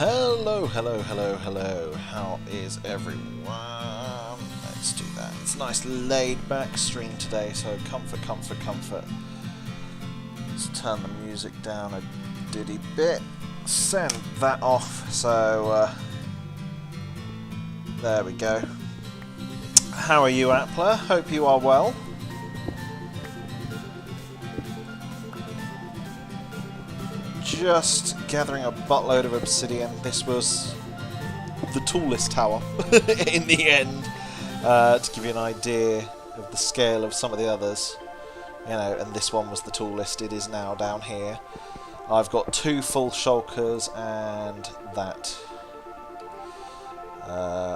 Hello, hello, hello, hello. How is everyone? Let's do that. It's a nice laid back stream today, so comfort, comfort, comfort. Let's turn the music down a diddy bit. Send that off, so there we go. How are you, Appler? Hope you are well. Just gathering a buttload of obsidian. This was the tallest tower in the end, to give you an idea of the scale of some of the others. You know, and this one was the tallest. It is now down here. I've got 2 full shulkers and that.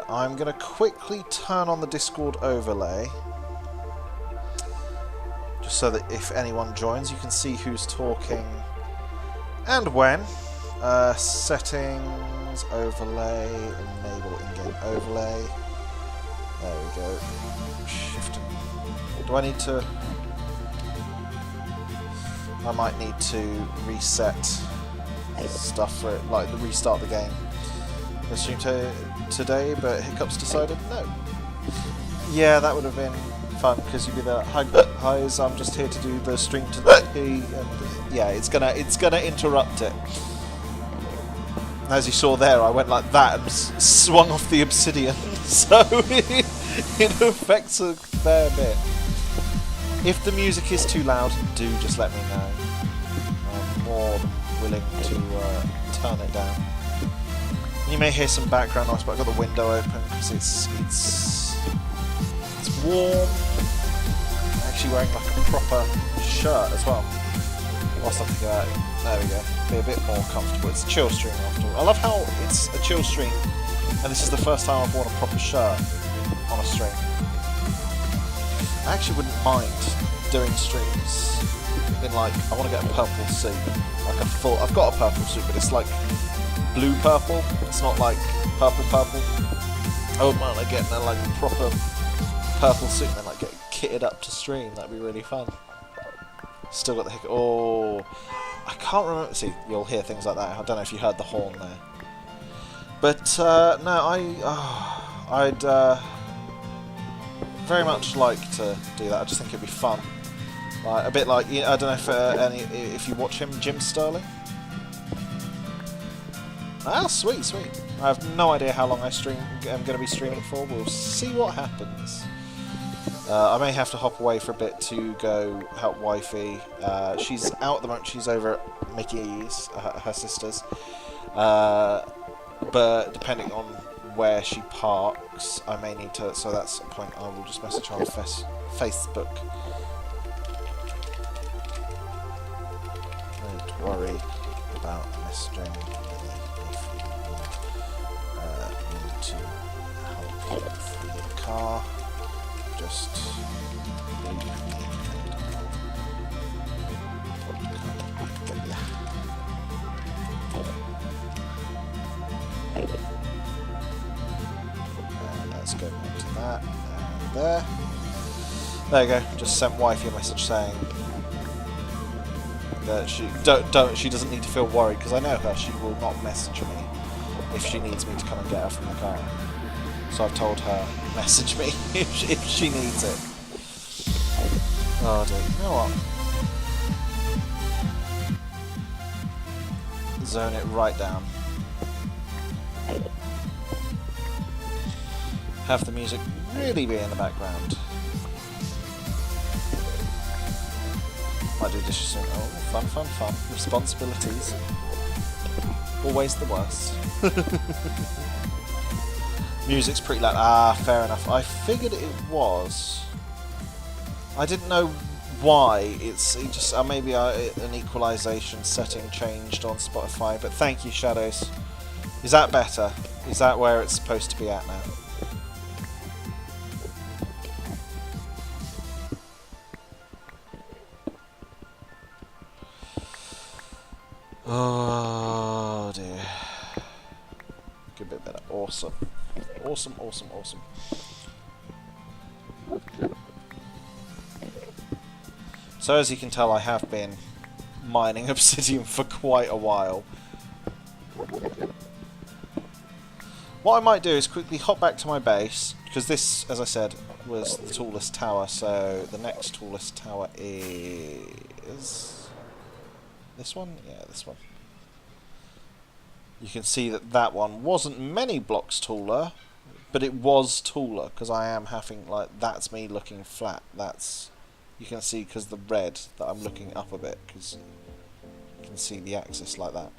I'm going to quickly turn on the Discord overlay, just so that if anyone joins, you can see who's talking and when. Settings, overlay, enable in-game overlay. There we go. Shift. Do I need to? I might need to reset stuff for it, like restart the game. I assume today, but Hiccups decided no. Yeah, that would have been fun, because you'd be there. Hi guys, I'm just here to do the stream today, and yeah, it's gonna interrupt it. As you saw there, I went like that and swung off the obsidian, so it affects a fair bit. If the music is too loud, do just let me know. I'm more than willing to turn it down. You may hear some background noise, but I've got the window open because it's It's warm. I'm actually wearing like a proper shirt as well. Whilst I'm thinking about it, there we go. Be a bit more comfortable. It's a chill stream after all. I love how it's a chill stream, and this is the first time I've worn a proper shirt on a stream. I actually wouldn't mind doing streams in like, I want to get a purple suit, like a full. I've got a purple suit, but it's like blue purple. It's not like purple purple. I wouldn't mind like getting a like proper purple suit and then like get kitted up to stream. That'd be really fun. Still got the hiccup. Oh, I can't remember. See, you'll hear things like that. I don't know if you heard the horn there. But no, I'd very much like to do that. I just think it'd be fun. Like, a bit like, I don't know if you watch him, Jim Sterling. Ah, sweet, sweet. I have no idea how long I'm going to be streaming for. We'll see what happens. I may have to hop away for a bit to go help Wifey. She's out at the moment. She's over at Mickey's, her sister's. But depending on where she parks, I may need to. So that's a point. I will just message her on Facebook. Don't worry about messaging me if you need to help you free the car. Just leave me and let's go back to that and there. There you go. Just sent Wifey a message saying that she doesn't need to feel worried, because I know her. She will not message me if she needs me to come and get her from the car. So I've told her, message me if she needs it. Oh dear, you know what? Zone it right down. Have the music really be in the background. Might do dishes soon. Oh, fun, fun, fun. Responsibilities. Always the worst. Music's pretty loud. Ah, fair enough. I figured it was. I didn't know why. It just maybe an equalization setting changed on Spotify. But thank you, Shadows. Is that better? Is that where it's supposed to be at now? Oh dear. Good bit better. Awesome. Awesome, awesome, awesome. So as you can tell, I have been mining Obsidian for quite a while. What I might do is quickly hop back to my base, because this, as I said, was the tallest tower, so the next tallest tower is this one? Yeah, this one. You can see that that one wasn't many blocks taller, but it was taller, because I am having, like, that's me looking flat. That's, you can see, because the red, that I'm looking up a bit, because you can see the axis like that.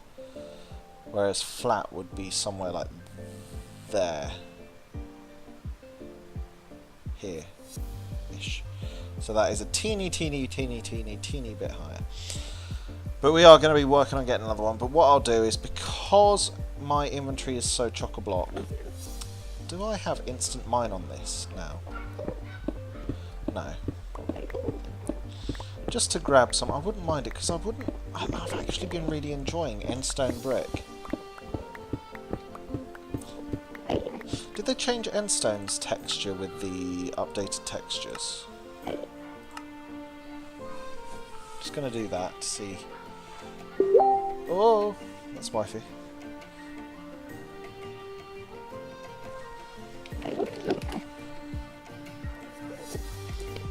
Whereas flat would be somewhere like there. Here-ish. So that is a teeny bit higher. But we are going to be working on getting another one. But what I'll do is, because my inventory is so chock-a-block, do I have instant mine on this now? No. Just to grab some, I wouldn't mind it, because I've actually been really enjoying endstone brick. Did they change endstone's texture with the updated textures? Just going to do that to see. Oh, that's wifey.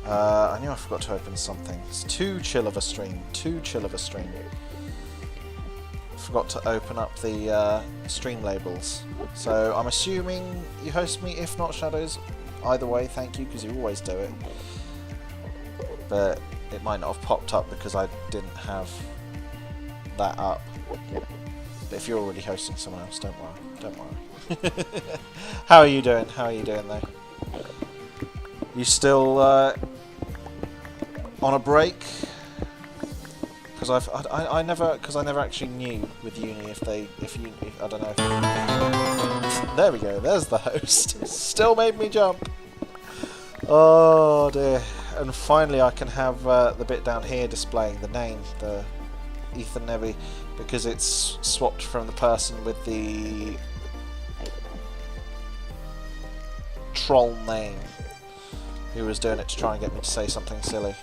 I knew I forgot to open something. It's too chill of a stream. Too chill of a stream. Forgot to open up the stream labels. So I'm assuming you host me. If not, Shadows, either way, thank you, because you always do it. But it might not have popped up because I didn't have that up. But if you're already hosting someone else, don't worry. Don't worry. How are you doing? How are you doing though? You still on a break? Because I never actually knew with uni if I don't know. There we go. There's the host. Still made me jump. Oh dear. And finally, I can have the bit down here displaying the name, the Ethan Nebby, because it's swapped from the person with the troll name who was doing it to try and get me to say something silly.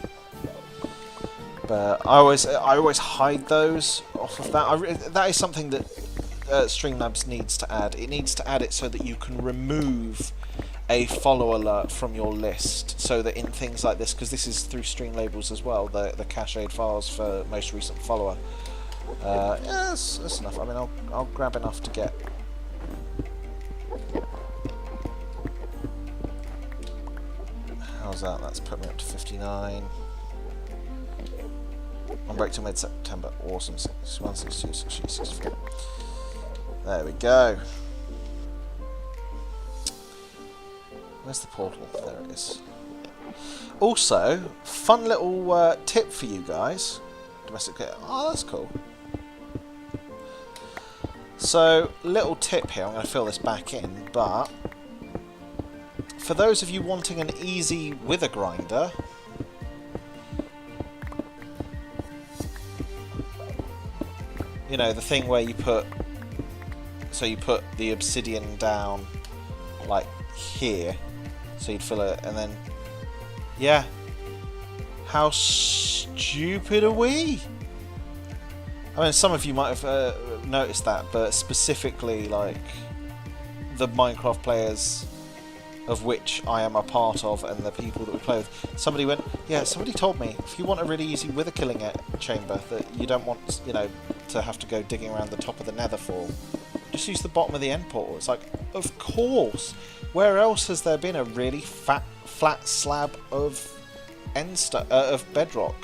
But I always hide those off of that. That is something that Streamlabs needs to add. It needs to add it so that you can remove a follow alert from your list, so that in things like this, because this is through stream labels as well, the cached files for most recent follower. Yeah, that's enough. I mean, I'll grab enough to get. How's that? That's put me up to 59. On break till mid-September. Awesome. 162, 64. There we go. Where's the portal? There it is. Also, fun little tip for you guys. Domestic. Oh, that's cool. So, little tip here. I'm going to fill this back in, but for those of you wanting an easy wither grinder, you know, the thing where you put the obsidian down like here, so you'd fill it, and then, yeah, how stupid are we? I mean, some of you might have noticed that, but specifically, like, the Minecraft players of which I am a part of, and the people that we play with, somebody went, yeah, somebody told me, if you want a really easy wither killing chamber that you don't want, you know, to have to go digging around the top of the nether for, just use the bottom of the end portal. It's like, of course! Where else has there been a really flat slab of of bedrock?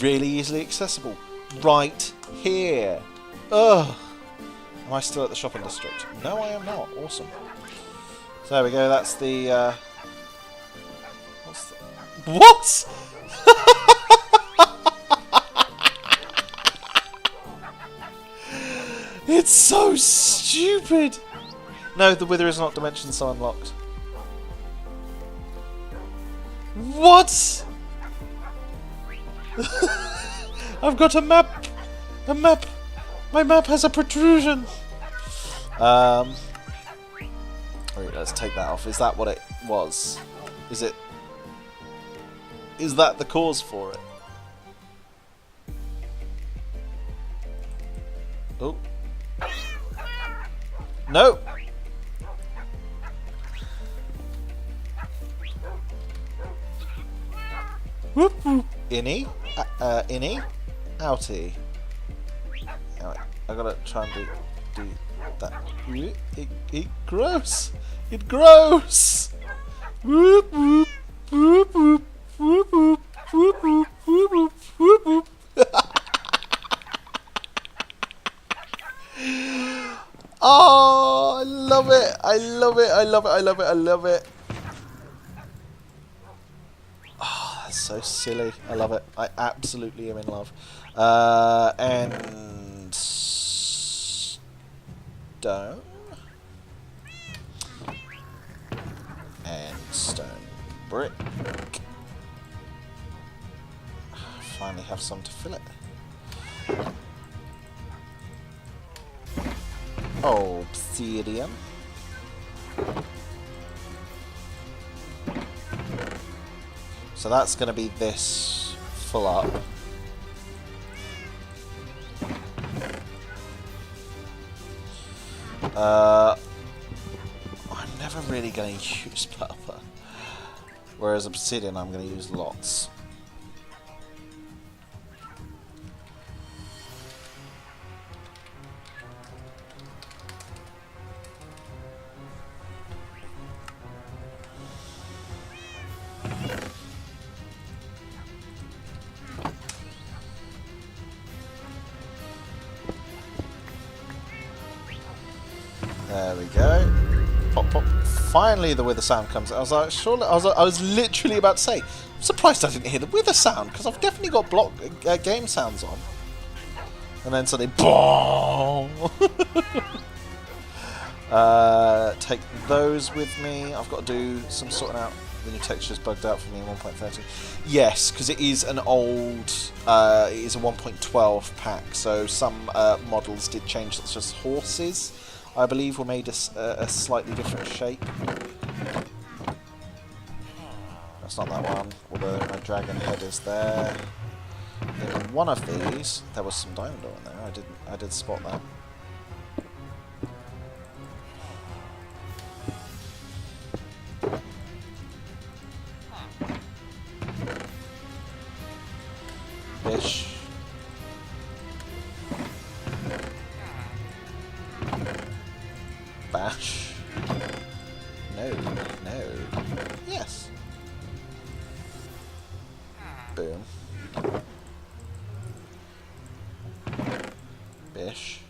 Really easily accessible. Right here! Ugh! Am I still at the shopping district? No, I am not. Awesome. So there we go, that's the, What?! It's so stupid! No, the wither is not dimension so unlocked. What?! I've got a map! A map! My map has a protrusion! Wait, let's take that off. Is that what it was? Is that the cause for it? Oh. No! Whoop whoop. Innie? Innie? Outie. Alright, I gotta try and do that. It grows! It grows! Whoop whoop. Whoop whoop. Whoop whoop. Whoop whoop. Whoop whoop. Whoop whoop. Oh, I love it! I love it! I love it! I love it! I love it! Oh, that's so silly. I love it. I absolutely am in love. And stone. And stone brick. Finally have some to fill it. Obsidian. So that's going to be this full up. I'm never really going to use purple. Whereas obsidian I'm going to use lots. There we go. Pop, pop. finally the wither sound comes. I was like, surely, I was literally about to say, I'm surprised I didn't hear the wither sound, because I've definitely got game sounds on. And then suddenly, BOOM! Take those with me. I've got to do some sorting out. The new texture's bugged out for me in 1.30. Yes, because it is an old, it is a 1.12 pack, so some models did change, such as horses, I believe, were made a slightly different shape. That's not that one, although my dragon head is there. In one of these, there was some diamond ore in there. I did spot that. Fish. Bash. No. Yes. Boom. Bish.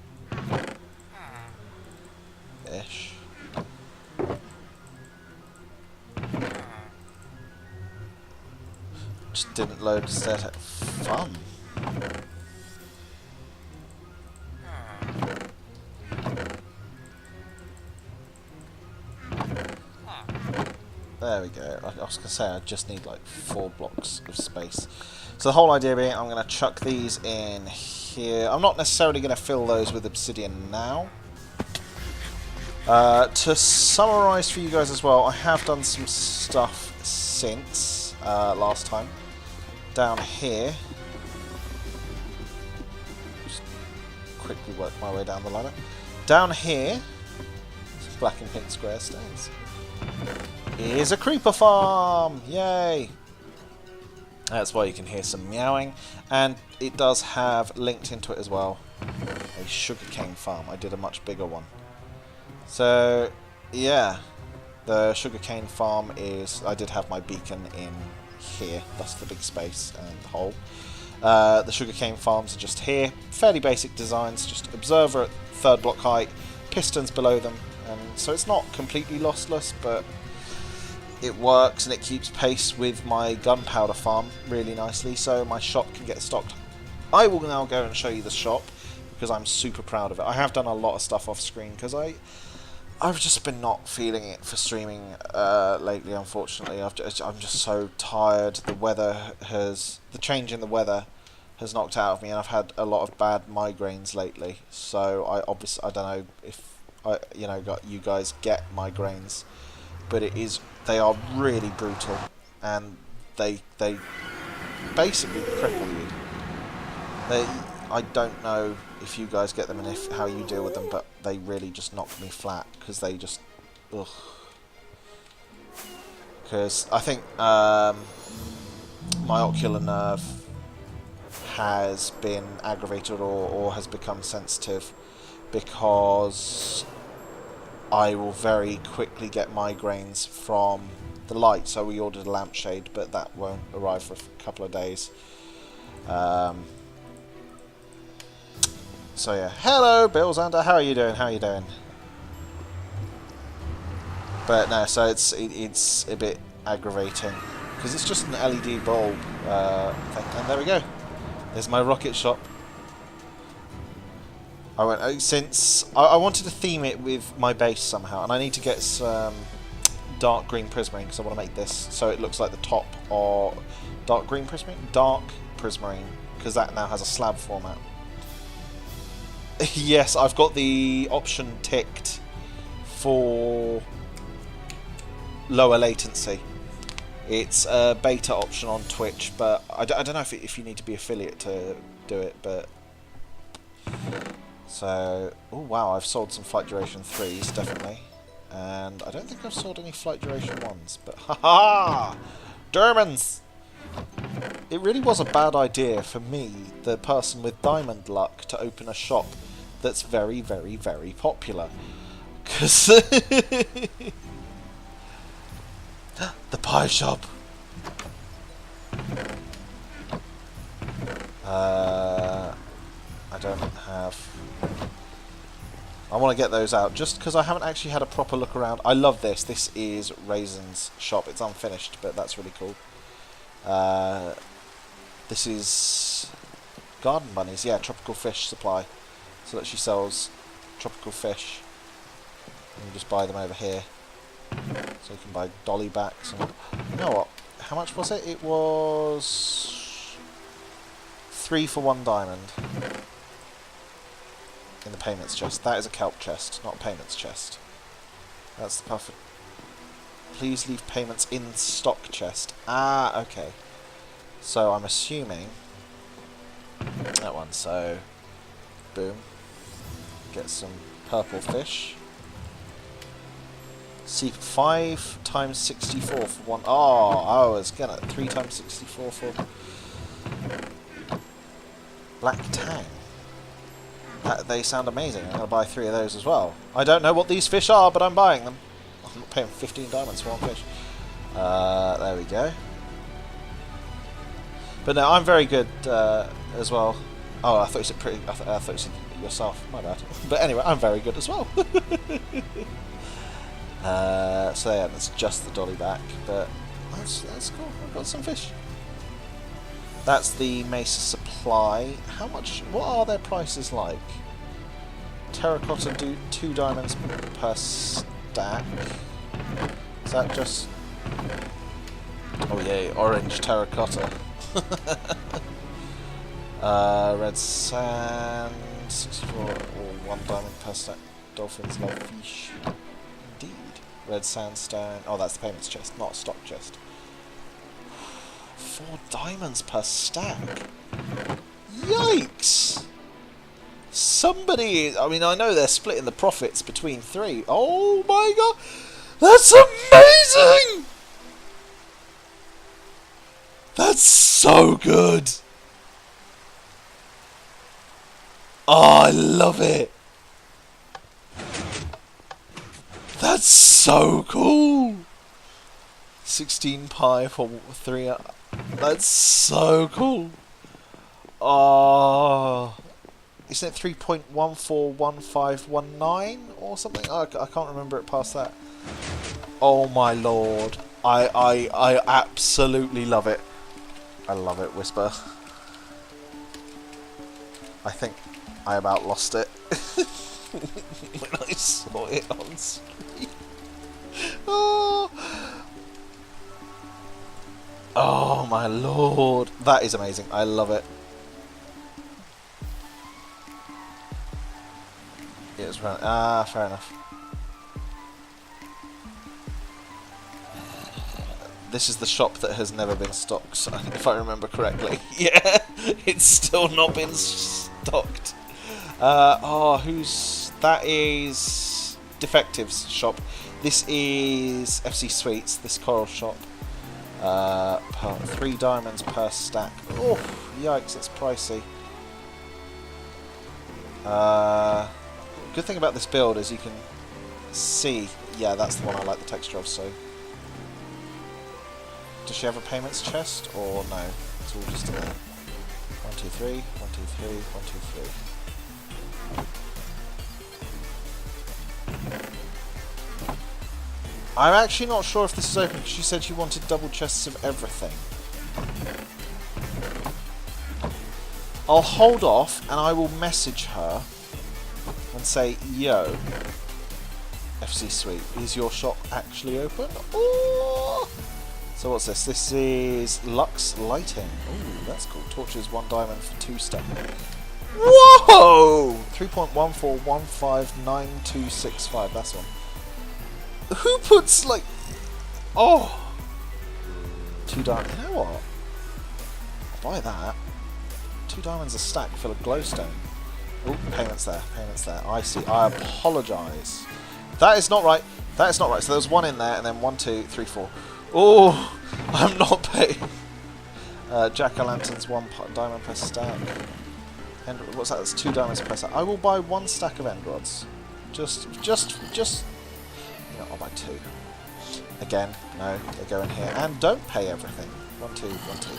Bish. Just didn't load static. Fun. There we go. I was going to say I just need like 4 blocks of space. So the whole idea being I'm going to chuck these in here. I'm not necessarily going to fill those with obsidian now. To summarise for you guys as well, I have done some stuff since last time. Down here. Just quickly work my way down the ladder. Down here, black and pink square stones, is a creeper farm! Yay! That's why you can hear some meowing. And it does have linked into it as well a sugarcane farm. I did a much bigger one. So, yeah. The sugarcane farm is... I did have my beacon in here. That's the big space and the hole. The sugarcane farms are just here. Fairly basic designs. Just observer at 3rd block height. Pistons below them. And so it's not completely lossless, but... it works and it keeps pace with my gunpowder farm really nicely, so my shop can get stocked. I will now go and show you the shop because I'm super proud of it. I have done a lot of stuff off screen because I've just been not feeling it for streaming lately, unfortunately. I'm just so tired. The change in the weather has knocked out of me, and I've had a lot of bad migraines lately. So I don't know if you guys get migraines, but they are really brutal, and they basically cripple you. I don't know if you guys get them and how you deal with them, but they really just knock me flat because they just ugh. Because I think my ocular nerve has been aggravated or has become sensitive because I will very quickly get migraines from the light. So we ordered a lampshade, but that won't arrive for a couple of days. So yeah, hello Bill Zander, how are you doing? But no, so it's a bit aggravating because it's just an LED bulb thing. And there we go. There's my rocket shop. I wanted to theme it with my base somehow, and I need to get some dark green prismarine because I want to make this so it looks like the top or dark prismarine because that now has a slab format. Yes, I've got the option ticked for lower latency. It's a beta option on Twitch, but I don't know if you need to be affiliate to do it, but... So, oh wow, I've sold some flight duration 3s, definitely. And I don't think I've sold any flight duration 1s, but haha! Dermans! It really was a bad idea for me, the person with diamond luck, to open a shop that's very, very, very popular. Because... the pie shop! I don't have... I want to get those out just because I haven't actually had a proper look around. I love this. This is Raisin's shop. It's unfinished, but that's really cool. This is Garden Bunnies. Yeah, tropical fish supply. So that she sells tropical fish. And you just buy them over here. So you can buy dolly backs. And you know what? How much was it? It was 3 for 1 diamond. In the payments chest. That is a kelp chest, not a payments chest. That's the perfect. Please leave payments in stock chest. Ah, okay. So I'm assuming that one. So, boom. Get some purple fish. See, 5 times 64 for 1. Oh, I was gonna 3 times 64 for black tang. They sound amazing. I'm going to buy 3 of those as well. I don't know what these fish are, but I'm buying them. I'm not paying 15 diamonds for 1 fish. There we go. But no, I'm very good as well. Oh, I thought you said pretty. I thought you said yourself. My bad. But anyway, I'm very good as well. So yeah, that's just the dolly back. But that's cool. I've got some fish. That's the Mesa supply. How much? What are their prices like? Terracotta do 2 diamonds per stack. Is that just? Oh yeah, orange terracotta. Red sand 64 or 1 diamond per stack. Dolphins love fish. Indeed. Red sandstone. Oh, that's the payments chest, not a stock chest. 4 diamonds per stack. Yikes! Somebody... I mean, I know they're splitting the profits between 3. Oh my god! That's amazing! That's so good! Oh, I love it! That's so cool! 16 pi for 3... That's so cool! Oh... Isn't it 3.141519 or something? I can't remember it past that. Oh my lord. I absolutely love it. I love it, Whisper. I think I about lost it when I saw it on screen. Oh. Oh my lord. That is amazing. I love it. It was around. Ah, fair enough. This is the shop that has never been stocked, if I remember correctly. Yeah, it's still not been stocked. Oh, who's... That is Defective's shop. This is FC Sweets, this coral shop. 3 diamonds per stack. Oh, yikes, that's pricey. Good thing about this build is you can see... Yeah, that's the one I like the texture of, so... Does she have a payments chest, or no? It's all just in there. 1, 2, 3, 1, 2, 3, 1, 2, 3. I'm actually not sure if this is open, because she said she wanted double chests of everything. I'll hold off, and I will message her and say, yo, FC Sweet, is your shop actually open? Oh! So what's this? This is Lux Lighting. Ooh, that's cool. Torches 1 diamond for 2 stack. Whoa! 3.14159265. That's one. Who puts like... Oh! 2 diamonds. You know what? I'll buy that. 2 diamonds a stack full of glowstone. Oh, payments there. Payments there. I see. I apologise. That is not right. That is not right. So there's 1 in there, and then 1, 2, 3, 4. Oh, I'm not paying. Jack-o'-lanterns 1 diamond per stack. And what's that? That's 2 diamonds per stack. I will buy 1 stack of end rods. Just. No, I'll buy 2. Again, no, they go in here. And don't pay everything. 1, 2, 1, 2.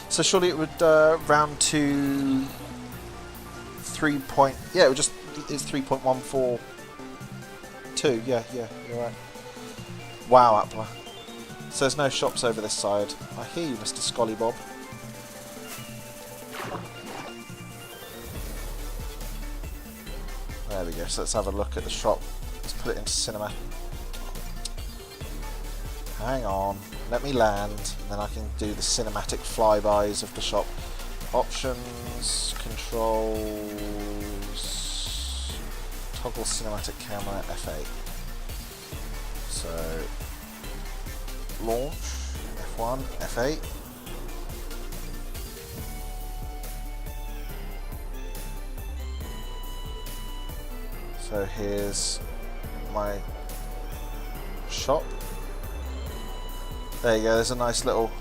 So surely it would round to 3 point... Yeah, it was just... It's 3.142. Yeah, you're right. Wow, Appler. So there's no shops over this side. I hear you, Mr. Scollybob. There we go. So let's have a look at the shop. Let's put it into cinema. Hang on. Let me land, and then I can do the cinematic flybys of the shop. Options, controls, toggle cinematic camera, F8. So, launch, F1, F8. So here's my shop. There you go, there's a nice little...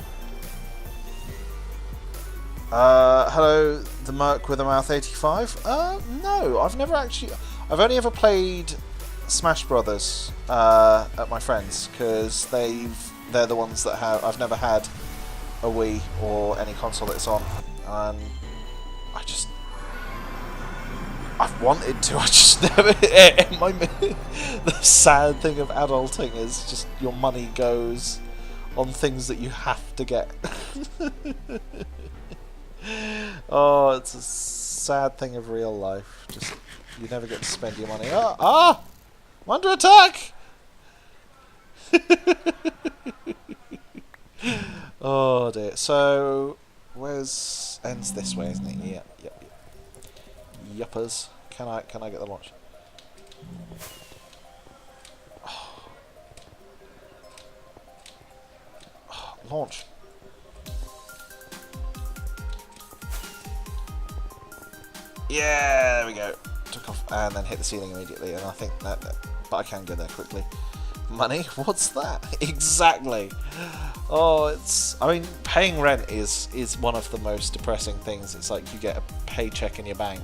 hello, the Merc with a Mouth 85? No, I've never actually... I've only ever played Smash Brothers at my friends, because they're the ones that have... I've never had a Wii or any console that it's on, and I've wanted to, I just never... The sad thing of adulting is just your money goes on things that you have to get. Oh, it's a sad thing of real life. Just, you never get to spend your money. I'm under attack! Oh dear. So, ends this way, isn't it? Yep. Yuppers. Can I get the launch? Launch. Yeah, there we go. Took off and then hit the ceiling immediately, and I think that but I can get there quickly. Money? What's that? Exactly. Oh, I mean, paying rent is one of the most depressing things. It's like you get a paycheck in your bank,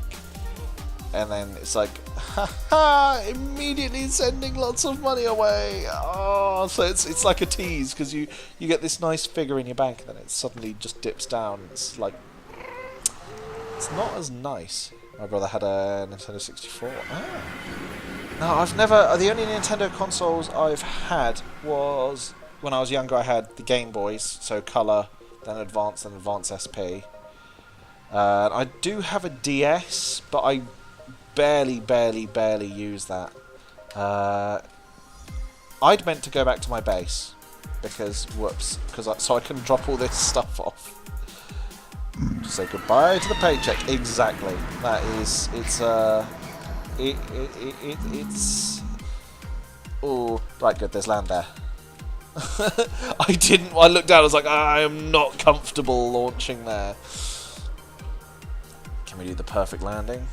and then it's like, haha, immediately sending lots of money away. Oh, so it's like a tease, because you get this nice figure in your bank, and then it suddenly just dips down. It's like, it's not as nice. My brother had a Nintendo 64. No, I've never... The only Nintendo consoles I've had was... When I was younger, I had the Game Boys, so Colour, then Advance, and Advance SP. I do have a DS, but I barely use that. I'd meant to go back to my base, because, whoops, so I can drop all this stuff off. Say goodbye to the paycheck. Exactly. That is. It's. It's. Oh, right. Good. There's land there. I didn't. I looked down. I was like, I am not comfortable launching there. Can we do the perfect landing?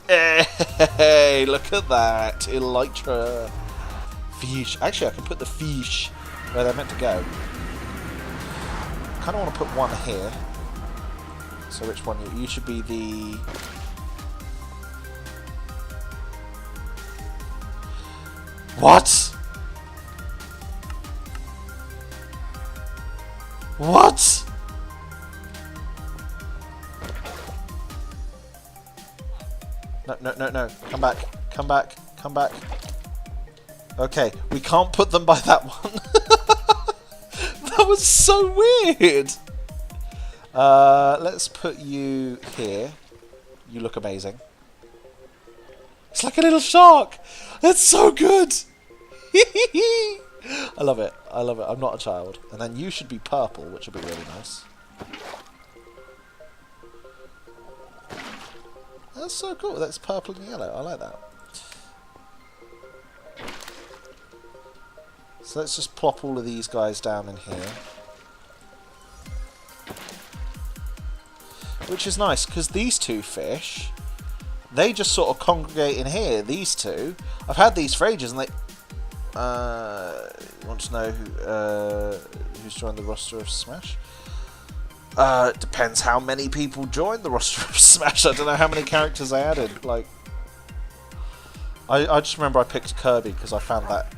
Hey, look at that, Elytra. Fish. Actually, I can put the fish where they're meant to go. I kind of want to put one here. So which one? You should be the... What? What? No. Come back. Come back. Come back. Okay, we can't put them by that one. That was so weird. Let's put you here. You look amazing. It's like a little shark. That's so good. I love it. I love it. I'm not a child. And then you should be purple, which would be really nice. That's so cool. That's purple and yellow. I like that. So let's just plop all of these guys down in here. Which is nice, because these two fish, they just sort of congregate in here. These two. I've had these for ages, and they... you want to know who's joined the roster of Smash? It depends how many people joined the roster of Smash. I don't know how many characters I added. Like, I just remember I picked Kirby because I found that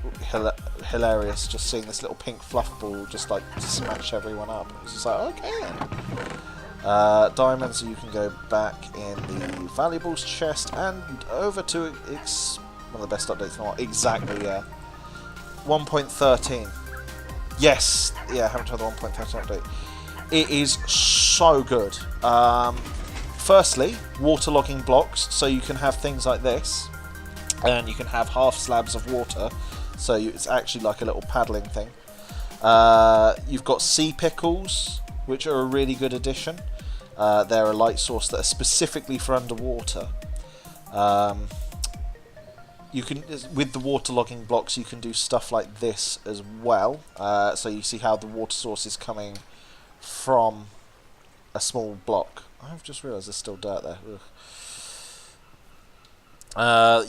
hilarious, just seeing this little pink fluff ball just like smash everyone up. It was just like, okay then. Diamonds, you can go back in the valuables chest and over to one of the best updates in a while. Exactly, yeah. 1.13. Yes, yeah, I haven't tried the 1.13 update. It is so good. Firstly, waterlogging blocks, so you can have things like this, and you can have half slabs of water, so it's actually like a little paddling thing. You've got sea pickles, which are a really good addition. They're a light source that are specifically for underwater. You can, with the waterlogging blocks, you can do stuff like this as well. So you see how the water source is coming from a small block. I've just realised there's still dirt there.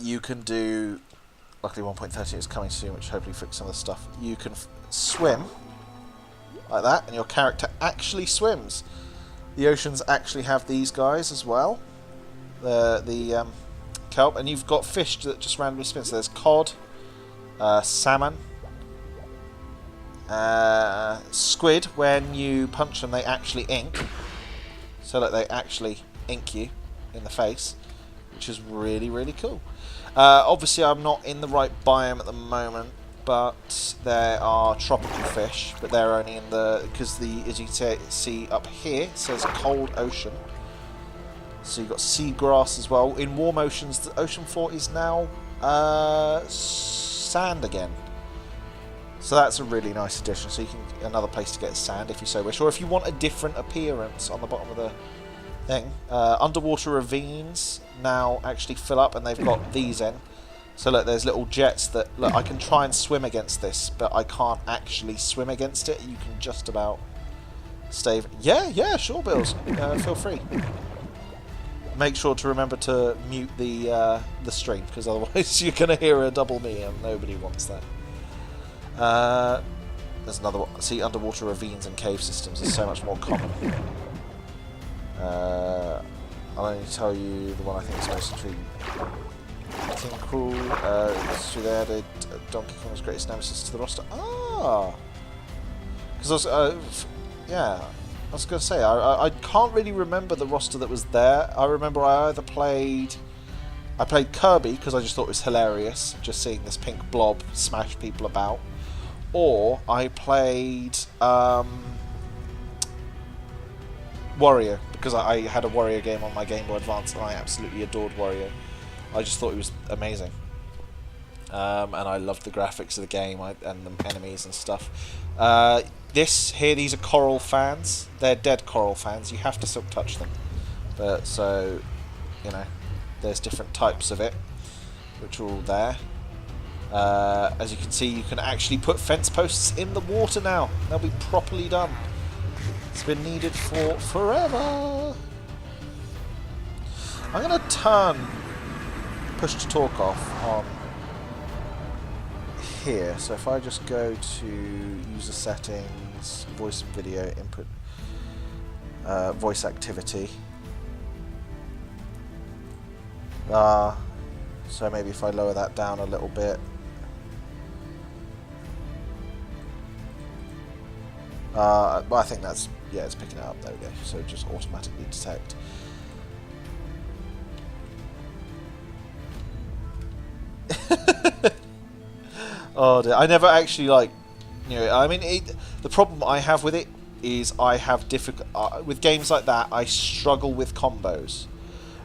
You can do, luckily 1.30 is coming soon, which hopefully fixes some of the stuff. You can swim like that, and your character actually swims. The oceans actually have these guys as well. The kelp, and you've got fish that just randomly spin. So there's cod, salmon, squid. When you punch them, they actually ink. So that they actually ink you in the face, which is really, really cool. Obviously, I'm not in the right biome at the moment, but there are tropical fish, but they're only in the, because as you can see up here, it says cold ocean. So you've got seagrass as well. In warm oceans, the ocean floor is now sand again. So that's a really nice addition. So you can, another place to get sand if you so wish, or if you want a different appearance on the bottom of the thing. Underwater ravines now actually fill up, and they've got these in. So look, there's little jets that, look, I can try and swim against this, but I can't actually swim against it. You can just about stave. Yeah, sure, Bills. Feel free. Make sure to remember to mute the stream, because otherwise you're going to hear a double me, and nobody wants that. There's another one. See, underwater ravines and cave systems is so much more common. I'll only tell you the one I think is most intriguing. Cool. So they added Donkey Kong's greatest nemesis to the roster. Because yeah, I was going to say I can't really remember the roster that was there. I remember I played Kirby because I just thought it was hilarious just seeing this pink blob smash people about, or I played Wario because I had a Wario game on my Game Boy Advance and I absolutely adored Wario. I just thought it was amazing, and I loved the graphics of the game and the enemies and stuff. These are coral fans. They're dead coral fans. You have to silk touch them, but so you know, there's different types of it, which are all there. As you can see, you can actually put fence posts in the water now. They'll be properly done. It's been needed for forever. I'm gonna turn push to talk off on here. So if I just go to user settings, voice and video input, voice activity. So maybe if I lower that down a little bit. But I think that's, yeah, it's picking it up. There we go. So just automatically detect. Oh dear. I never actually I mean, the problem I have with it is I have with games like that. I struggle with combos.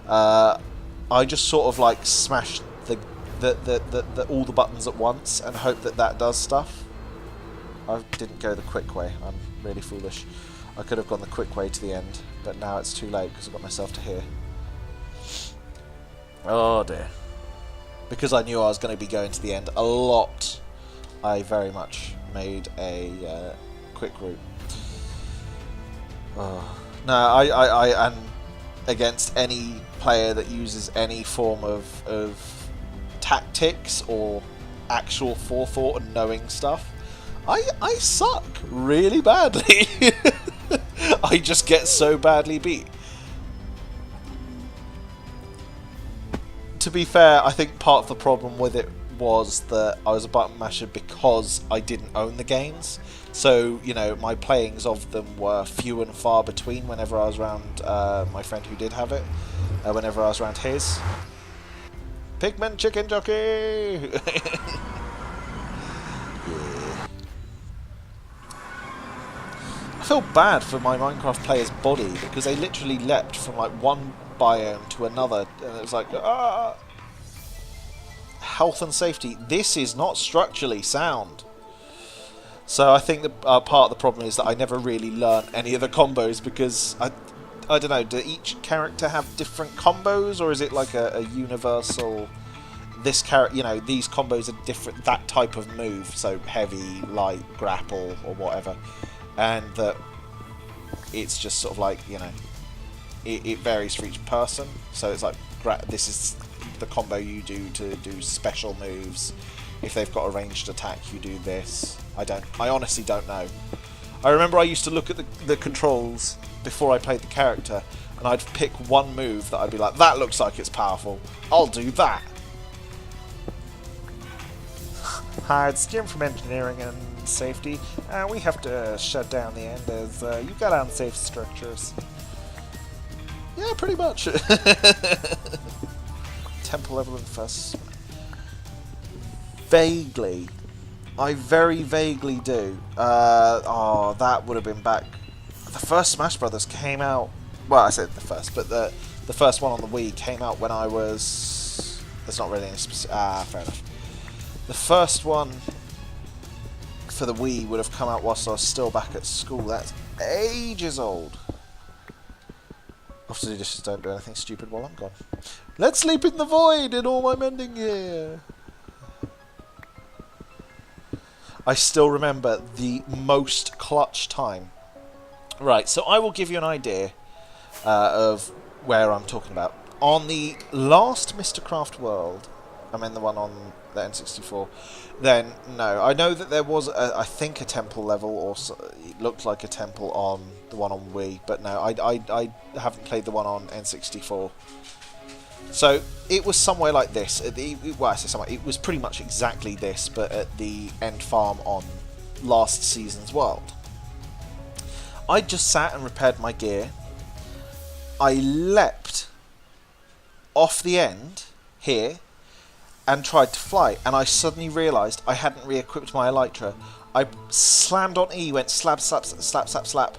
I just sort of smash all the buttons at once and hope that does stuff. I didn't go the quick way. I'm really foolish. I could have gone the quick way to the end, but now it's too late because I got myself to here. Oh dear. Because I knew I was going to be going to the end a lot, I very much made a quick route. Oh. No, I am against any player that uses any form of tactics or actual forethought and knowing stuff. I suck really badly. I just get so badly beat. To be fair, I think part of the problem with it was that I was a button masher because I didn't own the games. So, you know, my playings of them were few and far between whenever I was around my friend who did have it, whenever I was around his. Pigman Chicken Jockey! Yeah. I feel bad for my Minecraft player's body because they literally leapt from like one biome to another, and it was like, ah! Health and safety. This is not structurally sound. So I think that part of the problem is that I never really learned any of the combos because I don't know. Do each character have different combos, or is it like a universal? This character, you know, these combos are different. That type of move, so heavy, light, grapple, or whatever, and that it's just sort of like, you know, it varies for each person. So it's like this is the combo you do to do special moves. If they've got a ranged attack, you do this. I honestly don't know. I remember I used to look at the controls before I played the character, and I'd pick one move that I'd be like, that looks like it's powerful, I'll do that. Hi, it's Jim from Engineering and Safety. We have to shut down the end as you've got unsafe structures. Yeah, pretty much. Temple level in first. Vaguely. I very vaguely do. Oh, that would have been back. The first Smash Brothers came out. Well, I said the first, but the first one on the Wii came out when I was. There's not really any specific. Fair enough. The first one for the Wii would have come out whilst I was still back at school. That's ages old. Obviously, just don't do anything stupid while I'm gone. Let's sleep in the void in all my mending gear. I still remember the most clutch time. Right, so I will give you an idea of where I'm talking about. On the last Mysticraft World, I mean the one on the N64, then no. I know that there was, I think, a temple level, or it looked like a temple on the one on Wii, but no, I haven't played the one on N64. So it was somewhere like this. Well, I say somewhere. It was pretty much exactly this, but at the end farm on last season's world. I just sat and repaired my gear. I leapt off the end here and tried to fly, and I suddenly realised I hadn't re-equipped my elytra. I slammed on E, went slap, slap, slap, slap, slap,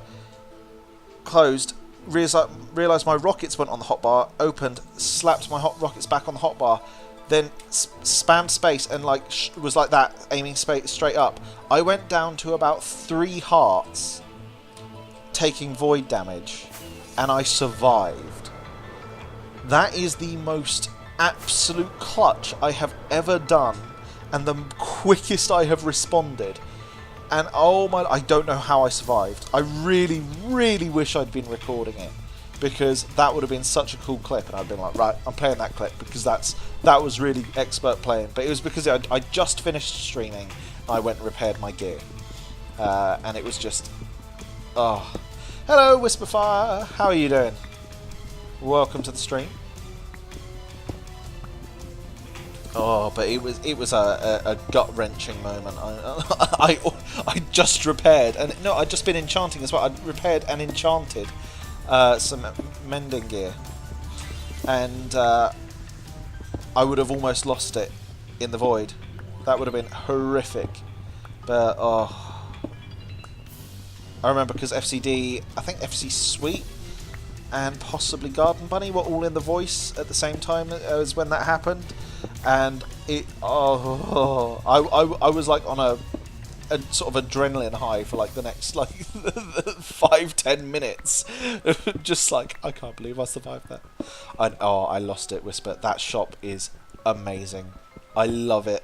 closed, realised my rockets went on the hotbar, opened, slapped my rockets back on the hotbar, then spammed space and like was like that, aiming straight up. I went down to about 3 hearts, taking void damage, and I survived. That is the most absolute clutch I have ever done, and the quickest I have responded. And oh my, I don't know how I survived. I really, really wish I'd been recording it, because that would have been such a cool clip, and I'd been like, right, I'm playing that clip because that was really expert playing. But it was because I just finished streaming, and I went and repaired my gear, and it was just, oh, hello Whisperfire, how are you doing? Welcome to the stream. Oh, but it was a gut-wrenching moment. I just repaired, and no, I'd just been enchanting as well. I'd repaired and enchanted some mending gear, and I would have almost lost it in the void. That would have been horrific. But oh, I remember because FCD, I think FC Sweet and possibly Garden Bunny were all in the voice at the same time as when that happened. And it, I was like on a sort of adrenaline high for like the next like 5-10 minutes, just like, I can't believe I survived that. I lost it, Whisper. That shop is amazing. I love it.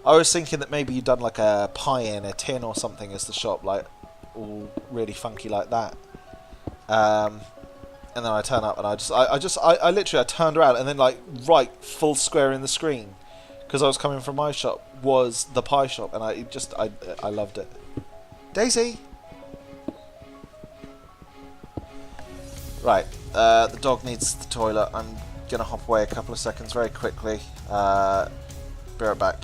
I was thinking that maybe you'd done like a pie in a tin or something as the shop, like all really funky like that. And then I turn up and I literally turned around, and then like right full square in the screen, because I was coming from my shop, was the pie shop, and I loved it. Daisy! Right, the dog needs the toilet. I'm gonna hop away a couple of seconds very quickly. Be right back.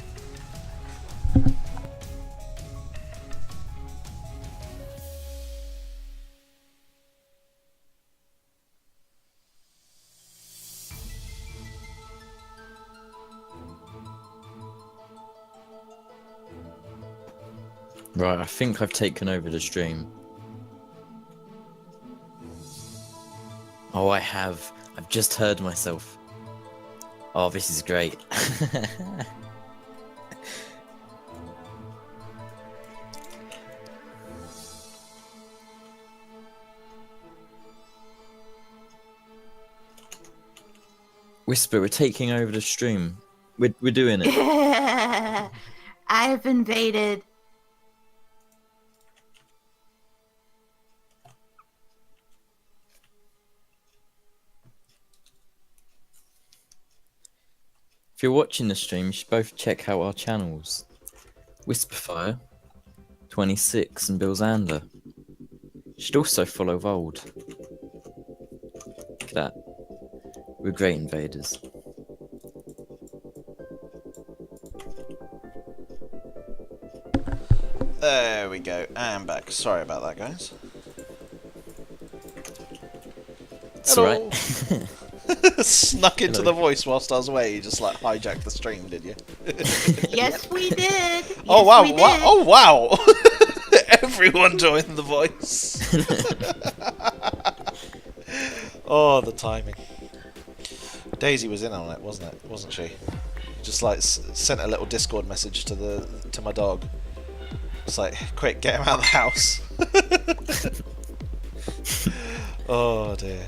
Right, I think I've taken over the stream. Oh, I have. I've just heard myself. Oh, this is great. Whisper, we're taking over the stream. We're doing it. I've invaded. If you're watching the stream, you should both check out our channels. Whisperfire 26 and Bill Zander. You should also follow Vold. Look at that. We're great invaders. There we go. I'm back. Sorry about that, guys. It's Hello. alright. Snuck into Hello. the voice whilst I was away. You just like hijacked the stream, did you? Yes, we did. Yes, Oh wow! we did. Oh wow! Everyone joined the voice. Oh, the timing. Daisy was in on it, wasn't it? Wasn't she? Just like sent a little Discord message to my dog. It's like, quick, get him out of the house. Oh dear.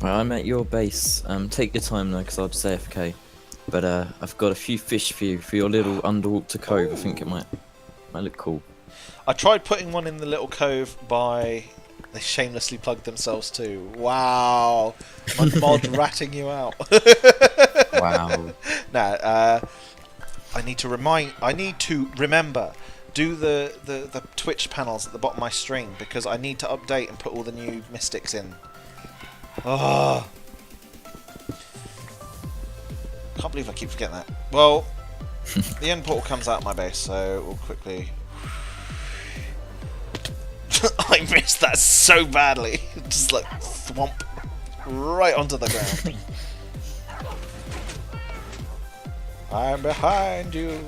Right, I'm at your base. Take your time though, because I'll just AFK. But I've got a few fish for you for your little underwater cove. I think it might look cool. I tried putting one in the little cove by... They shamelessly plugged themselves too. Wow. My mod ratting you out. Wow. Nah, I need to remember. Do the Twitch panels at the bottom of my stream, because I need to update and put all the new mystics in. Oh. Can't believe I keep forgetting that. Well, the end portal comes out of my base, so we'll quickly... I missed that so badly. Just like thwomp right onto the ground. I'm behind you.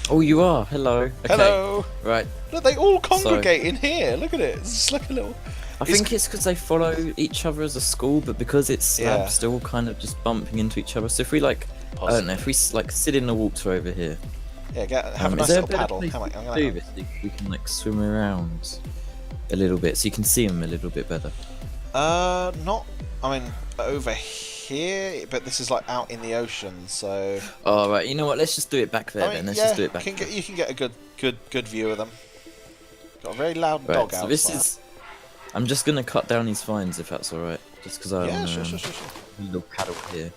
Oh, you are. Hello. Okay. Hello. Right. Look, they all congregate in here. Look at it. It's just like a little... I think it's because they follow each other as a school, but because it's slabs, they're all kind of just bumping into each other. So if we like, I don't know, if we like sit in the water over here. Yeah, have a nice little paddle. We can like swim around a little bit, so you can see them a little bit better. Not. I mean, over here, but this is like out in the ocean, so. Oh right, you know what? Let's just do it back there then. Let's just do it back. You can get a good view of them. Got a very loud dog outside. So this is. I'm just gonna cut down these vines if that's all right, just because I want sure. a little paddle here.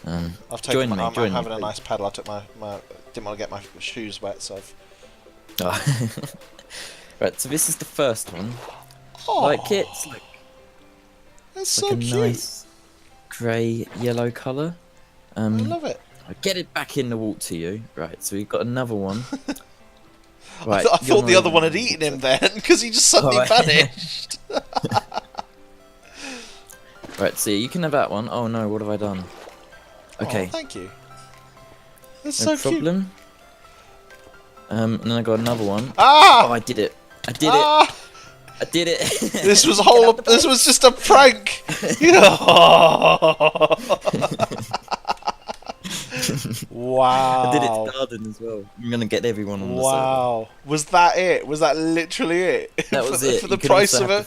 I've taken. I'm having me, a nice paddle. I took my didn't want to get my shoes wet, so I've... Oh. Right, so this is the first one. Oh, like it's like it's like so a cute. nice grey yellow colour. I love it. Get it back in the water, you. Right, so we've got another one. Right, I thought the other one had eaten him then, because he just suddenly vanished. Right, so you can have that one. Oh no, what have I done? Okay. Oh, thank you. That's No so problem. cute. And then I got another one. Ah! Oh, I did it. I did Ah! it. I did it. This was This was just a prank. Wow. I did it to Garden as well. I'm gonna get everyone on the server. Wow. Was that it? Was that literally it? That was it. For the price of a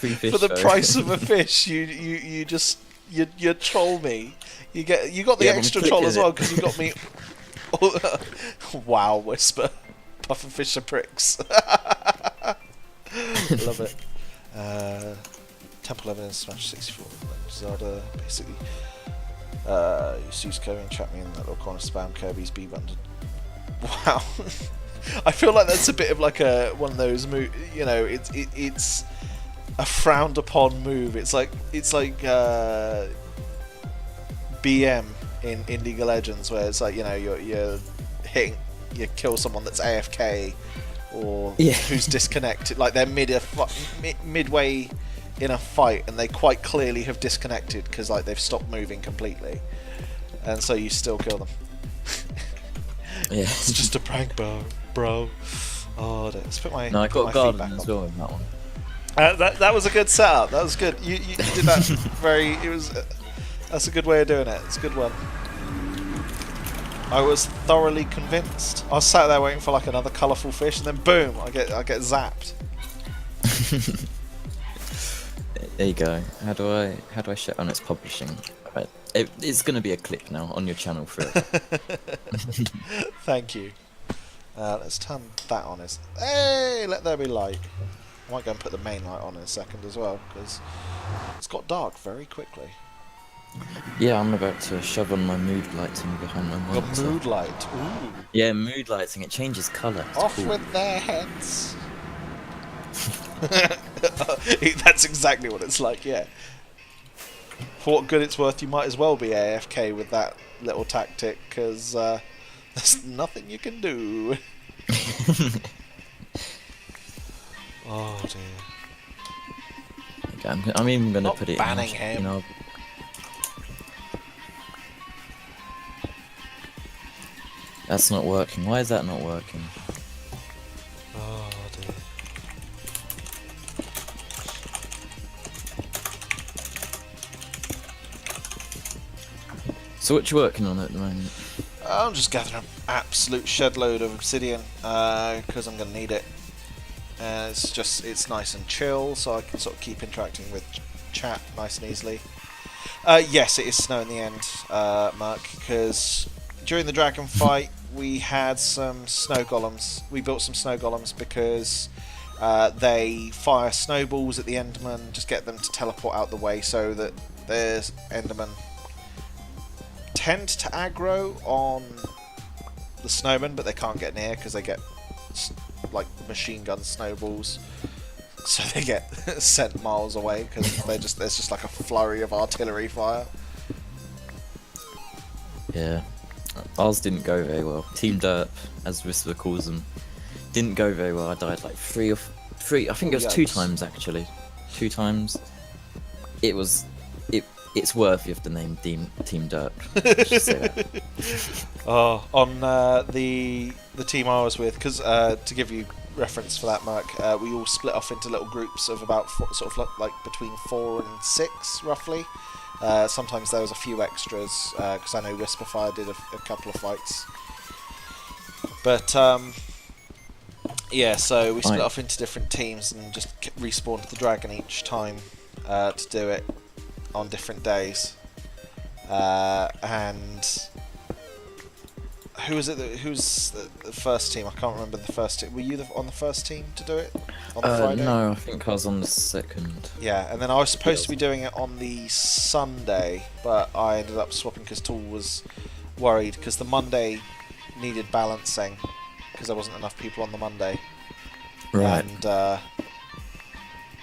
price of a fish, you just you troll me. You got the extra troll as well because you got me. Wow, Whisper. Pufferfish are pricks. Love it. Temple Evidence Smash 64. Zelda, basically. Use Kirby and trap me in that little corner. Spam Kirby's B button. Wow. I feel like that's a bit of like one of those you know, it's BM in League of Legends, where it's like, you know, you're hitting, you kill someone that's AFK or who's disconnected, like they're midway in a fight and they quite clearly have disconnected because like they've stopped moving completely, and so you still kill them. Yeah. It's just a prank, bro. Oh, let's put my, No, I got a garden back as on. well in that one. That was a good setup. That was good. You did that very. It was. That's a good way of doing it. It's a good one. I was thoroughly convinced. I was sat there waiting for like another colourful fish, and then boom, I get zapped. There you go. How do I shut on its publishing? Right. It's going to be a clip now on your channel for it. Thank you. Let's turn that on. Hey, let there be light. I might go and put the main light on in a second as well, because it's got dark very quickly. Yeah, I'm about to shove on my mood lighting behind my Got monitor. mood light. Ooh. Yeah, mood lighting. It changes colour. It's Off cool. with their heads. That's exactly what it's like, yeah. For what good it's worth, you might as well be AFK with that little tactic, because there's nothing you can do. Oh dear. Okay, I'm even going to Not put it banning in, him. you know. That's not working. Why is that not working? Oh dear. So what you working on at the moment? I'm just gathering an absolute shed load of obsidian, because I'm going to need it. It's nice and chill, so I can sort of keep interacting with chat nice and easily. Yes, it is snow in the end, Mark, because during the dragon fight we had some snow golems. We built some snow golems because they fire snowballs at the enderman, just get them to teleport out the way so that there's endermen tend to aggro on the snowmen, but they can't get near because they get like machine gun snowballs, so they get sent miles away because there's just like a flurry of artillery fire. Yeah, ours didn't go very well. Team Derp, as Whisper calls them, didn't go very well. I died like three. I think it was 2 times actually. 2 times. It's worthy of the name Team Derp. I should say that. Oh, on the team I was with, because to give you reference for that, Mark, we all split off into little groups of about sort of like between 4 and 6 roughly. Sometimes there was a few extras because I know Whisperfire did a couple of fights. But yeah, so we split off into different teams and just respawned the dragon each time to do it on different days. And who was it? Who's the first team? I can't remember the first team. Were you on the first team to do it on the Friday? No, I think I was on the second. Yeah, and then I was supposed to be doing it on the Sunday, but I ended up swapping because Tool was worried because the Monday needed balancing because there wasn't enough people on the Monday. Right. And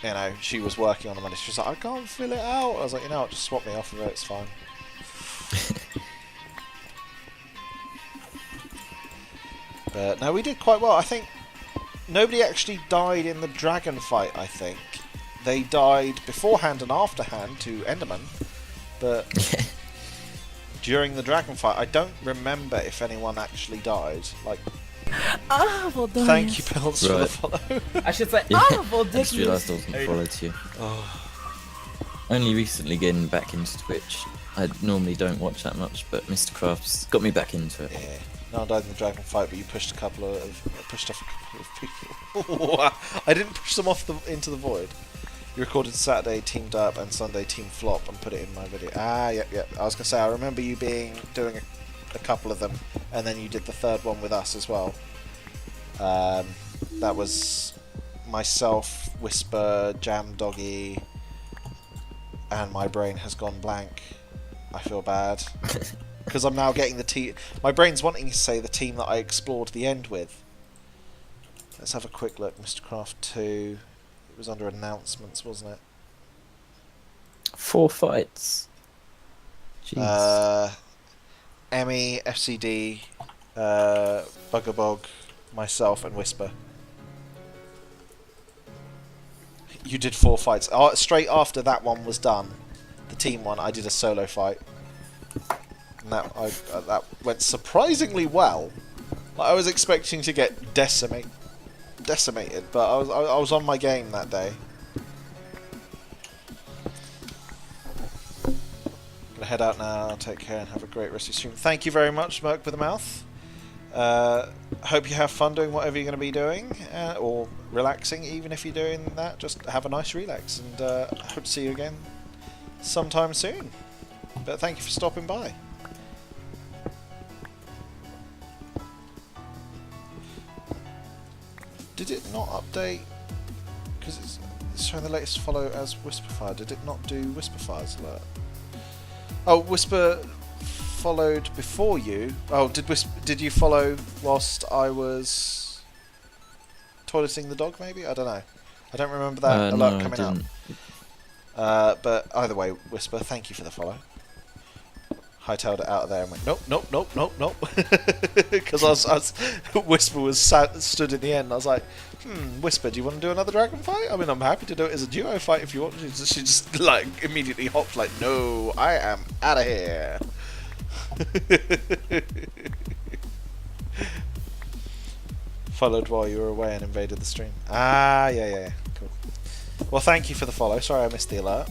you know, she was working on the Monday. She was like, I can't fill it out. I was like, you know what, just swap me off of it. It's fine. But no, we did quite well. I think nobody actually died in the dragon fight, I think. They died beforehand and afterhand to Enderman, but during the dragon fight, I don't remember if anyone actually died. Like, Well done. thank you, Pills, for the follow. I should say, Yeah. well I just realised I wasn't followed you. Oh, Only recently getting back into Twitch. I normally don't watch that much, but Mysticraft's got me back into it. yeah. No, I died in the dragon fight, but you pushed off a couple of people. I didn't push them off into the void. You recorded Saturday Team Derp and Sunday Team Flop and put it in my video. Ah, yep. I was gonna say I remember you doing a couple of them, and then you did the third one with us as well. That was myself, Whisper, Jam Doggy, and my brain has gone blank. I feel bad. Because I'm now getting the team. My brain's wanting to say the team that I explored the end with. Let's have a quick look. Mysticraft 2. It was under announcements, wasn't it? 4 fights. Jeez. Emmy, FCD, Buggerbog, myself, and Whisper. You did 4 fights. Straight after that one was done, the team one, I did a solo fight. And that went surprisingly well. Like, I was expecting to get decimated, but I was on my game that day. Gonna head out now. Take care and have a great rest of your stream. Thank you very much, Smirk with a Mouth. Hope you have fun doing whatever you're going to be doing, or relaxing. Even if you're doing that, just have a nice relax, and hope to see you again sometime soon. But thank you for stopping by. Did it not update? Because it's showing the latest follow as Whisperfire. Did it not do Whisperfire's alert? Oh, Whisper followed before you. Oh, did you follow whilst I was toileting the dog? Maybe, I don't know. I don't remember that alert coming up. But either way, Whisper, thank you for the follow. Hightailed it out of there and went, nope. Because Whisper was stood in the end. I was like, Whisper, do you want to do another dragon fight? I mean, I'm happy to do it as a duo fight if you want. She just like immediately hopped like, no, I am out of here. Followed while you were away and invaded the stream. Ah, yeah, cool. Well, thank you for the follow. Sorry I missed the alert.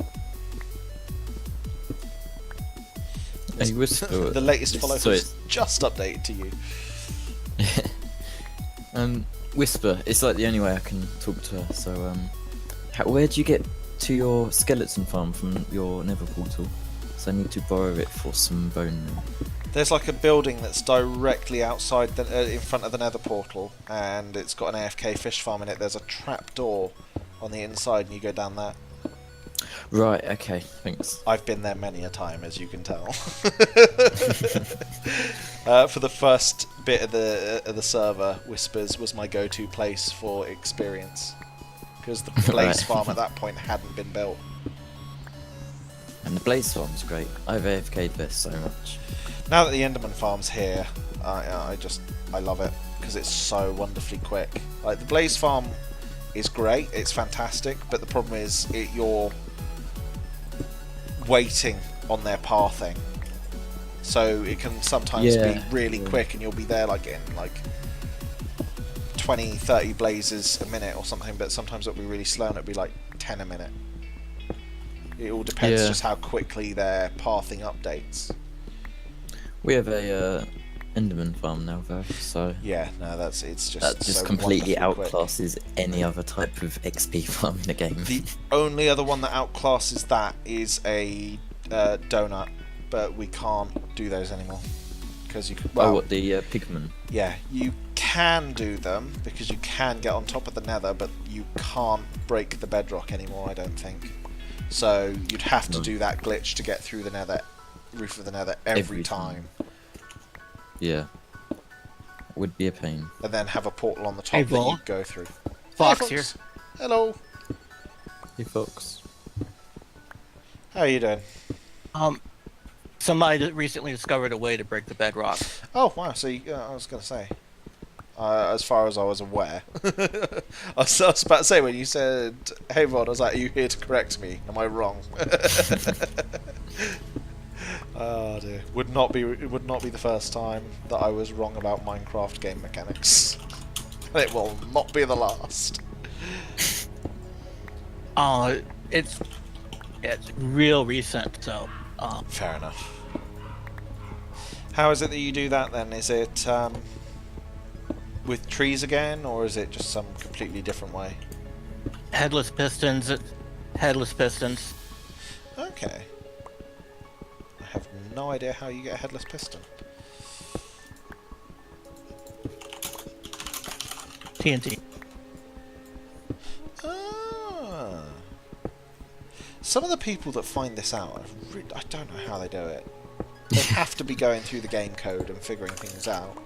Hey, Whisper, the latest follow was just updated to you. Whisper, it's like the only way I can talk to her. So, where do you get to your skeleton farm from your Nether portal? So I need to borrow it for some bone meal. There's like a building that's directly outside in front of the Nether portal, and it's got an AFK fish farm in it. There's a trap door on the inside, and you go down that. Right, okay, thanks. I've been there many a time, as you can tell. For the first bit of the server, Whispers was my go-to place for experience, because the Blaze farm at that point hadn't been built. And the Blaze farm's great. I've AFK'd there so much. Now that the Enderman farm's here, I love it because it's so wonderfully quick. Like, the Blaze farm is great, it's fantastic, but the problem is you're waiting on their pathing, so it can sometimes be really quick, and you'll be there like in like 20-30 blazes a minute or something, but sometimes it'll be really slow and it'll be like 10 a minute. It all depends just how quickly their pathing updates. We have a Enderman farm now, though, so yeah, no, that just so completely outclasses quick. any other type of XP farm in the game. The only other one that outclasses that is a donut, but we can't do those anymore because you. Well, what, the pigmen? Yeah, you can do them because you can get on top of the Nether, but you can't break the bedrock anymore, I don't think. So you'd have to do that glitch to get through the Nether, roof of the Nether every time. Yeah, would be a pain. And then have a portal on the top that you go through. Fox here. Hello. Hey, Fox. How are you doing? Somebody recently discovered a way to break the bedrock. Oh wow! So I was gonna say, as far as I was aware, I was about to say when you said, "Hey Rod," I was like, "Are you here to correct me? Am I wrong?" Oh dear! It would not be the first time that I was wrong about Minecraft game mechanics. And it will not be the last. It's real recent, so. Fair enough. How is it that you do that then? Is it with trees again, or is it just some completely different way? Headless pistons. Okay. I have no idea how you get a headless piston. TNT. Ah. Some of the people that find this out, I don't know how they do it. They have to be going through the game code and figuring things out.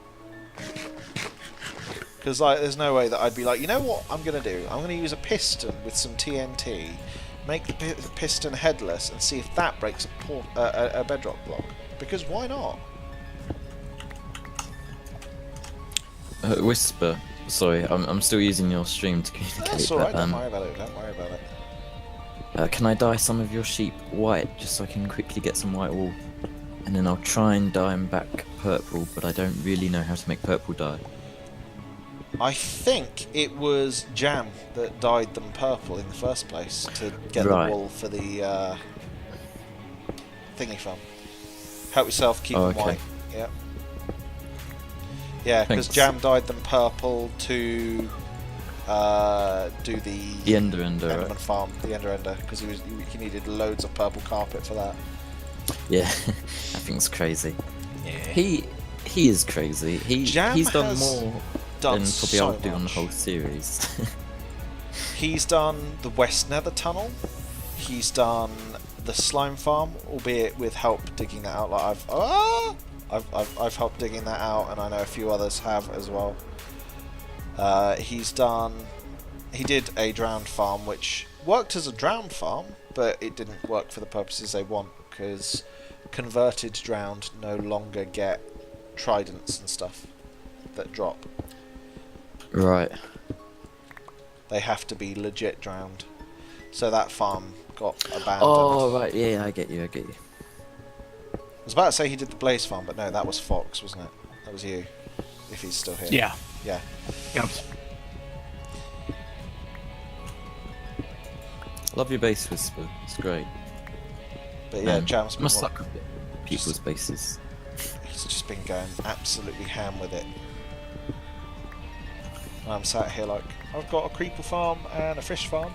Because there's no way that I'd be like, you know what I'm going to do? I'm going to use a piston with some TNT, make the piston headless and see if that breaks a bedrock block. Because why not? Whisper. Sorry, I'm still using your stream to communicate. That's alright, but, don't worry about it, don't worry about it. can I dye some of your sheep white, just so I can quickly get some white wool? And then I'll try and dye them back purple, but I don't really know how to make purple dye. I think it was Jam that dyed them purple in the first place to get Right. the wool for the thingy farm. Help yourself, keep Oh, them okay. white. Yep. Yeah, because Thanks. Jam dyed them purple to do The Ender, Enderman right? farm, the Ender, because he needed loads of purple carpet for that. Yeah, that thing's crazy. Yeah. He is crazy. Jam He's done has more done than probably so I'll do on the much. whole series. He's done the West Nether tunnel. He's done the slime farm, albeit with help digging that out. Like I've helped digging that out, and I know a few others have as well. He did a drowned farm, which worked as a drowned farm, but it didn't work for the purposes they want, because converted drowned no longer get tridents and stuff that drop. Right. They have to be legit drowned. So that farm got abandoned. Oh, right. Yeah, I get you. I was about to say he did the Blaze farm, but no, that was Fox, wasn't it? That was you. If he's still here. Yeah. Yeah. Yep. Love your base, Whisper. It's great. But yeah, Jam's I'm been a sucker for people's bases. he's just been going absolutely ham with it. And I'm sat here like, I've got a creeper farm and a fish farm.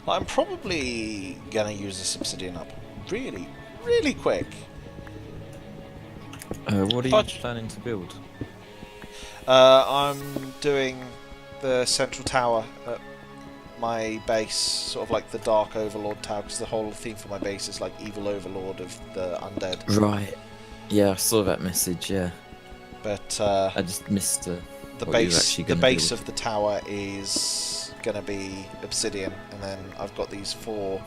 I'm probably gonna use this obsidian up really, really quick. What are you Fudge. planning to build? I'm doing the central tower at my base, sort of like the Dark Overlord tower, because the whole theme for my base is like Evil Overlord of the undead. Right. Yeah, I saw that message. Yeah, But I just missed the what you were base, actually the gonna base build. of the tower is gonna be obsidian, and then I've got these 4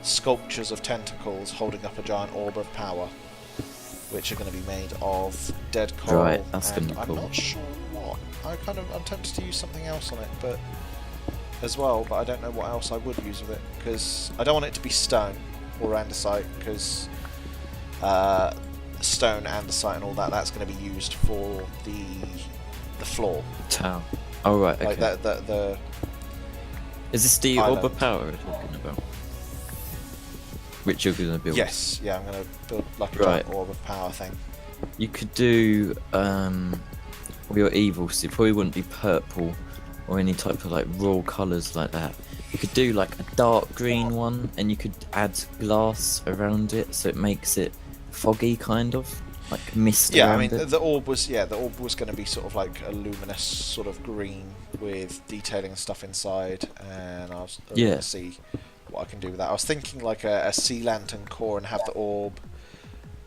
sculptures of tentacles holding up a giant orb of power, which are going to be made of dead coral. Right, that's and gonna be I'm cool. not sure what. I'm tempted to use something else on it, but as well. But I don't know what else I would use with it, because I don't want it to be stone or andesite, because stone, andesite, and all that, that's going to be used for the floor. Tower. Oh right. Okay. Like the Is this the orb island. of power we're talking about? Which you're gonna build? yes, yeah, I'm going to build like a Right. giant orb of power thing. You could do all your evil, so it probably wouldn't be purple or any type of like raw colours like that. You could do like a dark green one, and you could add glass around it, so it makes it foggy, kind of like mist Yeah, I around mean it. the orb was going to be sort of like a luminous sort of green with detailing and stuff inside, and I was going Yeah. to see what I can do with that. I was thinking like a sea lantern core and have the orb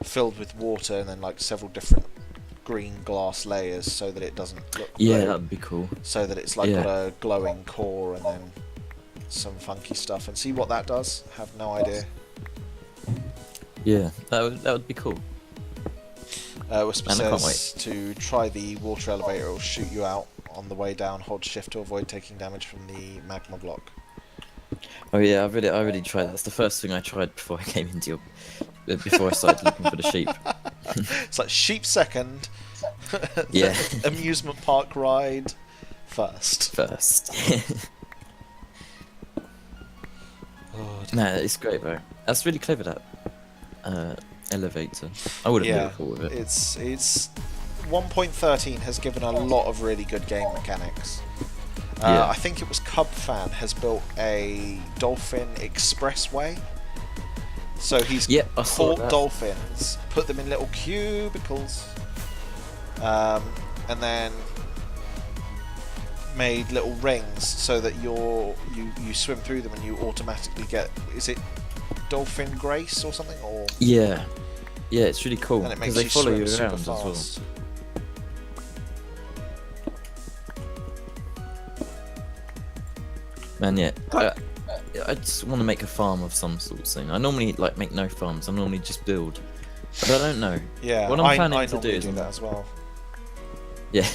filled with water, and then like several different green glass layers, so that it doesn't look Yeah, blue, that'd be cool. so that it's like yeah. got a glowing core and then some funky stuff, and see what that does. Have no idea. Yeah, that would be cool. Whisper And I can't says to try the water elevator, it'll shoot you out on the way down. Hold shift to avoid taking damage from the magma block. Oh yeah, I already tried. That's the first thing I tried before I came into before I started looking for the sheep. It's like sheep second, Yeah. amusement park ride first. First. Oh, No, it's great though. That's really clever, that elevator. I would have yeah, never thought of it. it's 1.13 has given a lot of really good game mechanics. Yeah. I think it was Cubfan has built a dolphin expressway. So he's Yep, I saw caught that. dolphins, put them in little cubicles, and then made little rings so that you swim through them and you automatically get, is it dolphin grace or something, or Yeah, yeah, it's really cool and it because makes they you follow swim you super around as well. fast. Man, yeah. I just want to make a farm of some sort soon. I normally like make no farms. I normally just build. But I don't know. Yeah, What I'm I planning to do normally is do that as well. Yeah.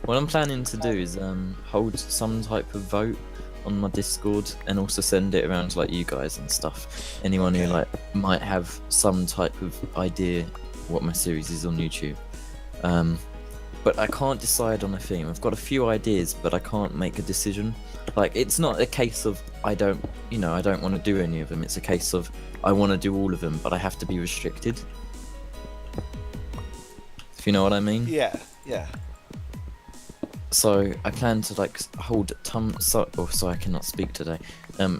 What I'm planning to do is hold some type of vote on my Discord and also send it around to like you guys and stuff. Anyone who Okay. like might have some type of idea what my series is on YouTube. But I can't decide on a theme. I've got a few ideas, but I can't make a decision. Like it's not a case of I don't want to do any of them. It's a case of I want to do all of them, but I have to be restricted. If you know what I mean. Yeah, yeah. So I plan to like hold I cannot speak today.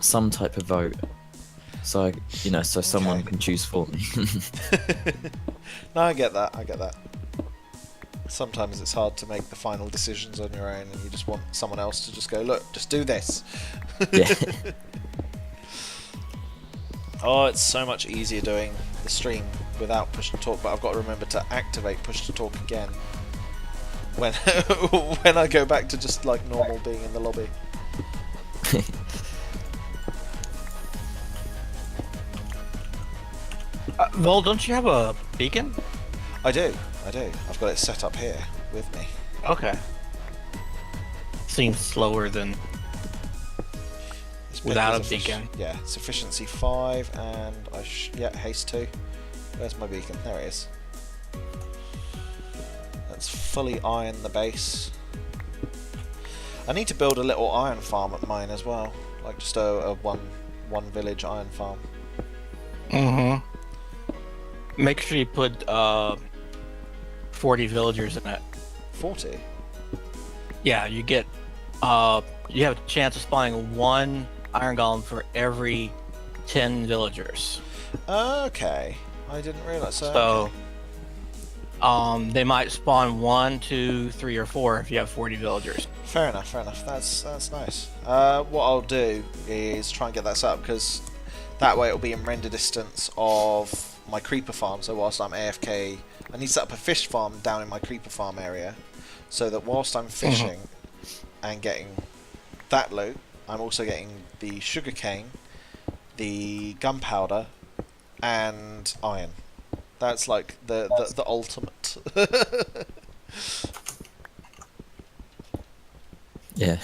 Some type of vote. So so someone Okay. can choose for me. No, I get that. I get that. Sometimes it's hard to make the final decisions on your own, and you just want someone else to just go, look, just do this. Yeah. Oh, it's so much easier doing the stream without push to talk, but I've got to remember to activate push to talk again when when I go back to just like normal being in the lobby. Vol, don't you have a beacon? I do. I've got it set up here with me. Okay. Seems slower than This without bit a is beacon. Yeah, it's efficiency 5 and haste 2. Where's my beacon? There it is. Let's fully iron the base. I need to build a little iron farm at mine as well, like just a one village iron farm. Mm-hmm. Make sure you put 40 villagers in it. 40. Yeah, you get you have a chance of spawning one iron golem for every 10 villagers. Okay, I didn't realise. So they might spawn 1, 2, 3, or 4 if you have 40 villagers. Fair enough. That's nice. What I'll do is try and get that set up, because that way it'll be in render distance of my creeper farm. So whilst I'm AFK, I need to set up a fish farm down in my creeper farm area, so that whilst I'm fishing and getting that loot, I'm also getting the sugarcane, the gunpowder, and iron. That's like the ultimate. Yeah.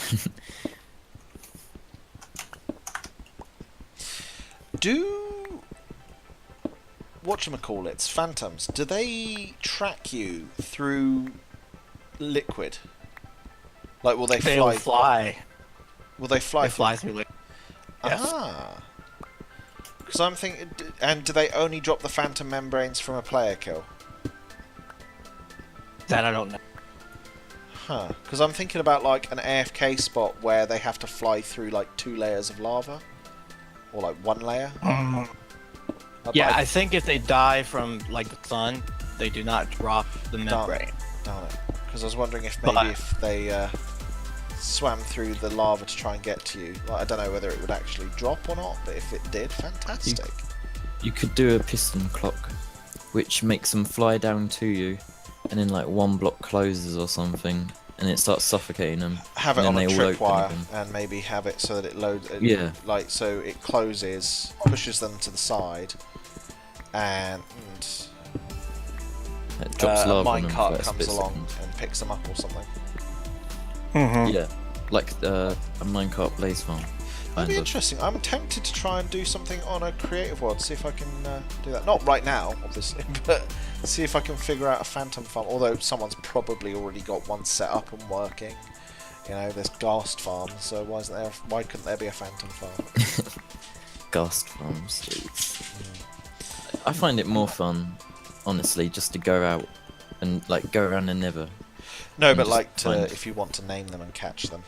Do whatchamacallits, phantoms, do they track you through liquid? Like, will they fly? They'll fly. Will they fly? They fly through it. Yes. Ah. Because I'm thinking, and do they only drop the phantom membranes from a player kill? That I don't know. Huh. Because I'm thinking about like an AFK spot where they have to fly through like 2 layers of lava, or like 1 layer. Yeah, I think if they die from like the sun, they do not drop the membrane. Darn it. Because I was wondering if maybe if they swam through the lava to try and get to you. Like, I don't know whether it would actually drop or not, but if it did, fantastic. You could do a piston clock, which makes them fly down to you, and then like 1 block closes or something, and it starts suffocating them. Have it and on then a they all tripwire, open again. and maybe have it so that it loads. Yeah. Like, so it closes, pushes them to the side, and It drops a lava on them minecart for a comes split along second. and picks them up or something. Yeah, like a minecart blaze farm. That'd kind be of. interesting. I'm tempted to try and do something on a creative world, see if I can do that. Not right now, obviously, but see if I can figure out a phantom farm. Although someone's probably already got one set up and working. You know, there's ghast farms, so why couldn't there be a phantom farm? Ghast farms. I find it more fun, honestly, just to go out and like go around the Nether. No, And but just like find- if you want to name them and catch them.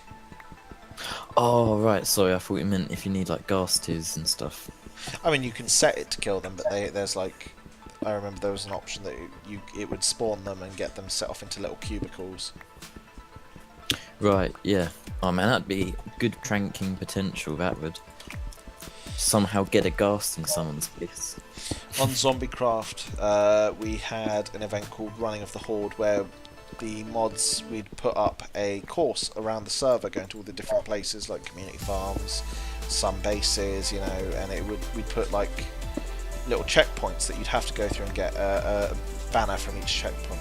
Oh right, sorry, I thought you meant if you need like ghasties and stuff. I mean, you can set it to kill them, but there's like, I remember there was an option that it would spawn them and get them set off into little cubicles. Right, yeah. Oh man, that'd be good pranking potential. That would somehow get a ghast in someone's face. On Zombiecraft, we had an event called Running of the Horde, where the mods, we'd put up a course around the server, going to all the different places like community farms, some bases, you know, and we'd put like little checkpoints that you'd have to go through and get a banner from each checkpoint.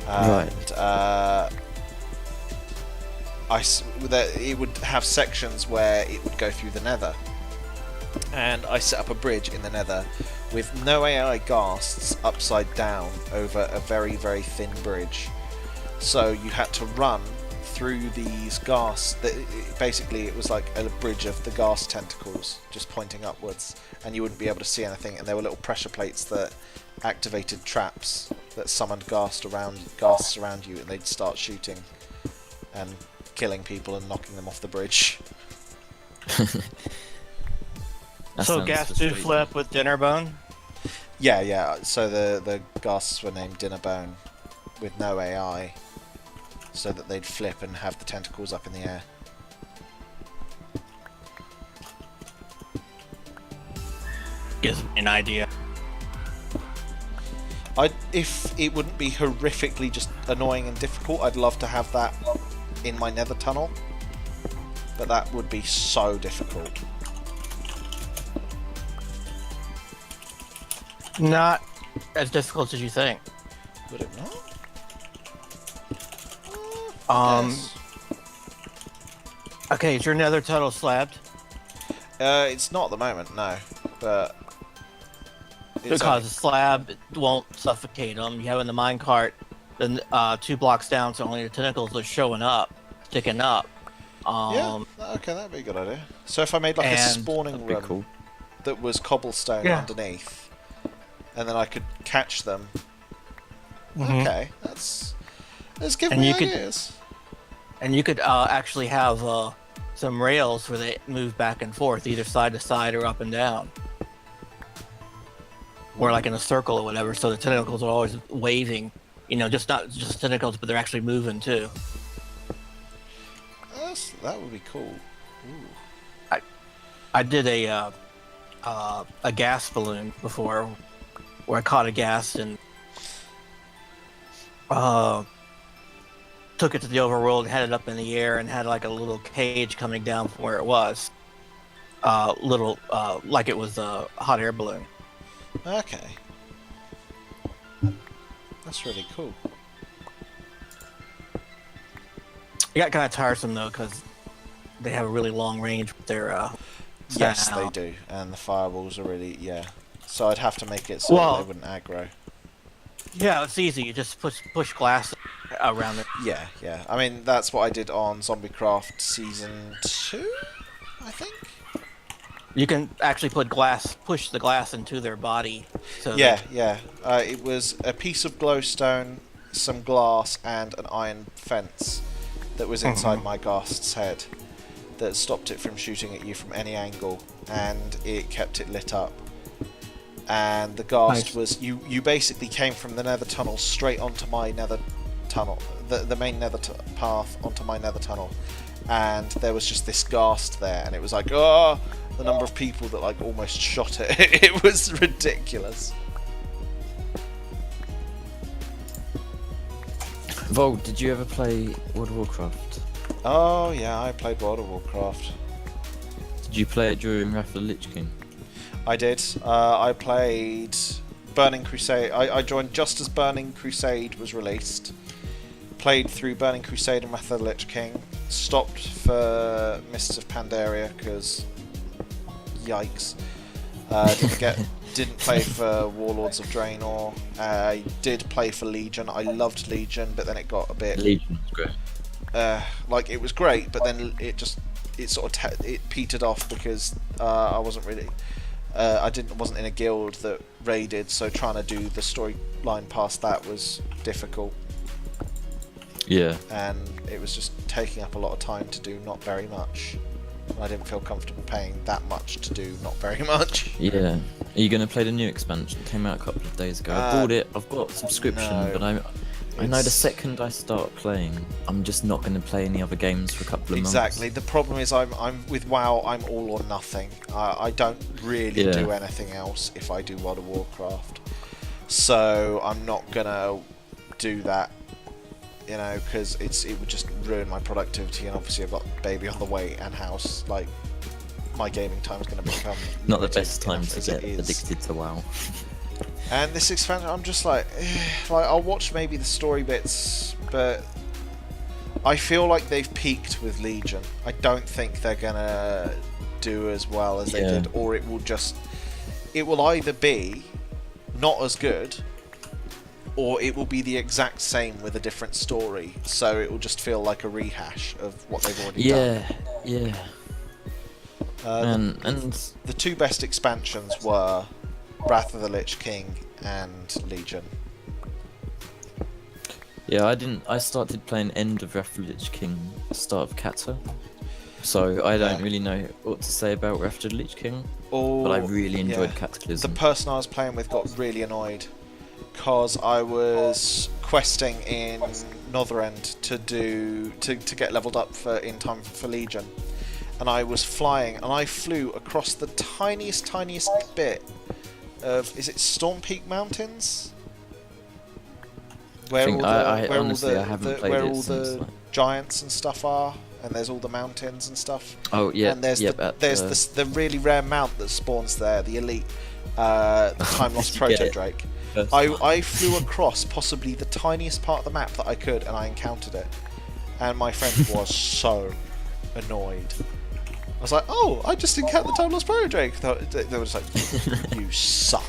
And it would have sections where it would go through the nether, and I set up a bridge in the nether with no AI ghasts upside down over a very, very thin bridge. So you had to run through these ghasts. Basically, it was like a bridge of the ghast tentacles just pointing upwards, and you wouldn't be able to see anything, and there were little pressure plates that activated traps that summoned ghasts around you, and they'd start shooting and killing people and knocking them off the bridge. So gas do flip with dinner bone? Yeah. So the ghasts were named Dinnerbone with no AI, so that they'd flip and have the tentacles up in the air. Gives me an idea. If it wouldn't be horrifically just annoying and difficult, I'd love to have that in my nether tunnel, but that would be so difficult. Not as difficult as you think. Would it not? Yes. Okay, is your nether tunnel slabbed? It's not at the moment, no, but Because the slab won't suffocate them. You have in the minecart, then 2 blocks down, so only the tentacles are showing up, sticking up. yeah, okay, that'd be a good idea. So if I made like a spawning room that was cobblestone underneath, and then I could catch them. Okay, that's giving me ideas. And you could actually have some rails where they move back and forth, either side to side or up and down. Or like in a circle or whatever, so the tentacles are always waving. You know, not just tentacles, but they're actually moving too. That would be cool. Ooh. I did a gas balloon before, where I caught a gas and took it to the overworld and had it up in the air and had like a little cage coming down from where it was. Like it was a hot air balloon. Okay. That's really cool. It got kind of tiresome though, because they have a really long range with their Yes, sound. they do, and the fireballs are really, so I'd have to make it so that they wouldn't aggro. Yeah, it's easy. You just push glass around it. Yeah. I mean, that's what I did on Zombiecraft Season 2, I think? You can actually push the glass into their body. So Yeah. It was a piece of glowstone, some glass, and an iron fence that was inside my ghast's head that stopped it from shooting at you from any angle, and it kept it lit up. And the ghast was... You basically came from the nether tunnel straight onto my nether tunnel, the main nether path onto my nether tunnel, and there was just this ghast there, and it was like, the number of people that like almost shot it. It was ridiculous. Vol, did you ever play World of Warcraft? Oh yeah, I played World of Warcraft. Did you play it during Wrath of the Lich King? I did. I played Burning Crusade. I joined just as Burning Crusade was released. Played through Burning Crusade and Wrath of the Lich King. Stopped for Mists of Pandaria because, yikes. Didn't play for Warlords of Draenor. I did play for Legion. I loved Legion, but then it got a bit... Legion was great. Like, it was great, but then it petered off because I wasn't really... wasn't in a guild that raided, so trying to do the storyline past that was difficult. Yeah. And it was just taking up a lot of time to do not very much. I didn't feel comfortable paying that much to do not very much. Yeah. Are you going to play the new expansion? It came out a couple of days ago. I bought it. I've got a subscription, no. but I know the second I start playing, I'm just not going to play any other games for a couple of months. Exactly. The problem is I'm with WoW, I'm all or nothing. I don't really do anything else if I do World of Warcraft. So I'm not going to do that, you know, because it would just ruin my productivity, and obviously I've got baby on the way and house. Like, my gaming time is going to become Not the limited best time enough to as get it is. addicted to WoW. And this expansion, I'm just like I'll watch maybe the story bits, but I feel like they've peaked with Legion. I don't think they're gonna do as well as they did, or it will either be not as good, or it will be the exact same with a different story. So it will just feel like a rehash of what they've already done. Yeah. And And the two best expansions were Wrath of the Lich King and Legion. yeah, I started playing End of Wrath of the Lich King, start of Kata. So I don't really know what to say about Wrath of the Lich King, but I really enjoyed The Cataclysm. person I was playing with got really annoyed because I was questing in Northrend to get leveled up in time for Legion, and I was flying, and I flew across the tiniest bit of, is it Storm Peak Mountains? Where Honestly, I haven't played where it all since, the like... giants and stuff are, and there's all the mountains and stuff. Oh yeah, And there's the really rare mount that spawns there, the elite, the time lost Did you get proto it? drake. First I flew across possibly the tiniest part of the map that I could, and I encountered it. And my friend was so annoyed. I was like, "Oh, I just encountered the time lost proto drake." They were just like, "You suck."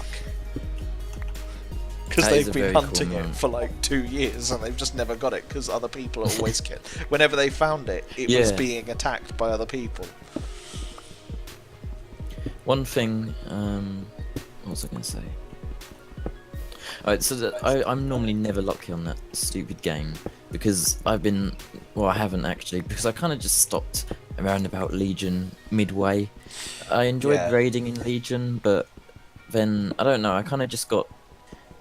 Because That is they've a been very hunting cool it moment. for like 2 years, and they've just never got it because other people are always killed. Whenever they found it, it was Yeah. being attacked by other people. One thing, what was I going to say? Alright, so I'm normally never lucky on that stupid game, because I haven't actually, because I kind of just stopped around about Legion midway. I enjoyed raiding in Legion, but then, I don't know, I kind of just got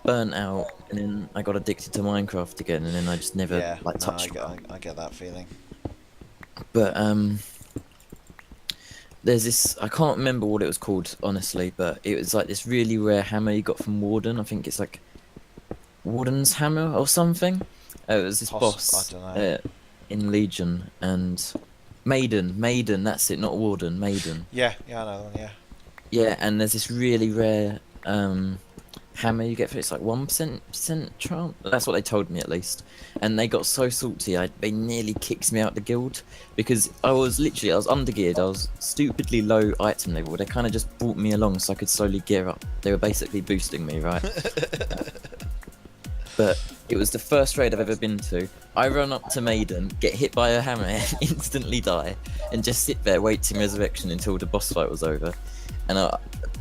burnt out, and then I got addicted to Minecraft again, and then I just never touched it. I get that feeling. But there's this, I can't remember what it was called honestly, but it was like this really rare hammer you got from Warden. I think it's like Warden's hammer or something. It was this boss I don't know. in Legion, and Maiden, that's it, not Warden, Maiden. Yeah, I know that one, yeah. Yeah, and there's this really rare hammer you get for it. It's like 1% chance. That's what they told me at least. And they got so salty, they nearly kicked me out the guild, because I was undergeared. I was stupidly low item level. They kind of just brought me along so I could slowly gear up. They were basically boosting me, right? But it was the first raid I've ever been to. I run up to Maiden, get hit by a hammer, and instantly die, and just sit there waiting resurrection until the boss fight was over. And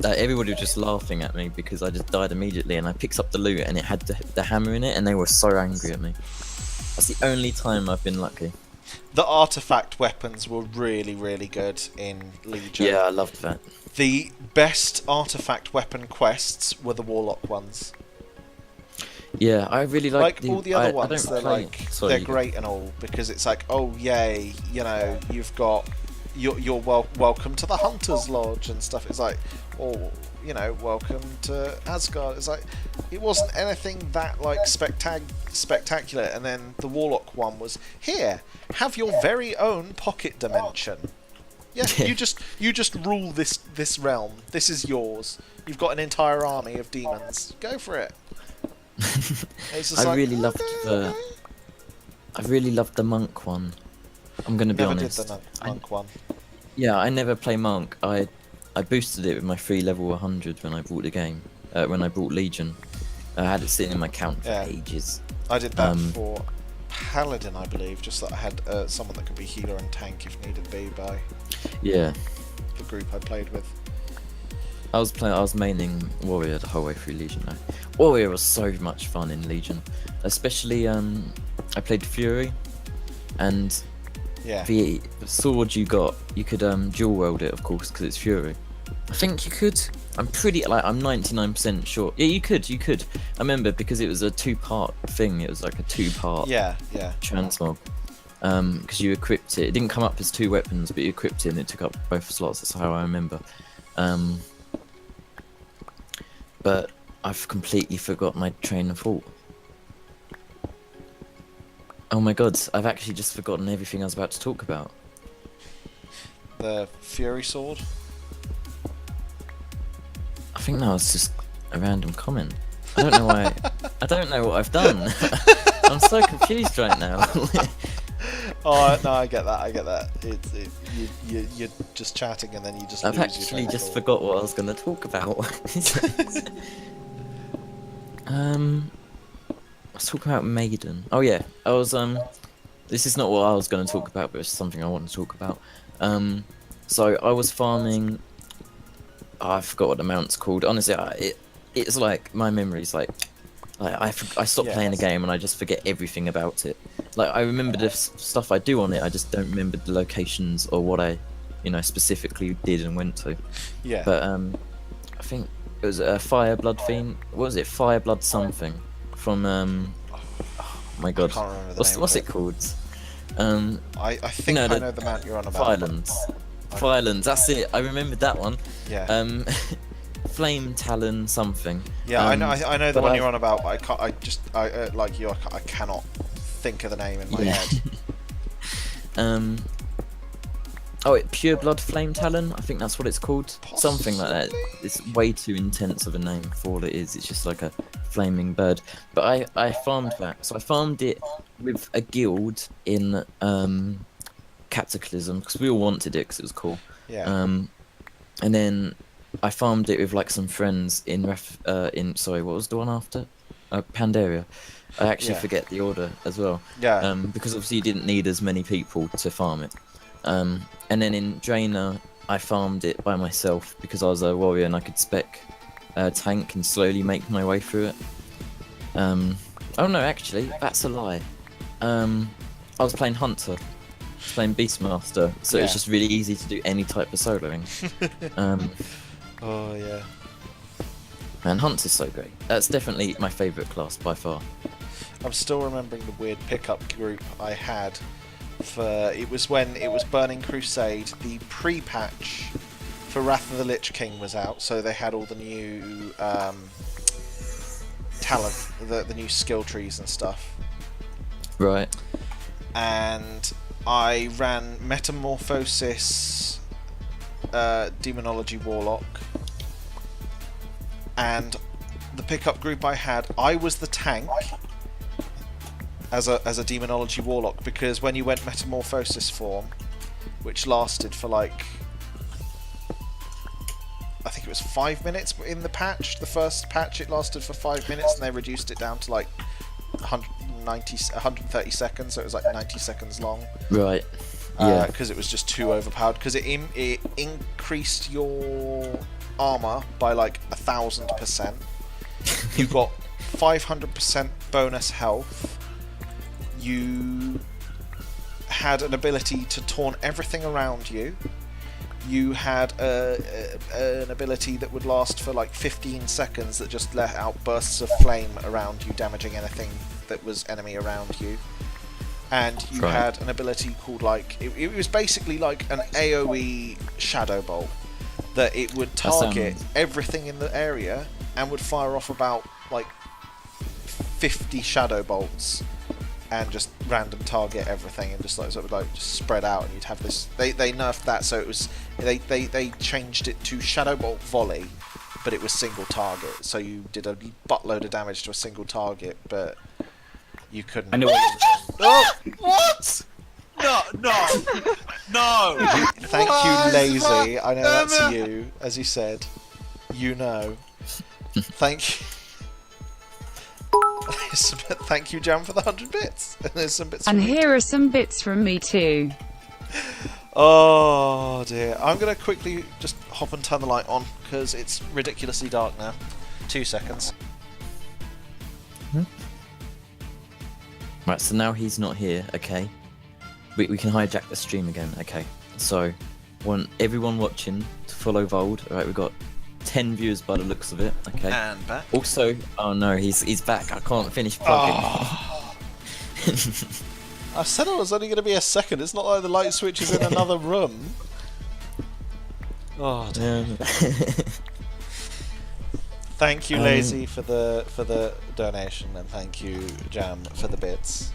everybody was just laughing at me because I just died immediately, and I picked up the loot and it had the hammer in it, and they were so angry at me. That's the only time I've been lucky. The artifact weapons were really, really good in Legion. Yeah, I loved that. The best artifact weapon quests were the Warlock ones. Yeah, I really Like all the other I ones, don't they're play- like Sorry, they're you go. great and all, because it's like, oh yay, you know, you've got you're welcome to the Hunter's Lodge and stuff. It's like, oh, you know, welcome to Asgard. It's like, it wasn't anything that like spectacular. And then the Warlock one was, here, have your very own pocket dimension. Yeah, you just rule this realm. This is yours. You've got an entire army of demons. Go for it. It's just I like, really loved okay. I really loved the monk one. I'm gonna be Never honest. did the monk one. Yeah, I never play monk. I boosted it with my free level 100 when I bought the game. When I bought Legion, I had it sitting in my account for ages. I did that for Paladin, I believe, just that I had someone that could be healer and tank if needed be by Yeah, the group I played with. I was maining Warrior the whole way through Legion though. Warrior was so much fun in Legion, especially I played Fury, and Yeah. the sword you could dual wield it, of course, because it's Fury. I think you could. I'm 99% sure. Yeah, you could. I remember because it was a 2-part thing. It was like a 2-part Yeah. transmog. Because you equipped it. It didn't come up as 2 weapons, but you equipped it and it took up both slots. That's how I remember. But I've completely forgot my train of thought. Oh my god, I've actually just forgotten everything I was about to talk about. The Fury Sword? I think that was just a random comment. I don't know why. I don't know what I've done. I'm so confused right now. Oh, no, I get that, you're just chatting and then you just I've lose your actually train of just thought. forgot what I was going to talk about. Let's talk about Maiden. Oh yeah, I was this is not what I was going to talk about, but it's something I want to talk about. So I was farming. Oh, I forgot what the mount's called. Honestly, it's like my memory's like I stopped playing the game and I just forget everything about it. Like I remember the stuff I do on it, I just don't remember the locations or what I, specifically did and went to. Yeah. But I think it was a Fire Blood Fiend. What was it? Fire Blood something from oh my god. I can't remember the name What's of it it. called? I think I know the mount you're on about. Firelands. Firelands. That's it. I remembered that one. Yeah. Flame Talon something. Yeah, I know the but one you're on about, but like you, I cannot think of the name in my head. Oh, Pure Blood Flame Talon. I think that's what it's called. Something like that. It's way too intense of a name for all it is. It's just like a flaming bird. But I farmed that. So I farmed it with a guild in Cataclysm because we all wanted it because it was cool. Yeah. And then I farmed it with like some friends in sorry, what was the one after? Pandaria. I actually forget the order as well. Yeah. Because obviously you didn't need as many people to farm it. And then in Draenor, I farmed it by myself because I was a warrior and I could spec tank and slowly make my way through it. Oh no, actually, that's a lie. I was playing Hunter. I was playing Beastmaster, so it's just really easy to do any type of soloing. Oh yeah. Man, Hunter's so great. That's definitely my favourite class by far. I'm still remembering the weird pickup group I had for it was when it was Burning Crusade. The pre-patch for Wrath of the Lich King was out, so they had all the new talent, the new skill trees and stuff. Right. And I ran Metamorphosis, Demonology Warlock, and the pickup group I had, I was the tank as a Demonology Warlock, because when you went Metamorphosis form, which lasted for like, I think it was 5 minutes in the patch, the first patch it lasted for 5 minutes, and they reduced it down to like 130 seconds, so it was like 90 seconds long. Right. Yeah. Because it was just too overpowered, because it increased your armor by like 1000%. You got 500% bonus health. You had an ability to taunt everything around you. You had an ability that would last for like 15 seconds that just let out bursts of flame around you, damaging anything that was enemy around you. And you had an ability called like, it was basically like an AoE Shadow Bolt, that it would target everything in the area and would fire off about like 50 Shadow Bolts and just random target everything, and just like sort of like just spread out, and you'd have this. They nerfed that, so it was they changed it to Shadow Bolt Volley, but it was single target, so you did a buttload of damage to a single target, but you couldn't. I know what Oh! What? No, no, no! Thank you, Lazy. I know that's you, as you said. You know. Thank you. Thank you, Jam, for the 100 bits. And there's some bits. And from me here are some bits from me too. Oh dear. I'm going to quickly just hop and turn the light on because it's ridiculously dark now. 2 seconds. Right, so now he's not here, okay? We can hijack the stream again, okay? So, want everyone watching to follow Vold. Alright, we've got 10 viewers by the looks of it, okay? And back. Also, oh no, he's back. I can't finish plugging. Oh. I said it was only going to be a second. It's not like the light switch is in another room. Oh dear. Thank you, Lazy, for the donation, and thank you, Jam, for the bits.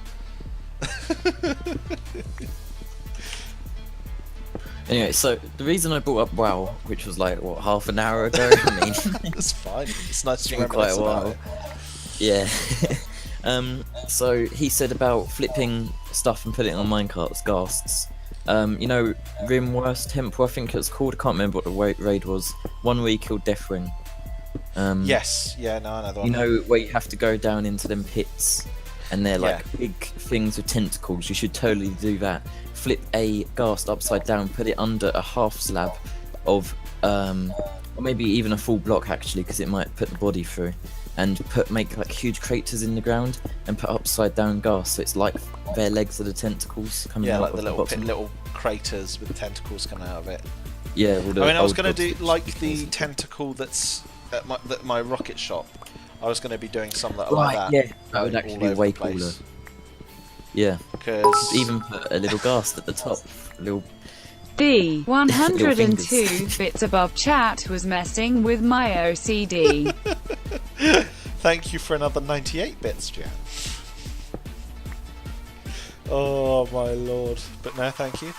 Anyway, so the reason I brought up WoW, which was like what, half an hour ago. I mean, It's fine. It's nice to been quite reminisce a about while. it. Yeah. So he said about flipping stuff and putting it on minecarts, ghasts. You know, Rim Worst Temple, I think it was called. I can't remember what the raid was. One where you killed Deathwing. Yes. Yeah. No, another one. You know where you have to go down into them pits, and they're like Yeah. big things with tentacles. You should totally do that. Flip a ghast upside down, put it under a half slab of, or maybe even a full block actually, because it might put the body through. And make like huge craters in the ground and put upside down ghast, so it's like their legs are the tentacles coming Yeah, out like of the the little bottom. little craters with tentacles coming out of it. Yeah, well, I mean, I was old going to gods do like the tentacle that's at my rocket shop. I was going to be doing some that are like that. yeah, that would like, actually all be over way the place. cooler. Yeah, Because even put a little ghast at the top, a little. The Little 102 fingers. bits above chat was messing with my OCD. thank you for another 98 bits, Jan. Oh my lord! But no, thank you.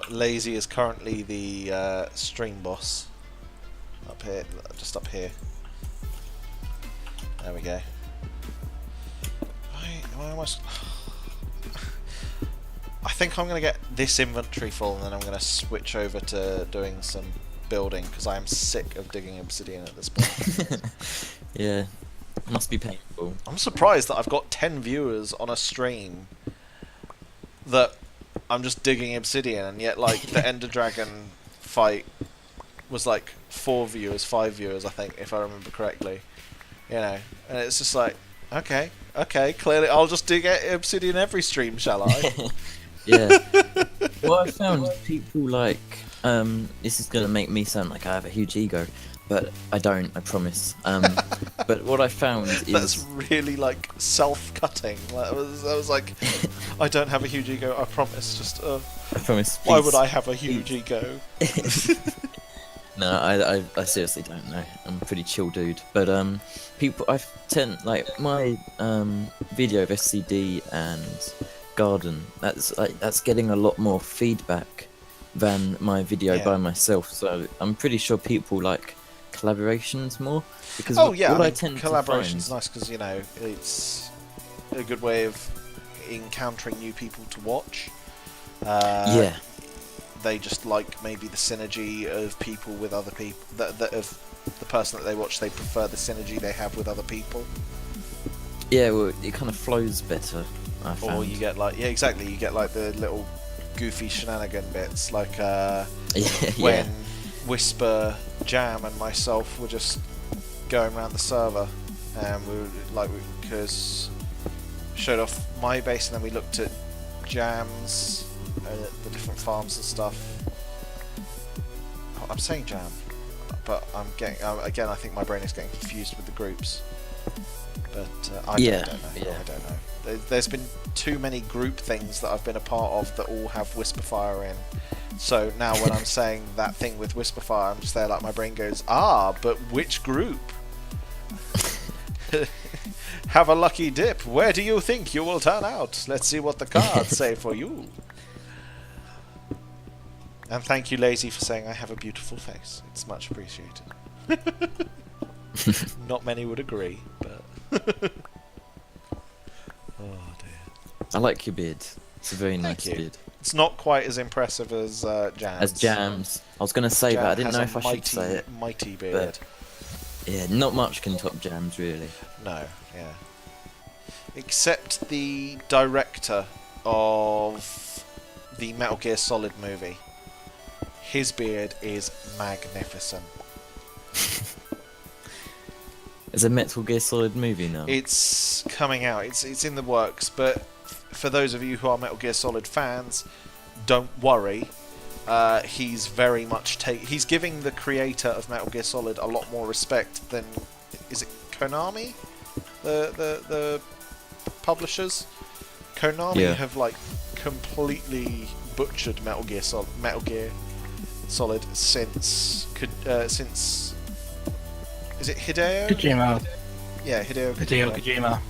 Lazy is currently the stream boss. Up here, just up here. There we go. Am I almost... I think I'm going to get this inventory full and then I'm going to switch over to doing some building because I am sick of digging obsidian at this point. Yeah, must be painful. I'm surprised that I've got 10 viewers on a stream that I'm just digging obsidian, and yet like the Ender Dragon fight was like 4 viewers, 5 viewers I think, if I remember correctly. You know, and it's just like, okay, clearly I'll just dig obsidian every stream, shall I? Yeah. Well, I found people like, this is gonna make me sound like I have a huge ego, but I don't, I promise. But what I found is... That's really like self-cutting. Like, that was like, I don't have a huge ego, I promise. Just, I promise. why please. would I have a huge ego? No, I seriously don't know. I'm a pretty chill dude. But people, I've tend like my video of FCD and garden. That's getting a lot more feedback than my video Yeah. by myself. So I'm pretty sure people like collaborations more because Oh yeah, what I I mean, tend to collaboration's find, nice because you know it's a good way of encountering new people to watch. yeah, They just like maybe the synergy of people with other people that of the person that they watch. They prefer the synergy they have with other people. yeah. Well, it kind of flows better. I found. Or you get like you get like the little goofy shenanigan bits like yeah, when yeah. Whisper, Jam, and myself were just going around the server, and we were like, because showed off my base, and then we looked at Jam's, the different farms and stuff. Oh, I'm saying Jam, but I'm getting again. I think my brain is getting confused with the groups. But I Yeah, don't know. yeah. I don't know. There's been too many group things that I've been a part of that all have Whisperfire in. So now when I'm saying that thing with Whisperfire, I'm just there like my brain goes, but which group? Have a lucky dip. Where do you think you will turn out? Let's see what the cards say for you. And thank you, Lazy, for saying I have a beautiful face. It's much appreciated. Not many would agree, but... Oh dear. I like your beard. It's a very nice you. beard. It's not quite as impressive as Jam's. As Jams. I was gonna say Jam that. I didn't has know a if I should say it. mighty beard. Yeah, not much can top Jams really. No, yeah. Except the director of the Metal Gear Solid movie. His beard is magnificent. There's a Metal Gear Solid movie now. It's coming out. It's in the works, but for those of you who are Metal Gear Solid fans, don't worry. He's very much he's giving the creator of Metal Gear Solid a lot more respect than, is it Konami? The publishers? Konami have like completely butchered Metal Gear Solid since Is it Hideo? Kojima. Yeah, Hideo Hideo Kojima. Kojima.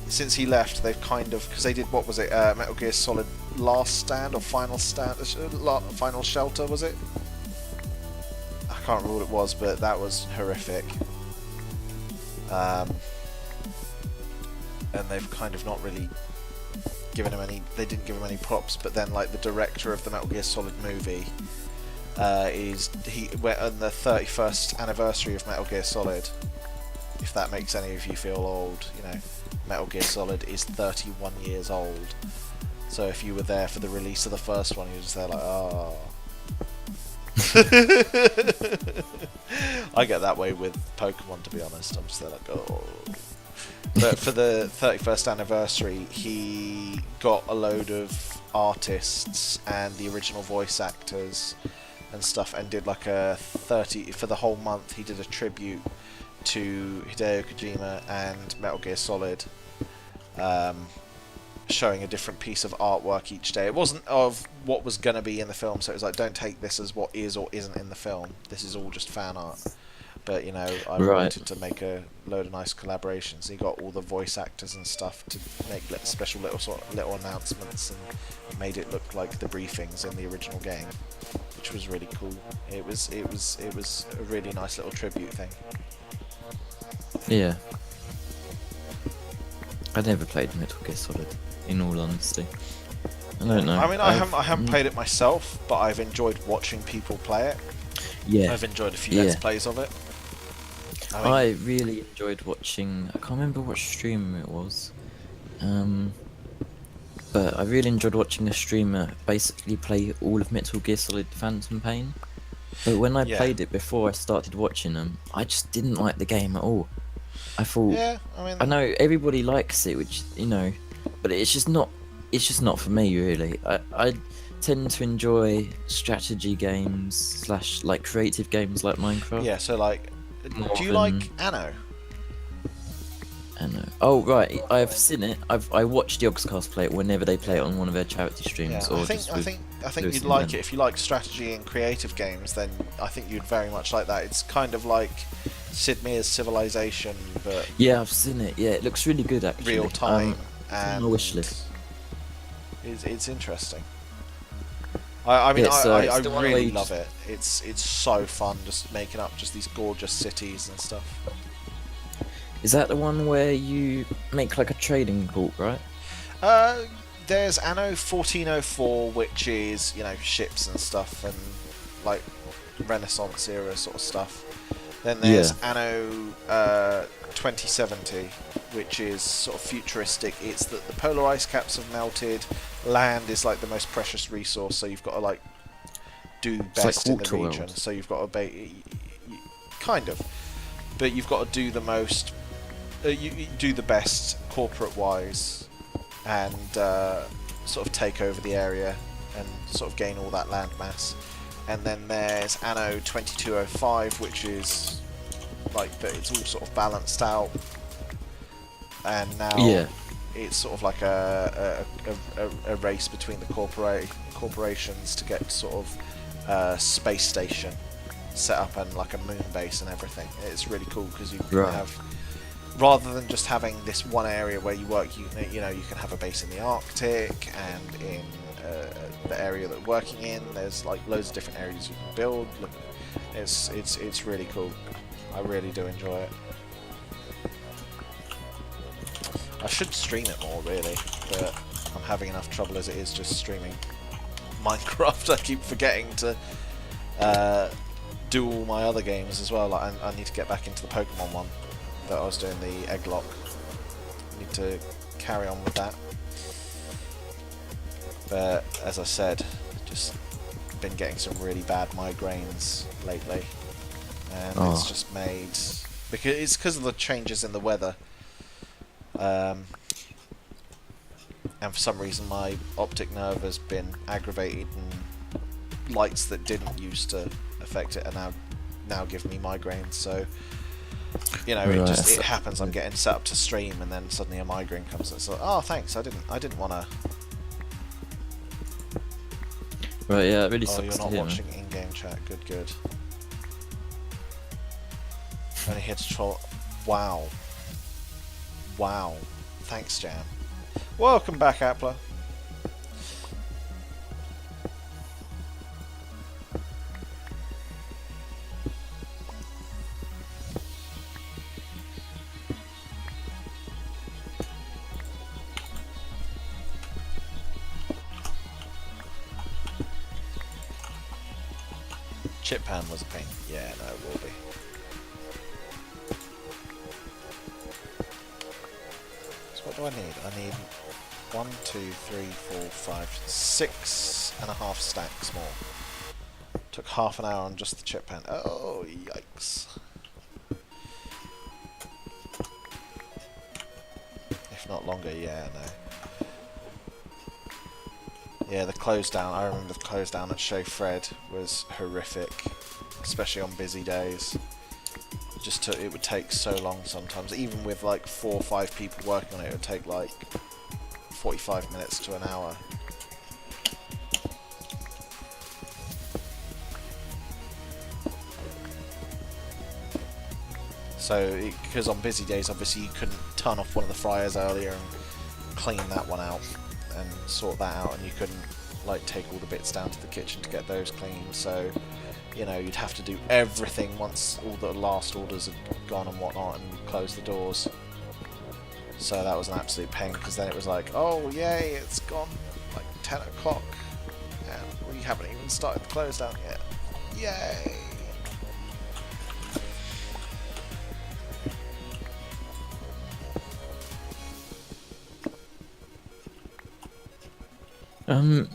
Since he left, they've kind of, because they did, what was it, Metal Gear Solid Last Stand or Final Stand, Final Shelter, was it? I can't remember what it was, but that was horrific. And they've kind of not really given him any, they didn't give him any props, but then like the director of the Metal Gear Solid movie we're on the 31st anniversary of Metal Gear Solid, if that makes any of you feel old, you know. Metal Gear Solid is 31 years old, so if you were there for the release of the first one, you're just there like, oh. I get that way with Pokemon, to be honest. I'm just there like, oh. But for the 31st anniversary, he got a load of artists and the original voice actors and stuff, and did like a 30 for the whole month. He did a tribute to Hideo Kojima and Metal Gear Solid, showing a different piece of artwork each day. It wasn't of what was going to be in the film, so it was like, don't take this as what is or isn't in the film. This is all just fan art. But, you know, I wanted to make a load of nice collaborations. He got all the voice actors and stuff to make special little announcements, and made it look like the briefings in the original game, which was really cool. It was a really nice little tribute thing. Yeah. I never played Metal Gear Solid, in all honesty. I don't know. I mean, I haven't played it myself, but I've enjoyed watching people play it. Yeah. I've enjoyed a few Let's Plays of it. I really enjoyed watching. I can't remember what streamer it was, but I really enjoyed watching a streamer basically play all of Metal Gear Solid Phantom Pain. But when I played it before I started watching them, I just didn't like the game at all. I thought, I know everybody likes it, which, you know, but it's just not for me, really. I tend to enjoy strategy games / like creative games like Minecraft. Yeah, so like, do you like Anno? Anno. Oh right, I've seen it. I watched the Oxcast play it whenever they play it on one of their charity streams. Yeah, or I think you'd like it if you like strategy and creative games. Then I think you'd very much like that. It's kind of like Sid Meier's Civilization, but yeah, I've seen it. Yeah, it looks really good actually. Real time, and on my wish list. It's interesting. I mean, I really love it. It's so fun just making up just these gorgeous cities and stuff. Is that the one where you make like a trading port, right? There's Anno 1404, which is, you know, ships and stuff and like Renaissance era sort of stuff. Then there's Anno 2070, which is sort of futuristic. It's that the polar ice caps have melted. Land is like the most precious resource, so you've got to like do best in the region. So you've got to kind of, but you've got to do the most. You do the best corporate-wise, and sort of take over the area and sort of gain all that land mass. And then there's Anno 2205, which is like it's all sort of balanced out. And now it's sort of like a race between the corporations to get sort of space station set up and like a moon base and everything. It's really cool because you can have, rather than just having this one area where you work, you know, you can have a base in the Arctic and in the area that we're working in. There's like loads of different areas you can build. Look, it's really cool. I really do enjoy it. I should stream it more, really, but I'm having enough trouble as it is just streaming Minecraft. I keep forgetting to do all my other games as well. Like I need to get back into the Pokemon one that I was doing, the Egglock. I need to carry on with that. But as I said, just been getting some really bad migraines lately, and it's just made because of the changes in the weather. And for some reason my optic nerve has been aggravated, and lights that didn't used to affect it are now give me migraines. So, you know, it happens. I'm getting set up to stream, and then suddenly a migraine comes. And it's like, oh, thanks. I didn't want to. Right, yeah, it really sucks. Oh, you're not watching in-game chat. Good. Only here to troll. Wow. Wow. Thanks, Jam. Welcome back, Appler. Chip pan was a pain. Yeah, no, it will be. So what do I need? I need 1, 2, 3, 4, 5, 6.5 stacks more. Took half an hour on just the chip pan. Oh, yikes. If not longer, yeah, no. Yeah, the close down. I remember the close down at Show Fred was horrific, especially on busy days. It would take so long sometimes. Even with like 4 or 5 people working on it, it would take like 45 minutes to an hour. So, because on busy days, obviously you couldn't turn off one of the fryers earlier and clean that one out and sort that out, and you couldn't like take all the bits down to the kitchen to get those clean. So, you know, you'd have to do everything once all the last orders had gone and whatnot, and close the doors. So that was an absolute pain, because then it was like, oh yay, it's gone like 10 o'clock, and we haven't even started the close down yet. Yay!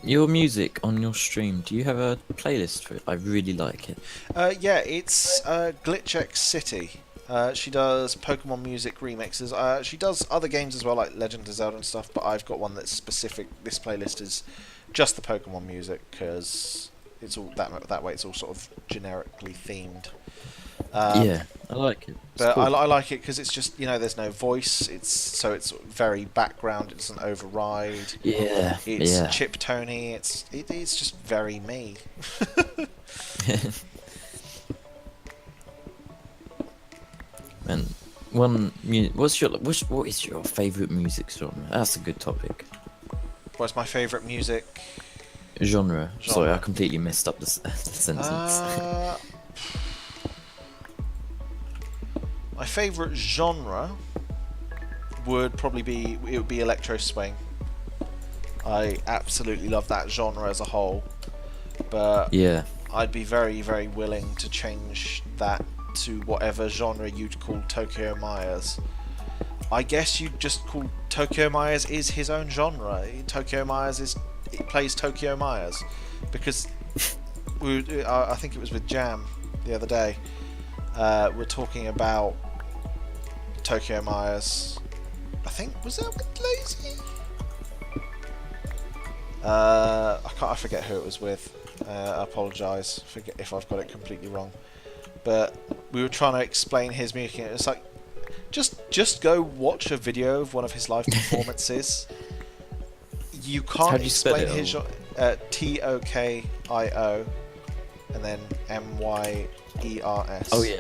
Your music on your stream, do you have a playlist for it? I really like it. Yeah, it's GlitchXcity. She does Pokemon music remixes. She does other games as well, like Legend of Zelda and stuff, but I've got one that's specific. This playlist is just the Pokemon music, because it's all that way. It's all sort of generically themed. Yeah, I like it. It's But cool. I like it because it's just, you know, there's no voice. It's very background. It doesn't override. Yeah, It's yeah. chiptony. It's just very me. And what is your favourite music genre? That's a good topic. What's my favourite music? Genre. Sorry, Genre. I completely messed up the sentence. My favourite genre would probably be electro swing. I absolutely love that genre as a whole, but Yeah. I'd be very, very willing to change that to whatever genre you'd call Tokyo Myers. I guess you'd just call Tokyo Myers is his own genre. Tokyo Myers plays Tokyo Myers, because I think it was with Jam the other day. We're talking about Tokyo Myers. I think, was that with Lazy? I forget who it was with. I apologise if I've got it completely wrong. But we were trying to explain his music, and it's like, just go watch a video of one of his live performances. You can't How do you spell explain it? his Tokio and then Myers. Oh yeah.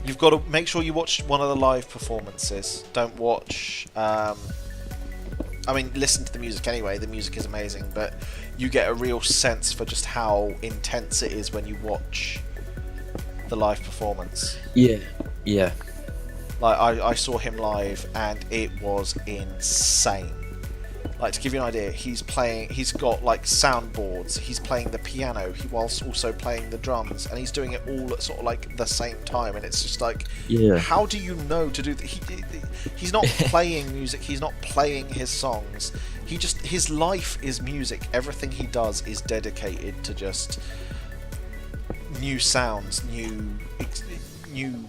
You've got to make sure you watch one of the live performances. Don't watch. I mean, listen to the music anyway. The music is amazing, but you get a real sense for just how intense it is when you watch the live performance. Yeah. Yeah. Like, I saw him live, and it was insane. Like, to give you an idea, he's got like soundboards, he's playing the piano whilst also playing the drums, and he's doing it all at sort of like the same time, and it's just like, Yeah. how do you know to do that? He's not playing music, he's not playing his songs, his life is music. Everything he does is dedicated to just new sounds, new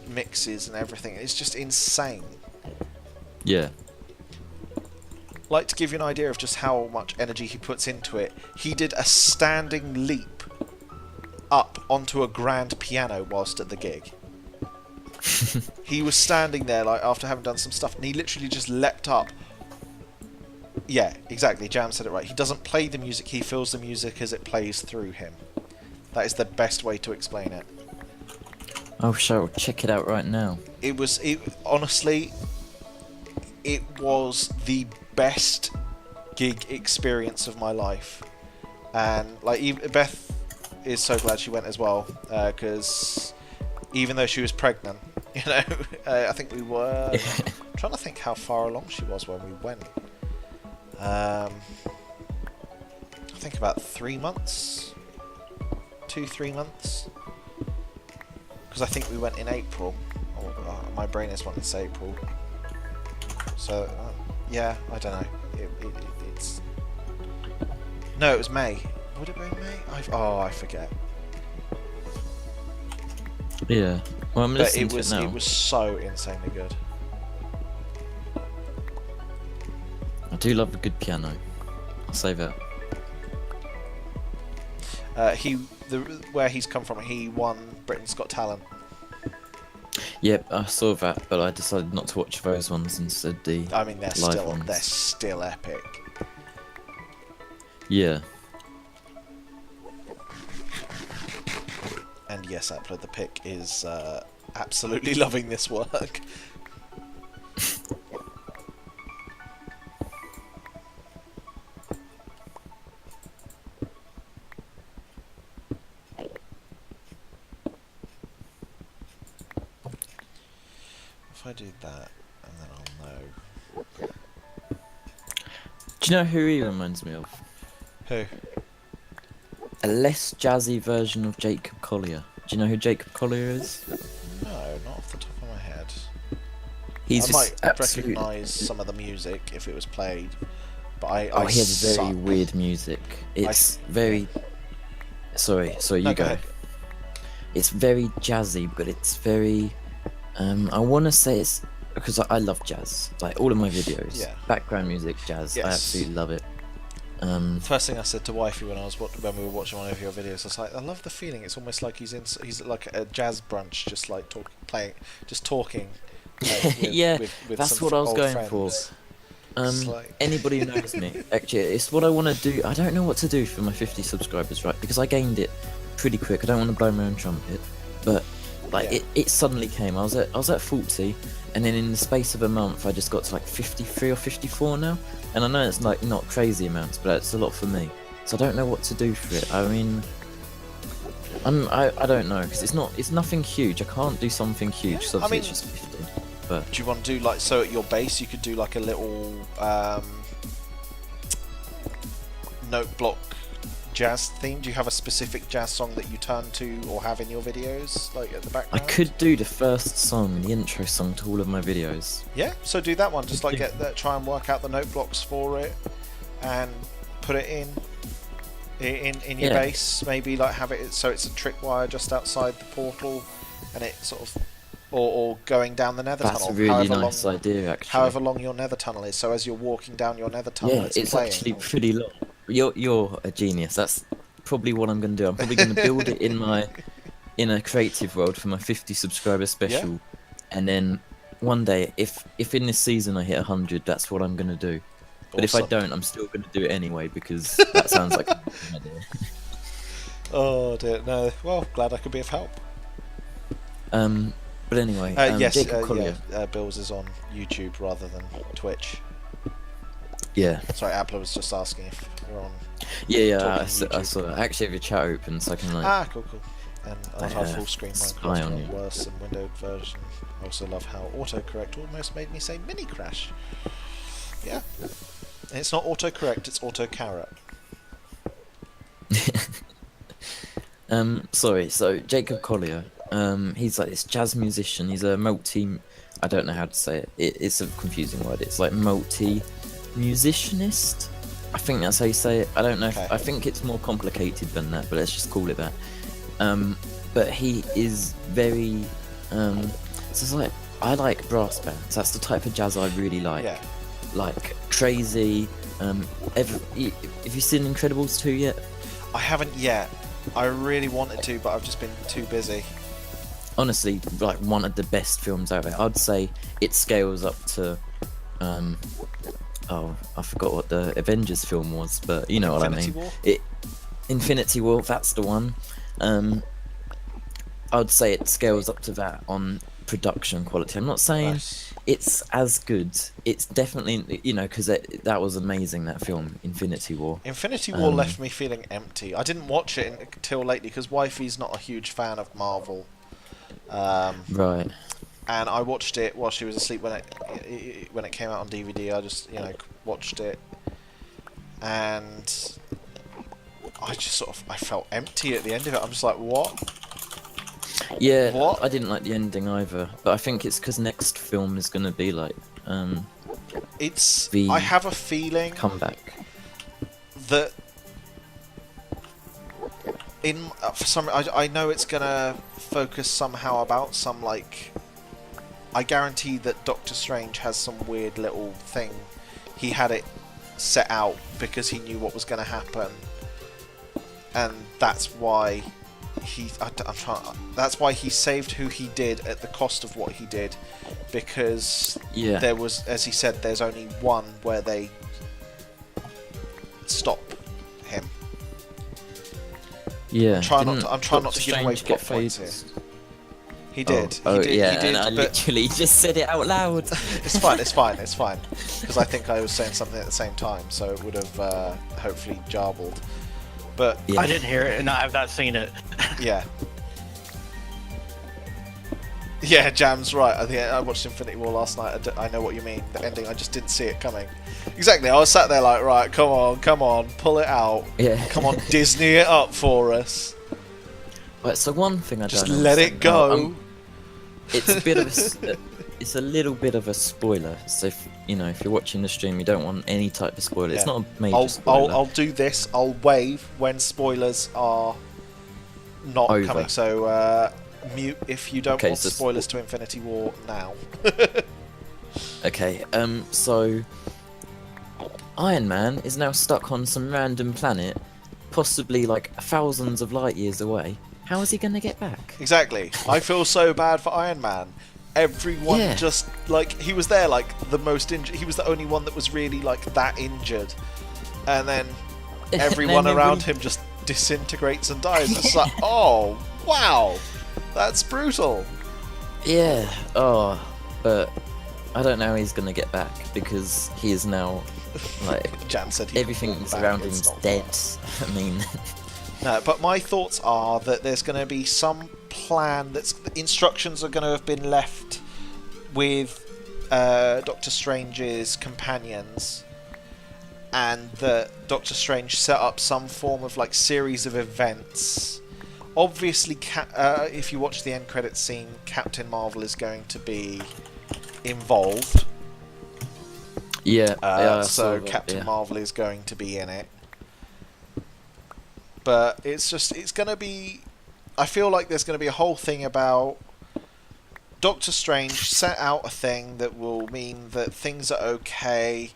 mixes and everything. It's just insane. Yeah. Like, to give you an idea of just how much energy he puts into it, he did a standing leap up onto a grand piano whilst at the gig. He was standing there, like, after having done some stuff, and he literally just leapt up. Yeah, exactly, Jam said it right. He doesn't play the music, he feels the music as it plays through him. That is the best way to explain it. Oh, shall check it out right now. Honestly, it was the best gig experience of my life, and like Beth is so glad she went as well, because even though she was pregnant, you know, I think we were I'm trying to think how far along she was when we went. I think about 3 months, 2-3 months, because I think we went in April. My brain is wanting to say April. So yeah, I don't know. It's no, it was May. Would it be May? I forget. Yeah. Well, I'm But listening to it now. it was so insanely good. I do love a good piano. I'll say that. Where he's come from, he won Britain's Got Talent. Yep, I saw that, but I decided not to watch those ones instead. I mean, they're live still epic. Yeah. And yes, Appler the Pick is absolutely loving this work. If I do that, and then I'll know. Do you know who he reminds me of? Who? A less jazzy version of Jacob Collier. Do you know who Jacob Collier is? No, not off the top of my head. He's I just might absolutely... recognise some of the music if it was played, but Oh, he has very suck. weird music. It's very... Sorry, you No, go. ahead. It's very jazzy, but it's very... I want to say it's... Because I love jazz. Like, all of my videos. Yeah. Background music, jazz. I Yes. absolutely love it. First thing I said to wifey when we were watching one of your videos, I was like, I love the feeling. It's almost like he's like a jazz brunch, just like talking. With, Yeah, with that's some what I was old going friends. for. It's like- Anybody who knows me, actually, it's what I want to do. I don't know what to do for my 50 subscribers, right? Because I gained it pretty quick. I don't want to blow my own trumpet, but like Yeah. it suddenly came. I was at 40, and then in the space of a month, I just got to like 53 or 54 now. And I know it's like not crazy amounts, but it's a lot for me. So I don't know what to do for it. I mean, I don't know, because it's nothing huge. I can't do something huge. Yeah, So I obviously mean- it's just 50. But Do you want to do like, so at your base you could do like a little note block jazz theme? Do you have a specific jazz song that you turn to or have in your videos, like at the I background? could do the first song, the intro song to all of my videos. Yeah, so do that one. Just like Yeah. try and work out the note blocks for it, and put it in your Yeah. base. Maybe like have it so it's a trick wire just outside the portal, and it sort of, or going down the nether That's tunnel. a really however nice long, idea, actually. However long your nether tunnel is. So as you're walking down your nether tunnel, Yeah, it's playing. actually pretty long. You're a genius. That's probably what I'm going to do. I'm probably going to build it in a creative world for my 50 subscriber special, and then one day, if in this season I hit 100, that's what I'm going to do. But if I Awesome. don't, I'm still going to do it anyway, because that sounds like a good idea. Oh dear, no. Well, glad I could be of help. But anyway, Yes, Jacob Collier. Bill's is on YouTube rather than Twitch. Yeah, Sorry, Appler was just asking if we're on. yeah, Talking I saw that. I actually have your chat open, so I can like... Cool. And I I've had full screen spy on Minecraft, you. not worse than windowed version. I also love how autocorrect almost made me say mini crash. Yeah. And it's not autocorrect, it's auto carrot. Sorry, so Jacob Collier, he's like this jazz musician. He's a I don't know how to say it. It's a confusing word. It's like multi-musicianist. I think that's how you say it. I don't know. Okay. I think it's more complicated than that, but let's just call it that. But he is very, so it's like, I like brass bands. That's the type of jazz I really like. Yeah. Like crazy. Have you seen Incredibles 2 yet? I haven't yet. I really wanted to, but I've just been too busy. Honestly, like one of the best films out there. I'd say it scales up to, oh, I forgot what the Avengers film was, but you know what Infinity I mean. War? Infinity War, that's the one. I'd say it scales up to that on production quality. I'm not saying Nice. it's as good. It's definitely, you know, because that was amazing, that film, Infinity War. Infinity War left me feeling empty. I didn't watch it until lately because wifey's not a huge fan of Marvel. Right. And I watched it while she was asleep when it came out on DVD. I just watched it, and I just I felt empty at the end of it. I'm just like, what? Yeah, What? I didn't like the ending either, but I think it's because next film is going to be like It's. The I have a feeling comeback. that for some I know it's gonna focus somehow about some like. I guarantee that Doctor Strange has some weird little thing. He had it set out because he knew what was going to happen, and that's why that's why he saved who he did at the cost of what he did, because there was, as he said, there's only one where they stop him. Yeah. I'm trying not to give away plot points here. He did. He did. And I literally just said it out loud. It's fine. Because I think I was saying something at the same time, so it would have hopefully jarbled. But I didn't hear it, and I've not seen it. Yeah. Yeah, Jam's right. I watched Infinity War last night. I know what you mean. The ending, I just didn't see it coming. Exactly. I was sat there like, right, come on, pull it out. Yeah. Come on, Disney it up for us. Right, so one thing I just don't let it go. It's a bit of it's a little bit of a spoiler. So if you're watching the stream, you don't want any type of spoiler. It's not a major spoiler. I'll do this. I'll wave when spoilers are not over. Coming. So mute if you don't want so spoilers to Infinity War now. Okay. So Iron Man is now stuck on some random planet, possibly like thousands of light years away. How is he going to get back? Exactly. I feel so bad for Iron Man. Everyone just, like, he was there, like, the most injured. He was the only one that was really, like, that injured. And then everyone around him just disintegrates and dies. It's like, oh, wow. That's brutal. Yeah. Oh, but I don't know how he's going to get back, because he is now, like, Jan said everything around him is dead. I mean... No, but my thoughts are that there's going to be some plan instructions are going to have been left with Doctor Strange's companions, and that Doctor Strange set up some form of like series of events. Obviously, if you watch the end credits scene, Captain Marvel is going to be involved. Yeah. So Captain Marvel is going to be in it. But it's going to be... I feel like there's going to be a whole thing about Doctor Strange set out a thing that will mean that things are okay,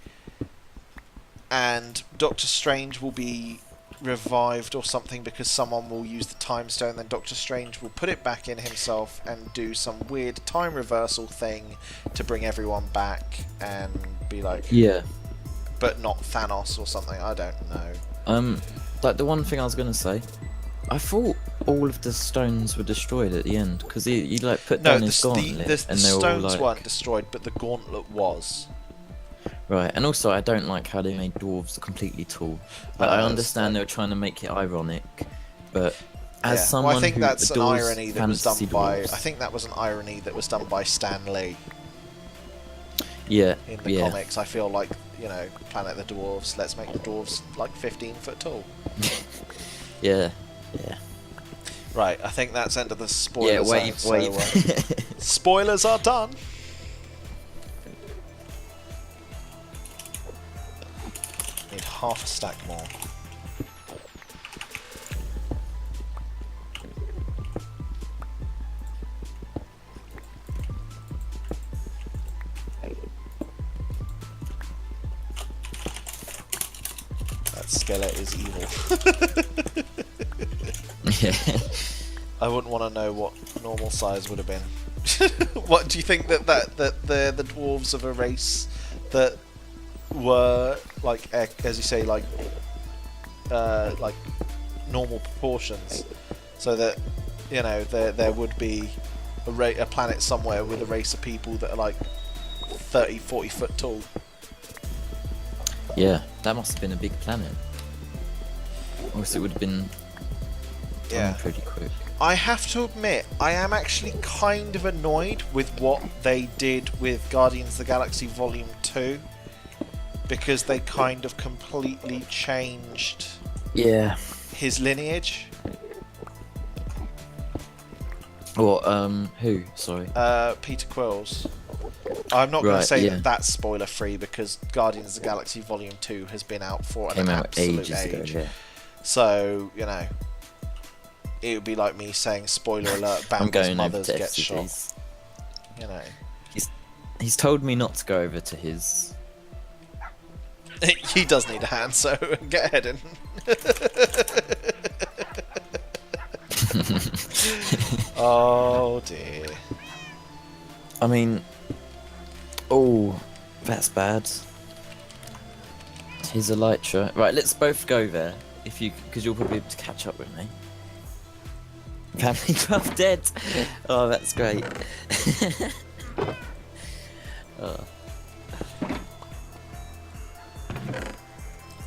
and Doctor Strange will be revived or something because someone will use the time stone, then Doctor Strange will put it back in himself and do some weird time reversal thing to bring everyone back and be like... Yeah. But not Thanos or something, I don't know. Like, the one thing I was going to say, I thought all of the stones were destroyed at the end, because he like, put down his gauntlet, the and they were all, stones like... weren't destroyed, but the gauntlet was. Right, and also I don't like how they made dwarves completely tall. Like, I understand they were trying to make it ironic, but as someone I think who that's an adores irony that was done fantasy by... dwarves... I think that was an irony that was done by Stan Lee. Yeah, in the comics. I feel like, Planet of the Dwarves, let's make the dwarves like 15 foot tall. Yeah. Right, I think that's end of the spoiler wait. Spoilers are done. Need half a stack more. Skillet is evil. Yeah. I wouldn't want to know what normal size would have been. What do you think that the dwarves of a race that were like, as you say, like normal proportions, so that you know, there would be a planet somewhere with a race of people that are like 30, 40 foot tall. Yeah, that must have been a big planet. Or else it would have been done pretty quick. I have to admit, I am actually kind of annoyed with what they did with Guardians of the Galaxy Volume 2, because they kind of completely changed his lineage. Or, who? Sorry. Peter Quills. I'm not going to say that that's spoiler free, because Guardians of the Galaxy Volume 2 has been out for an absolute age. Ago, yeah. So, you know, it would be like me saying, spoiler alert, Bambi's mother gets shot. You know. He's told me not to go over to his. He does need a hand, so get ahead in. Oh dear. I mean, oh, that's bad. Here's Elytra. Right, let's both go there, because you'll probably be able to catch up with me. Family 12 dead. Oh, that's great. Oh.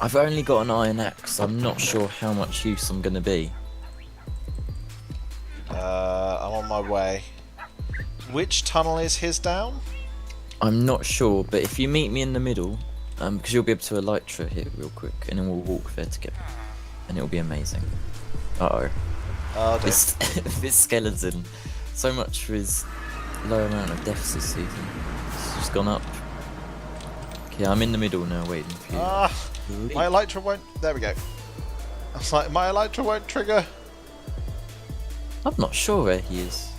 I've only got an iron axe. I'm not sure how much use I'm gonna be. I'm on my way. Which tunnel is his down? I'm not sure, but if you meet me in the middle, because you'll be able to Elytra here real quick, and then we'll walk there together, and it'll be amazing. Uh-oh. Oh dear. This skeleton, so much for his low amount of deaths this season. It's just gone up. Okay, I'm in the middle now, waiting for you. My Elytra won't... There we go. I was like, my Elytra won't trigger. I'm not sure where he is.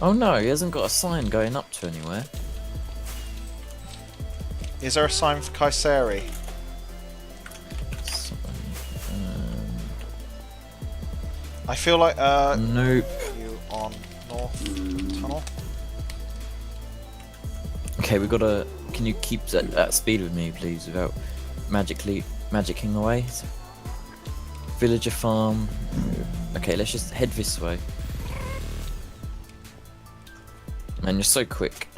Oh no, he hasn't got a sign going up to anywhere. Is there a sign for Kaiseri? I feel like, nope. You on North Tunnel? Okay, we gotta... Can you keep that speed with me, please, without magicking away? So, villager farm. Okay, let's just head this way. Man, you're so quick.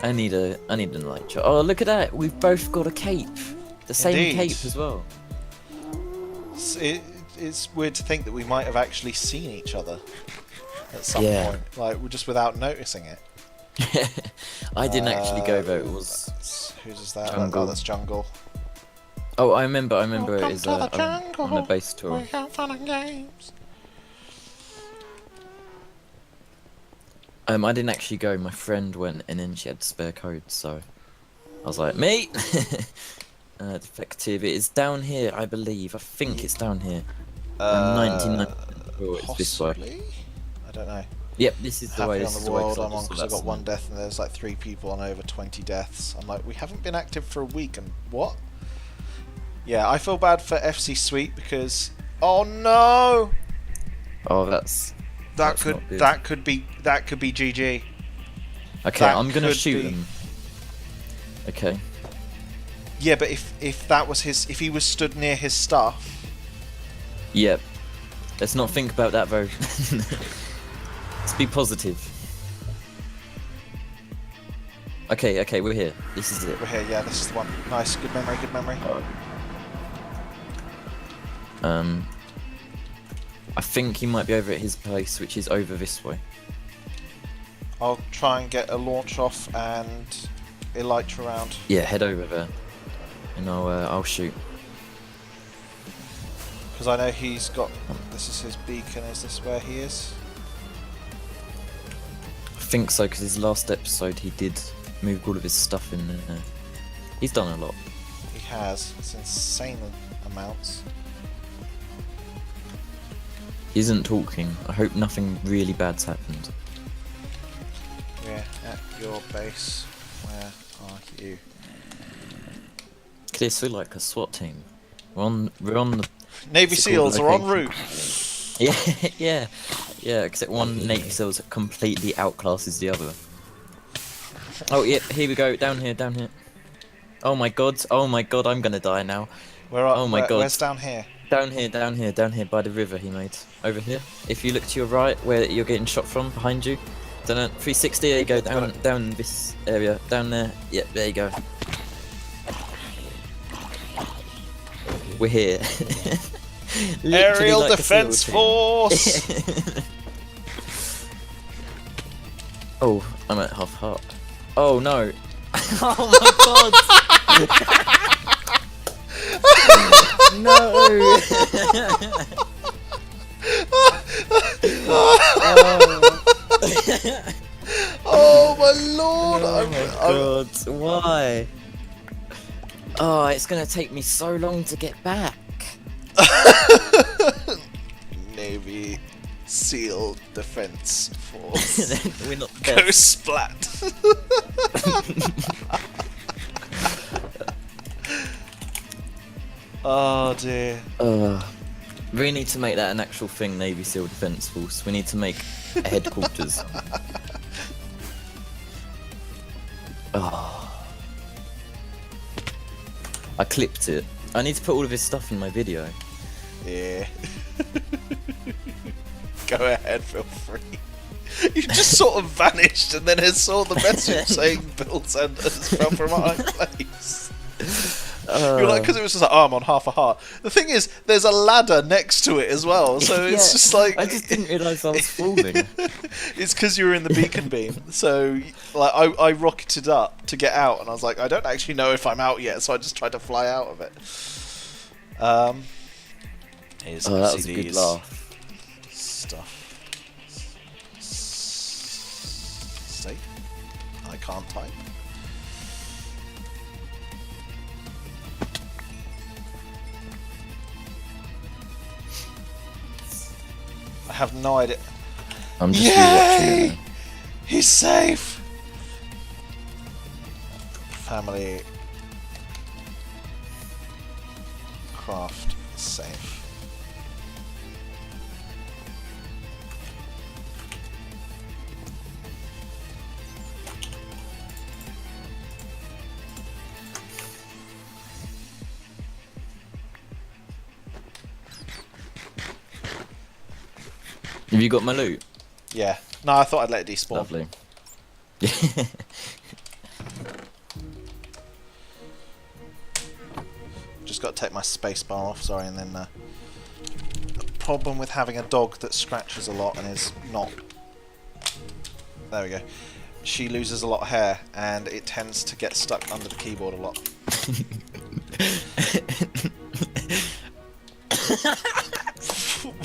I need an Elytra. Oh, look at that! We've both got a cape. The same Indeed. cape as well. It's weird to think that we might have actually seen each other at some point, like just without noticing it. I didn't actually go though. It was whose is that? Jungle. Oh, that's Jungle. Oh, I remember it is Welcome to the on the jungle. base tour. We have fun and games. I didn't actually go. My friend went, and then she had spare codes, so I was like, mate. Defective. It is down here, I believe. I think it's down here. 99. Oh, it's this way. Possibly? I don't know. Yep, this is the way. Happy This on is the the way. world 'cause I'm on because I that's got one death and there's like 3 people on over 20 deaths. I'm like, we haven't been active for a week and what? Yeah, I feel bad for FC Sweet because oh no! Oh, that's That not good. could be GG. okay. that I'm gonna could shoot be- him. Okay. Yeah, but if that was his, if he was stood near his stuff, Yep. Let's not think about that though. Let's be positive. Okay, we're here. This is it. we're here. Yeah, this is the one. Nice, good memory, good memory. I think he might be over at his place, which is over this way. I'll try and get a launch off and Elytra around. Yeah, head over there, and I'll shoot. Because I know he's got. This is his beacon. Is this where he is? I think so, because his last episode he did move all of his stuff in there. He's done a lot. He has. It's insane amounts. He isn't talking. I hope nothing really bad's happened. We're at your base. Where are you? It's so like a SWAT team. We're on the Navy What's it called, SEALs are en location? route. yeah. Except one Navy SEALs completely outclasses the other. Oh yeah, here we go. Down here. Oh my god, I'm gonna die now. Where are? Oh my god. Where's down here? down here by the river he made. Over here. If you look to your right, where you're getting shot from, behind you. Don't know, 360, there you go, down this area, down there. Yep, there you go. We're here. Literally Aerial like a Defense SEAL team. Force! Oh, I'm at half heart. Oh no. Oh my god! No! Oh my lord! Oh my god, why? Oh, it's gonna take me so long to get back. Navy SEAL Defense Force. We're not Go dead. splat! Oh dear. We need to make that an actual thing, Navy SEAL Defence Force. We need to make a headquarters. Oh. I clipped it. I need to put all of his stuff in my video. Yeah. Go ahead, feel free. You just sort of vanished and then I saw the message saying Bill Sanders fell from a high place. You're like, because it was just like, oh, I'm on half a heart. The thing is, there's a ladder next to it as well, so it's just like... I just didn't realise I was falling. It's because you were in the beacon beam, so like I rocketed up to get out, and I was like, I don't actually know if I'm out yet, so I just tried to fly out of it. Here's Oh, that was a good FCD's laugh. stuff. See? I can't type. I have no idea. I'm just rewatching Yay! it. He's safe! Family craft safe. Have you got my loot? Yeah. No, I thought I'd let it despawn. Lovely. Just got to take my space bar off, sorry, and then the problem with having a dog that scratches a lot and is not... There we go. She loses a lot of hair and it tends to get stuck under the keyboard a lot.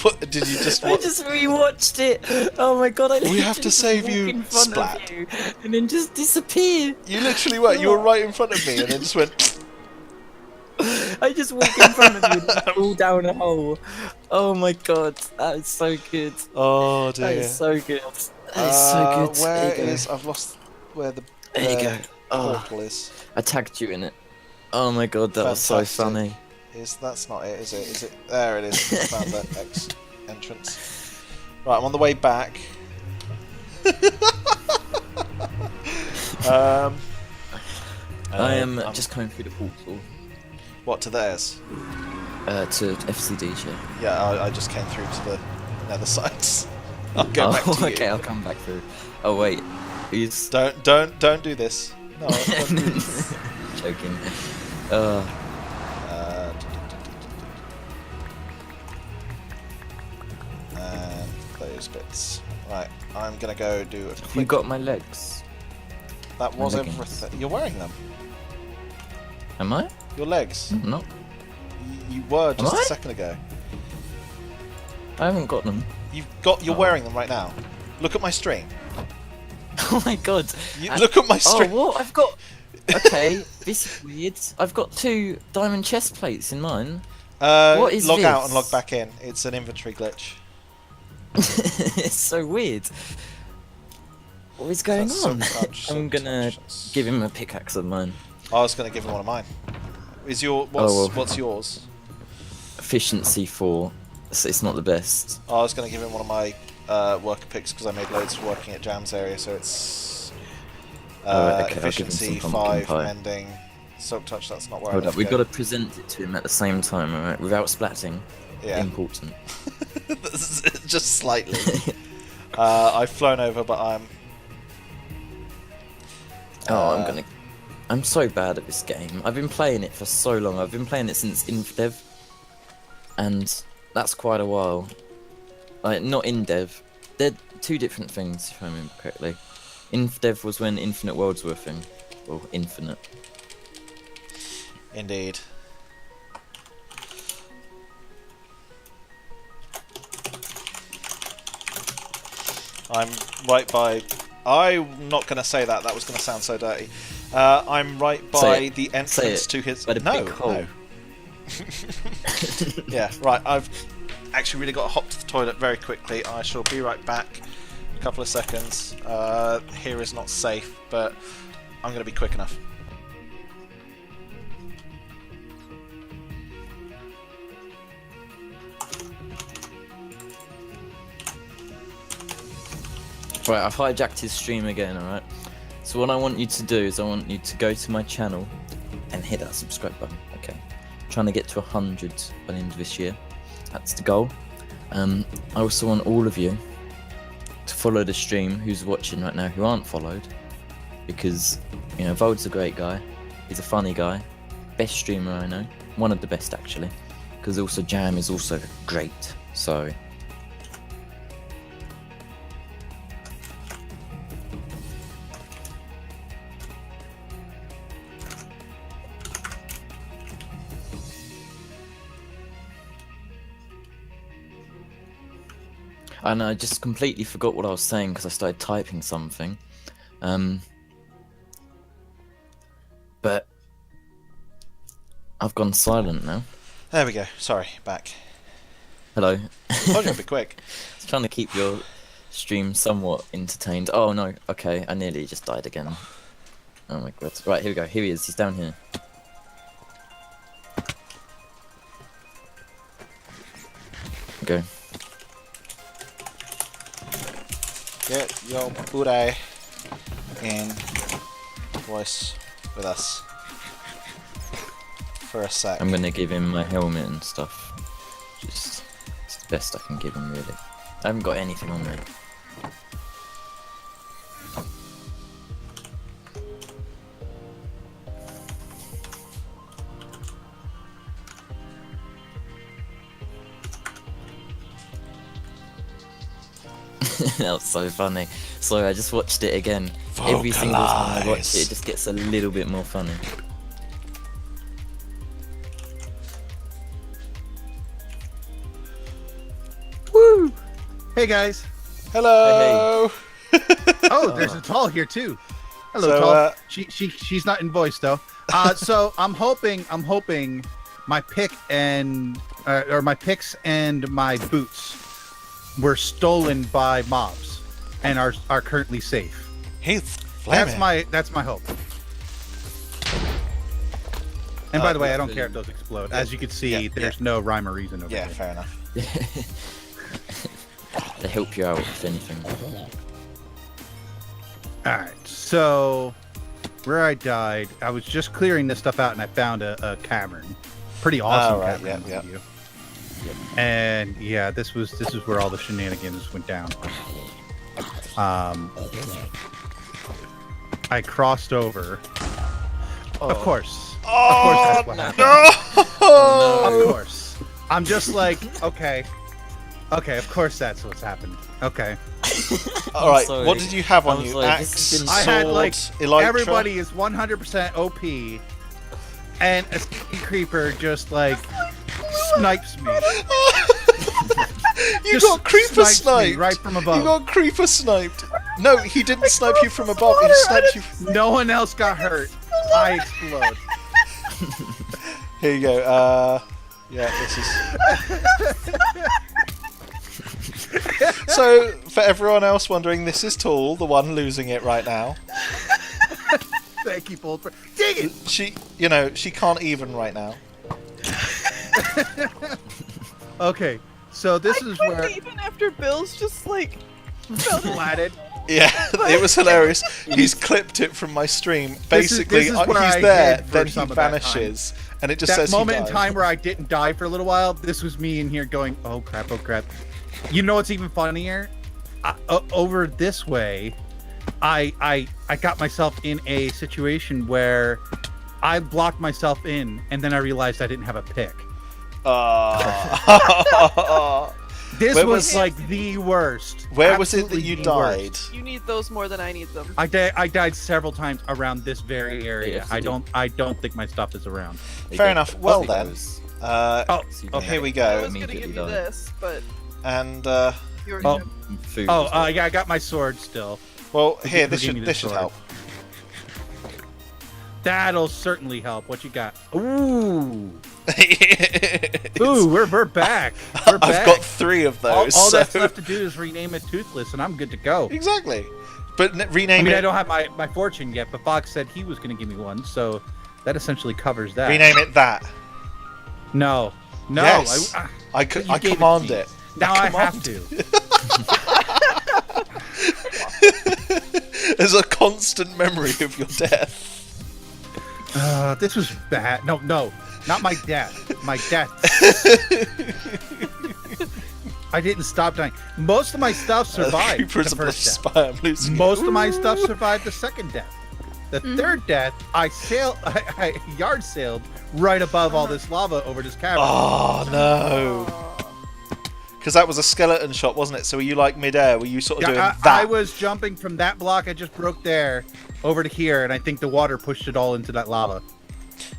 What did you just I watch? just rewatched it. Oh my god! We have to save walk you, in front splat. of you, and then just disappear. You literally were. You were right in front of me, and then just went. I just walk in front of you and fall down a hole. Oh my god, that is so good. Oh That dear. is so good. That is so good. Where There you go. is? I've lost where the There you go. Oh, portal is. I tagged you in it. Oh my god, that was so Fantastic. funny. That's not it, is it? Is it? There it is. I found the entrance. Right, I'm on the way back. I am I'm- just coming through the portal What, to theirs? to FCD share. Yeah, I just came through to the nether sites. I'll go back to you. Okay, I'll come back through. Oh wait, who's Don't do this. No, don't do this. joking? And those bits. Right, I'm gonna go do a You quick. got my legs. That my was leggings. everything. You're wearing them. Am I? Your legs. No, You were just Am a I? second ago. I haven't got them. You're Oh. wearing them right now. Look at my stream. Oh my god. Look at my Oh, stream. what? I've got. Okay, this is weird. I've got 2 diamond chest plates in mine. What is log out this? and log back in. It's an inventory glitch. It's so weird. What is going That's on? touch, I'm gonna touch. give him a pickaxe of mine. I was gonna give him one of mine. Is well. what's yours? Efficiency 4. So it's not the best. I was gonna give him one of my worker picks because I made loads working at Jam's area, so it's Alright, okay, I'll give him efficiency some pumpkin 5, pie. mending Silk touch. That's not where. Hold I up, we've got to present it to him at the same time, alright? Without splatting. Yeah. Important. Just slightly. I've flown over, but I'm. I'm so bad at this game. I've been playing it for so long. I've been playing it since InfDev, and that's quite a while. Like, not InDev. They're two different things, if I remember correctly. InfDev was when Infinite Worlds were a thing. Well, Infinite. Indeed. I'm right by. I'm not going to say that. That was going to sound so dirty. I'm right by the entrance to his. By the no, big hole. no. Yeah, right. I've actually really got to hop to the toilet very quickly. I shall be right back. A couple of seconds. Here is not safe, but I'm going to be quick enough. Right, I've hijacked his stream again, alright? So what I want you to do is I want you to go to my channel and hit that subscribe button, okay? I'm trying to get to 100 by the end of this year. That's the goal. I also want all of you to follow the stream who's watching right now who aren't followed. Because, you know, Vold's a great guy. He's a funny guy. Best streamer I know. One of the best, actually. Because also Jam is also great, so... And I just completely forgot what I was saying because I started typing something. But I've gone silent now. There we go. Sorry, back. Hello. Told you I'd be quick. I was trying to keep your stream somewhat entertained. Oh no, okay, I nearly just died again. Oh my god. Right, here we go. Here he is. He's down here. Go. Get your booty in voice with us for a sec. I'm gonna give him my helmet and stuff. Just it's the best I can give him, really. I haven't got anything on me. That was so funny. Sorry, I just watched it again. Every single time I watch it, it just gets a little bit more funny. Woo! Hey guys. Hello. Oh, there's a Tall here too. Hello, So, Tall. She's not in voice though. So I'm hoping my pick and or my picks and my boots were stolen by mobs and are currently safe. He's flaming. That's my hope. And by the way, I don't care if those explode. As you can see, there's no rhyme or reason over Yeah, here. fair enough. They help you out, if anything. Alright, so where I died, I was just clearing this stuff out and I found a cavern. Pretty awesome right, cavern. yeah. View. And yeah, this was where all the shenanigans went down. I crossed over. Of course. Oh, Of course that's what happened. no! Of course. I'm just like, okay, of course that's what's happened. Okay. All right, sorry. what did you have on I'm you? sorry, Axe, this has been- I had like sword, elytra? everybody is 100% OP, and a creeper just like snipes me. You Just got creeper snipes me sniped! right from above. You got creeper sniped! No, he didn't snipe you from above, he sniped you... No one else got hurt. I explode. Here you go, yeah, this is... So, for everyone else wondering, this is Tool, the one losing it right now. Thank you, Bold. Dang it! She, you know, she can't even right now. Okay, so this is where Even after Bill's just like flatted. Yeah, it was hilarious. He's clipped it from my stream. Basically, this is where he's I there, hid for then he some of that time. vanishes, and it just That says moment he in died. time where I didn't die for a little while, this was me in here going, oh crap, oh crap. You know what's even funnier? Over this way, I got myself in a situation where I blocked myself in, and then I realized I didn't have a pick. This Where was was- like the worst. Where was it that Absolutely you the died? worst. You need those more than I need them. I died several times around this very area. FCD. I don't think my stuff is around. Fair enough. Well then, Oh, here we I go. was gonna give Immediately you died. this, but And you already Oh. have. Food oh, as well. yeah, I got my sword still. well, Who here gave this me should the this should sword? help. That'll certainly help. What you got? Ooh, It's- ooh, we're back. We're I've back. got 3 of all those. all so... that's left to do is rename it Toothless, and I'm good to go. Exactly. But rename I mean, it. I don't have my fortune yet, but Fox said he was going to give me one, so that essentially covers that. Rename it that. No, no. Yes. I you gave it to command me. it. Now I have command to. There's a constant memory of your death. This was bad. No, not my death. My death. I didn't stop dying. Most of my stuff survived Creepers the of the first death. spy. I'm losing it. Most of my stuff survived the second death. The third death, I yard sailed right above all this lava over this cavern. Oh no! Because that was a skeleton shot, wasn't it? So were you like mid-air? Were you sort of doing Yeah, that? I was jumping from that block I just broke there over to here, and I think the water pushed it all into that lava.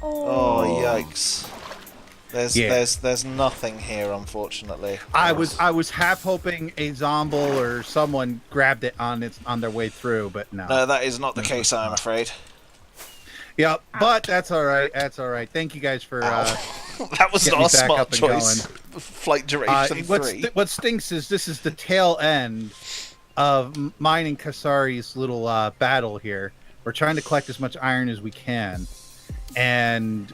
Oh yikes! Yeah. There's nothing here, unfortunately. I was half hoping a zomble or someone grabbed it on their way through, but no. No, that is not the case. I'm afraid. Yeah, but that's all right. That's all right. Thank you guys for. That was Get not me a back smart up and choice. Flight duration 3. What stinks is this is the tail end of mine and Kasari's little battle here. We're trying to collect as much iron as we can, and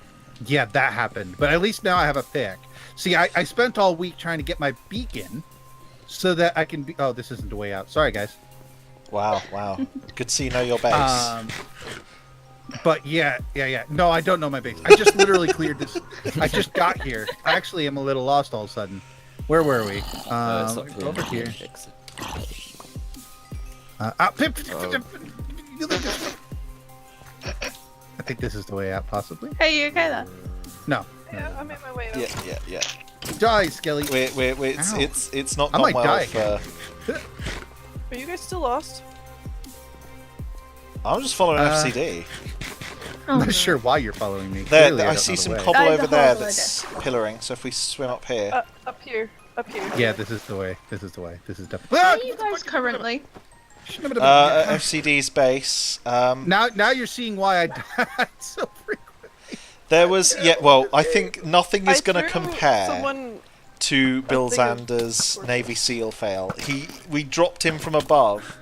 yeah, that happened. But at least now I have a pick. See, I spent all week trying to get my beacon so that I can be. Oh, this isn't the way out. Sorry, guys. Wow. Good to see you know your base. But yeah. No, I don't know my base. I just literally cleared this. I just got here. I actually am a little lost all of a sudden. Where were we? It's up here. Over here. Exit. I think this is the way out, possibly. Hey, you okay there? No. Yeah, I made my way up. Yeah. Die, Skelly. It's Ow. it's not I gone might well die for. again. Are you guys still lost? I'm just following FCD. I'm not sure why you're following me. There, Clearly, I I don't see know the some way. cobble That is over a there horrible that's pillaring. So if we swim up here, Up here. Yeah, this is the way. This is the way. This is definitely. Where are you guys currently? FCD's base. Now you're seeing why I died so frequently. There was well, I think nothing is I going to threw compare Someone. to Bill think of- Xander's Navy SEAL fail. We dropped him from above.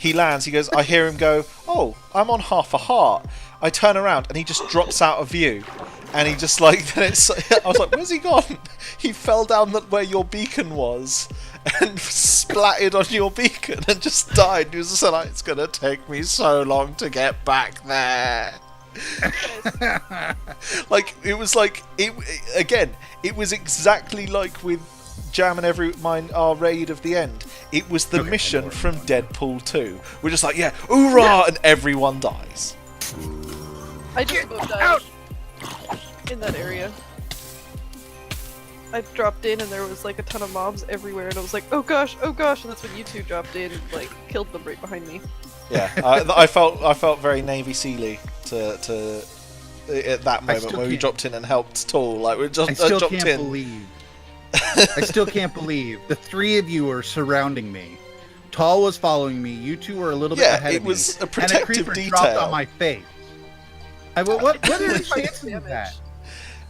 He lands. He goes. I hear him go. Oh, I'm on half a heart. I turn around and he just drops out of view. And he just like then it's. I was like, where's he gone? He fell down where your beacon was and splatted on your beacon and just died. He was just like, it's gonna take me so long to get back there. Like it was like it was exactly like with Jam and our raid of the end. It was the mission from Deadpool 2. We're just like, yeah, hoorah, and everyone dies. I just about died in that area. I dropped in and there was like a ton of mobs everywhere, and I was like, oh gosh, and that's when you two dropped in and like killed them right behind me. Yeah, I felt very Navy SEAL-y to at that moment still when we can't- dropped in and helped Tall. Like we just I still dropped can't in. believe. I still can't believe the three of you are surrounding me. Tall was following me. You two were a little bit Yeah, ahead it of me. was a And a protective creeper detail. dropped on my face. What are the chances of that?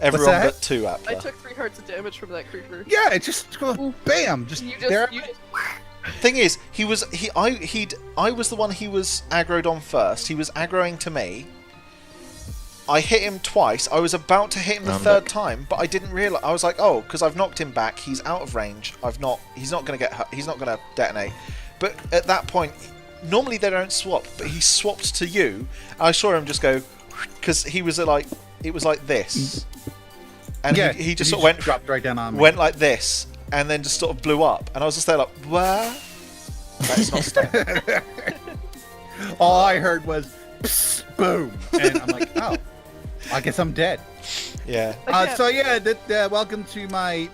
Everyone that? but 2 I Appler. took 3 hearts of damage from that creeper. Yeah, it just bam, just You there. just Thing is, I was the one he was aggroed on first. He was aggroing to me. I hit him twice. I was about to hit him the I'm third back. time, but I didn't realize. I was like, oh, because I've knocked him back. He's out of range. He's not going to get hurt. He's not going to detonate. But at that point, normally they don't swap, but he swapped to you. I saw him just go, because he was like, it was like this, and Yeah, he just he sort of went, dropped right down on me. went like this, and then just sort of blew up, and I was just there like, what? That's not staying. All I heard was psst, boom, and I'm like, oh, I guess I'm dead. Yeah. So yeah, welcome to my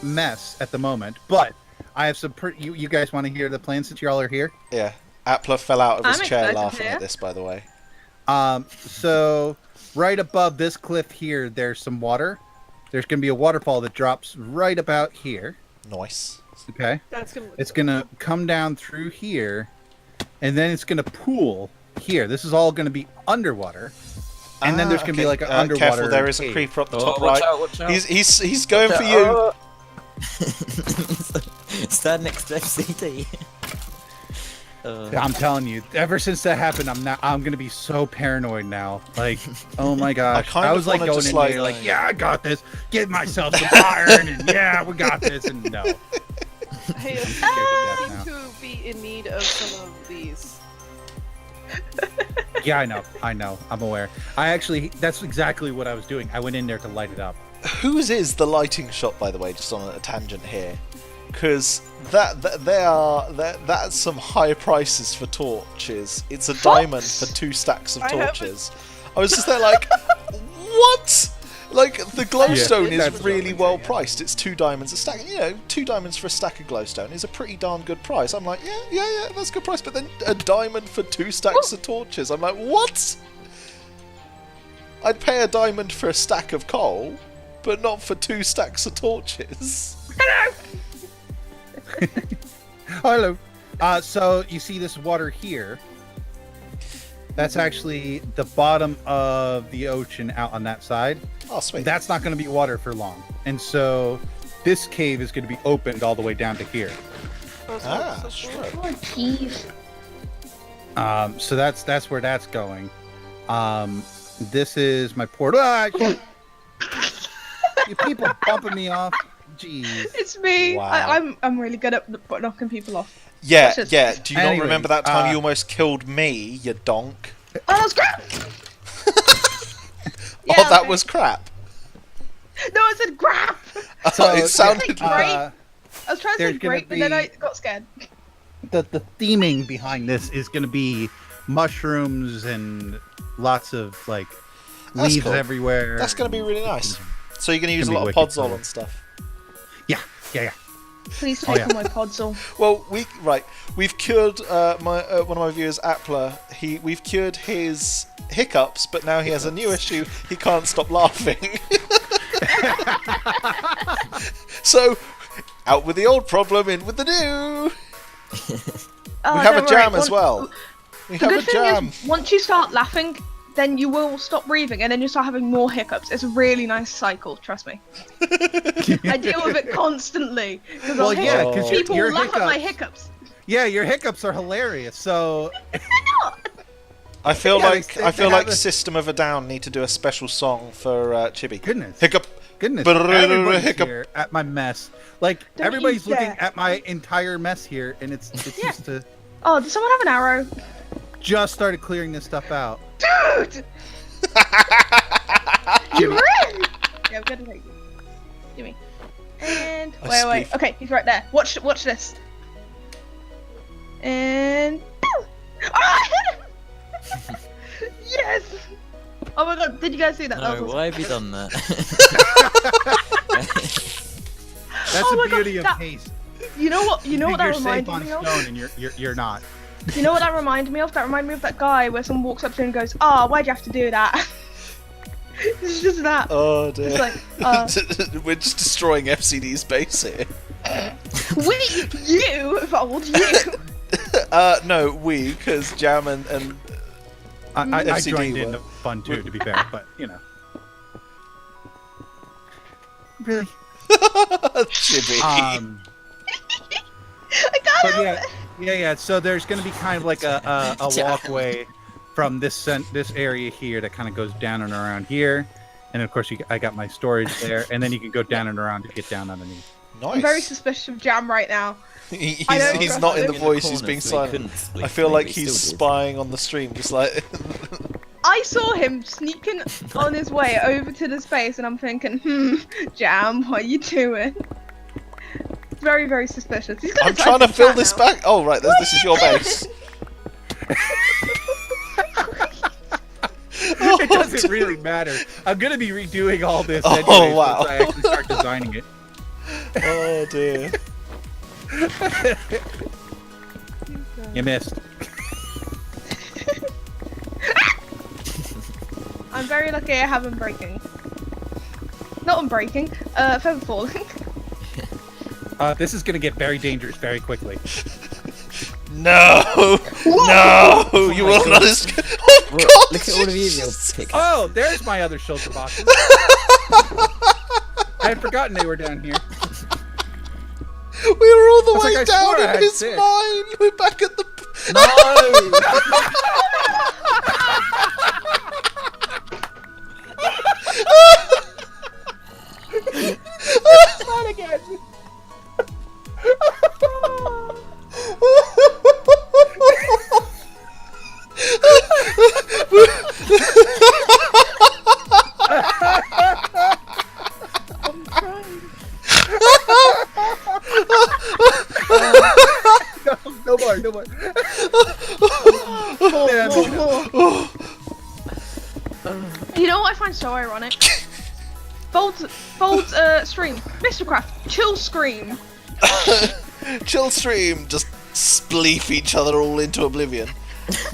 mess at the moment. But I have some. You guys want to hear the plan since you all are here? Yeah. Appler fell out of his I'm chair excited to laughing hear. at this, by the way. So right above this cliff here, there's some water. There's gonna be a waterfall that drops right about here. Nice. Okay. That's gonna. It's gonna come down through here, and then it's gonna pool here. This is all gonna be underwater, and then there's gonna be like an underwater. Careful, there is a cave. creeper up the Oh, top watch right. out, watch out. He's going for you. Stand next to FCD. I'm telling you, ever since that happened, I'm gonna be so paranoid now. Like, oh my gosh, kind I of was like wanna going just, in like- there like, yeah, I got this. Get myself some iron, and yeah, we got this. And no, Hey, death I now. seem to be in need of some of these. yeah, I know, I'm aware. That's exactly what I was doing. I went in there to light it up. Whose is the lighting shop, by the way? Just on a tangent here, because that's some high prices for torches. It's a diamond for 2 stacks of I haven't- torches. I was just there like, what? Like the glowstone Yeah, that's is what I'm really saying, well yeah. priced. It's 2 diamonds a stack. You know, 2 diamonds for a stack of glowstone is a pretty darn good price. I'm like, yeah, that's a good price. But then a diamond for 2 stacks of torches. I'm like, what? I'd pay a diamond for a stack of coal, but not for 2 stacks of torches. Hello. So you see this water here? That's actually the bottom of the ocean out on that side. Oh, sweet. That's not going to be water for long, and so this cave is going to be opened all the way down to here. Sure. Oh, jeez. So that's where that's going. This is my portal. Ah, shit. You people bumping me off. Jeez. It's me. Wow. I'm really good at knocking people off. Yeah, Watch this. yeah. Do you not Anyway, remember that time you almost killed me, you donk? Oh, that's crap! Oh, that was crap. No, I said crap! Oh, it sounded yeah, like... I was trying to there's say gonna great, but then be- I got scared. the theming behind this is going to be mushrooms and lots of like That's leaves cool. everywhere. That's going to be really nice. So you're going to use a Gonna lot be of wicked podzol cool. and stuff. Yeah. Please Oh, take yeah. all my podzol. Well, we've cured one of my viewers, Appler. We've cured his hiccups, but now he has a new issue. He can't stop laughing. So, out with the old problem, in with the new. Oh, We have a don't worry, jam as well. We The have a good thing jam. is, once you start laughing, then you will stop breathing, and then you start having more hiccups. It's a really nice cycle, trust me. I deal with it constantly. Because Well, yeah, 'cause people your laugh at my hiccups- hiccups. Yeah, your hiccups are hilarious. So I feel Yeah, like they I feel have like a- System of a Down need to do a special song for Chibi. goodness, Hiccup. everybody's Hiccup. here at my mess. Like Don't everybody's you looking dare. at my entire mess here, and it's Yeah. just Oh, did someone have an arrow? just started clearing this stuff out. Dude! You're in! Yeah, I'm gonna take you. Give me. And I wait. spoof. Okay, he's right there. Watch this. And oh, I hit him! Yes! Oh my god, did you guys see that? That No, was awesome. why have you done that? That's Oh the my God, beauty of that- haste. You know what? You know what that You're safe reminded on me of? stone, and you're not. You know what that reminded me of? That reminded me of that guy where someone walks up to him and goes, "Ah, why'd you have to do that?" It's just that. Oh dear. It's like, We're just destroying FCD's base here. you, Vold, you. No, we, because Jam and I FCD joined in were- the fun too, to be fair, but you know. Really? Chibi. I got But him. yeah. So there's gonna be kind of like a walkway from this area here that kind of goes down and around here, and of course I got my storage there, and then you can go down and around to get down underneath. Nice. I'm very suspicious of Jam right now. He's I don't he's trust not in him. the In the voice, he's corner, being so he silent. couldn't split I feel me, like but he he's still did. spying on the stream, just like... I saw him sneaking on his way over to the space, and I'm thinking, Jam, what are you doing? It's very, very suspicious. He's gonna I'm type trying to in fill chat this now. back. Oh, right, this is your base. It doesn't really matter. I'm gonna be redoing all this Oh, anyway wow. once I actually start designing it. Oh, dear. You missed. I'm very lucky I have Unbreaking. Not Unbreaking, Feather Falling. This is gonna get very dangerous very quickly. No! No! You will not escape. Oh, Look, God! look at all of you, you'll pick up. Oh, there's my other shelter boxes. I had forgotten they were down here. We were all the I was way like, I down swore I in had his 6. mind. We're back at the... Not again. I'm crying. No more, no more. You know what I find so ironic? Fold's stream, Mysticraft, chill scream. Chill stream, just spleef each other all into oblivion.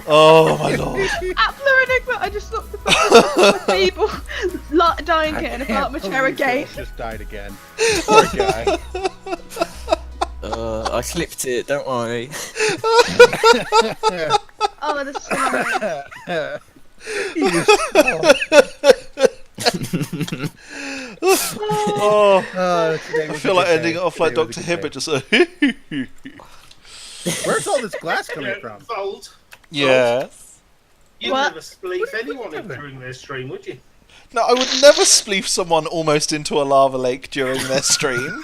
Oh my lord. Appler Enigma, I just looked at the table, dying here, and I fell out my chair again. Just died again. Poor guy. I slipped it, don't worry. Oh, this is so annoying. Oh, Today I was feel a like good ending day. it off like Today was a Dr. good Hibbert, day. just Where's all this glass coming from? Fold. Yeah. You'd What? never spleef anyone in during their stream, would you? No, I would never spleef someone almost into a lava lake during their stream.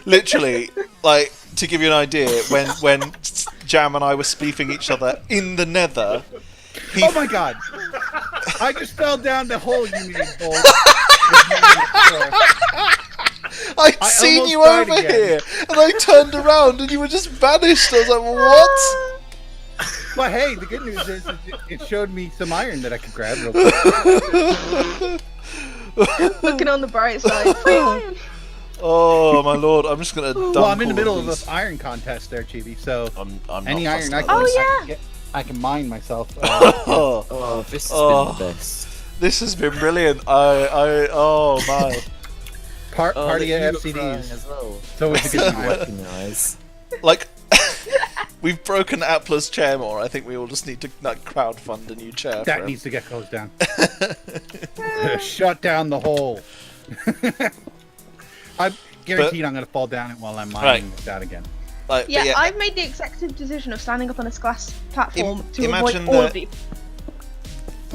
Literally, like, to give you an idea, when Jam and I were spleefing each other in the nether, he... Oh my god! I just fell down the hole you made, Bolt. I'd I seen almost you died over again. here, and I turned around and you were just vanished. I was like, what? But hey, the good news is it showed me some iron that I could grab real quick. Looking on the bright side, free iron. Oh my lord, I'm just gonna dunk Well, I'm in the all middle of these. an iron contest there, Chibi, so I'm any not iron I fussed can, about this. Oh, yeah. I can mine myself. Oh, Oh, this has Oh. been the best. this has been brilliant. Oh my. Party look, at you were crying FCDs. as well. So it's a good time. Wiping your eyes. Like, we've broken Appler's chair more. I think we all just need to like crowdfund a new chair. for That him. needs to get closed down. Shut down the hole. I'm guaranteed I'm going to fall down it while I'm mining Right. that again. Like, Yeah, but yeah, I've made the executive decision of standing up on this glass platform to imagine avoid all the- of you.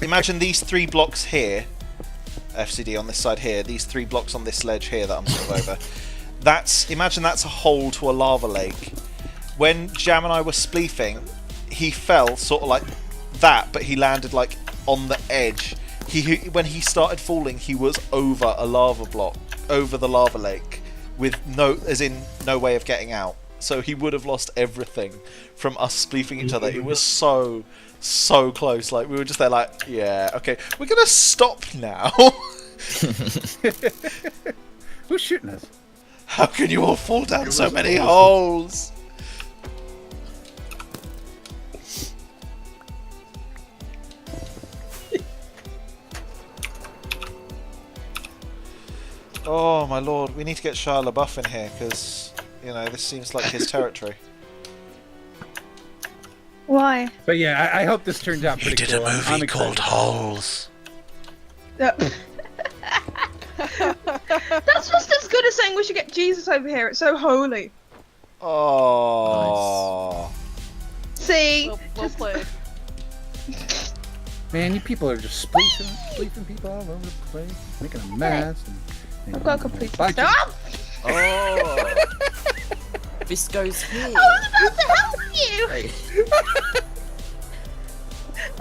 imagine these 3 blocks here, FCD on this side here, these 3 blocks on this ledge here that I'm sort of over. Imagine that's a hole to a lava lake. When Jam and I were spleefing, he fell sort of like that, but he landed like on the edge. When he started falling, he was over a lava block, over the lava lake, with no way of getting out. So he would have lost everything from us spleefing each other. It was so close. Like we were just there, like, yeah, okay, we're gonna stop now. Who's shooting us? How can you all fall down so many holes? Oh my lord, we need to get Shia LaBeouf in here because, you know, this seems like his territory. Why? But yeah, I hope this turns out pretty cool. I'm excited. Holes. That's just as good as saying we should get Jesus over here. It's so holy. Oh. See? Well played. Man, you people are just spleefing people all over the place, making a mess. And I've got a complete Bye, stop. Oh. This goes here. I was about to help you! Hey.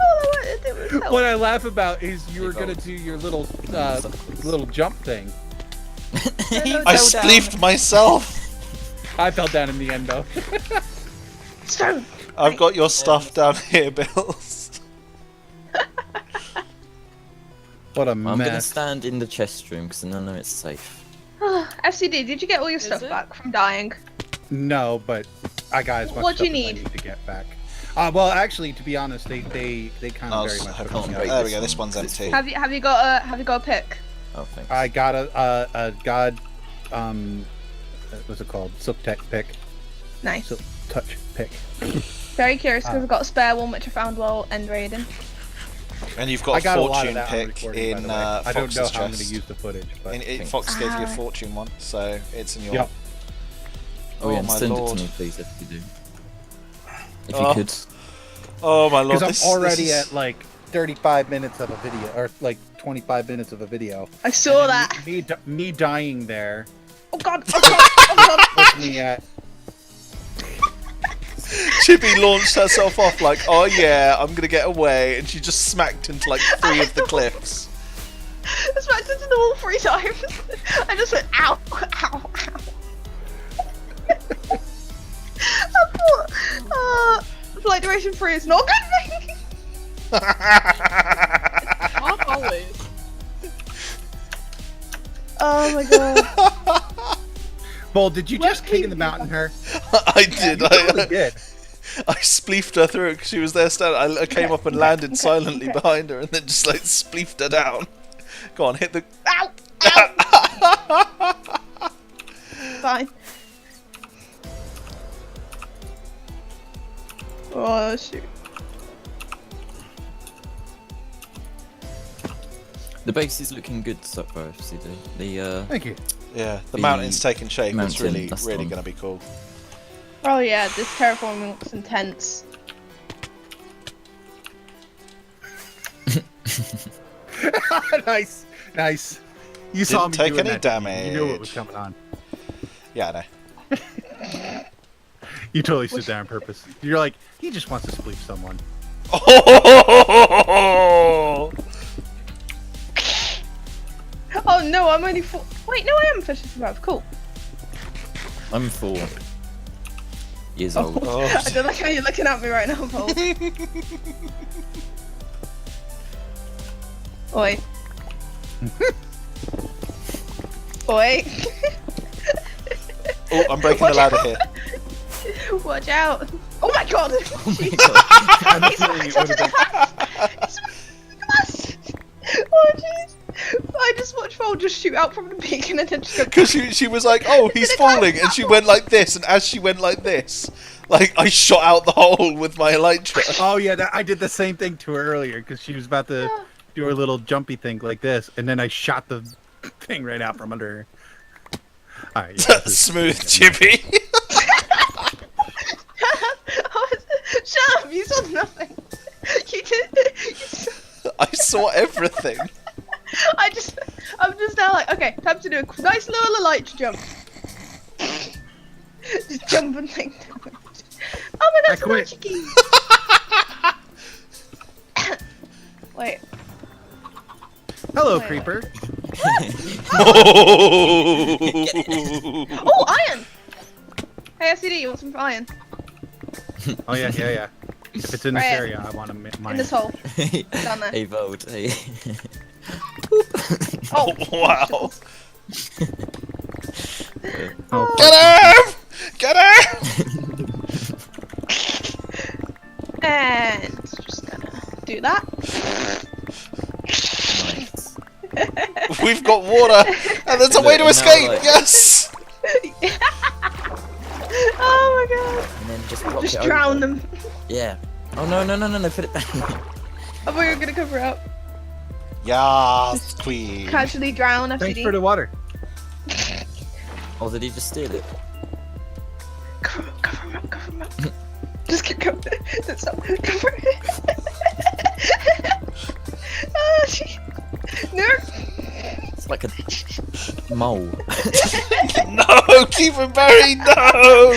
All I wanted to do was help. What I laugh about is you were Evolve. gonna do your little jump thing. He I fell down. spleefed myself. I fell down in the end though. Stone! I've got your stuff down here, Bills. What a I'm gonna mess. stand in the chest room because I know it's safe. FCD, did you get all your stuff it? back from dying? No, but I got as much What do you stuff as I need? need to get back. Well, actually, to be honest, they kind I of was very much. hoping hooked me to up. go- There we go. This one's empty. Have you got a pick? Oh, thanks. I got a god, what's it called? Silk Tech pick. Nice. Silk Touch pick. Very curious because I've got a spare one which I found while end raiding. And you've I got got a a lot of fortune that on pick recording, by in the way. I don't know Fox's how I'm going to chest. use the footage, but Fox gave you a Ah. fortune one, so it's in your. Yep. Oh, yeah, and my send lord. it to me, please, if you do. If Oh. you could. Oh my lord! because I'm already this is- at like 35 minutes of a video, or like 25 minutes of a video. I saw And that. then me dying there Oh god! Oh god! Oh god! puts me at. Chippy launched herself off like, oh yeah, I'm gonna get away, and she just smacked into like 3 of the cliffs. I smacked into the wall 3 times. I just went ow, ow, ow. I thought, flight duration 3 is not good. Not always. Oh my god. Bull, did you Where just kick in the Phoebe? mountain her? I did. You totally I did. spleefed her through because she was there standing. I came up and landed silently behind her, and then just like spleefed her down. Go on, hit the. Ow! Ow! Fine. Oh shoot. The base is looking good so far, FCD. The, Thank you. Yeah, the The mountain's taking shape. It's mountain, really, that's really the one. gonna be cool. Oh yeah, this terraforming looks intense. Nice, nice. You saw Didn't me take doing any that, didn't you? You knew damage. what was coming on. Yeah, I know. You totally stood there on purpose. You're like, he just wants to spleef someone. Oh! Oh no, I'm only 4. Wait, no, I am fish above. Cool. I'm 4 years Oh. old. Oh. I don't like how you're looking at me right now, Paul. Oi. Oi. Oh, I'm breaking the ladder here. Watch out. Oh my god. Oh my god. I'm He's feeling it smacked would've into the glass. Oh jeez. I just watched Paul just shoot out from the beacon and then just go. Because she was like, oh, he's falling, and she went like this, and as she went like this, like I shot out the hole with my elytra. Oh yeah, I did the same thing to her earlier because she was about to do her little jumpy thing like this, and then I shot the thing right out from under her. All right, yeah, this is- Smooth, Chippy. Shut up! You saw nothing. You did. I saw everything. I'm just now like, okay, time to do a nice little light jump. Just jump and think. Oh my god, I quit. cheeky. Wait. Hello, Wait, creeper. Oh, iron! Hey, FCD, you want some iron? Oh yeah, yeah, yeah. If it's in this Right. area, I want to mine. In this hole. Down there. Hey, Vold. Hey. Oh, Wow. Oh, Get him! Get him! and just gonna do that. Nice. We've got water, and there's a way to Look, now, escape. like- Yes. Oh my god. And then just block Just it drown over. them. Yeah. Oh no, put it back. I thought you were gonna cover it up. Yes, queen. Casually drown, thanks FCD. for the water. Oh, did he just steal it? Cover him up, cover him up. Just keep going. That's not cover it. Oh, shit. No. like a mole. No, keep him buried. No.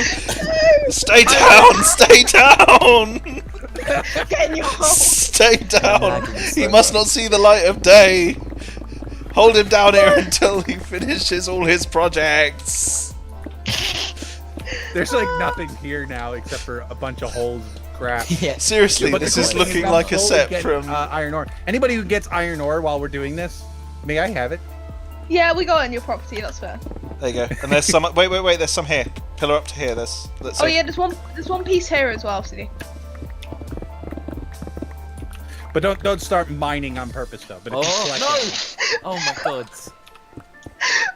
Stay down. Stay down. Get in your hole. Stay down. lagging so He must much. not see the light of day. Hold him down here until he finishes all his projects. There's like nothing here now except for a bunch of holes of crap. Yeah. Seriously, But the this cool is thing looking I'm like a slowly set getting, from. iron ore. Anybody who gets iron ore while we're doing this, may I have it? Yeah, we got it on your property. That's fair. There you go. And there's some. Wait. There's some here. Pillar up to here. There's. Oh yeah, there's one piece here as well, FCD. But don't start mining on purpose though. But if you Oh collect no! it- Oh my god.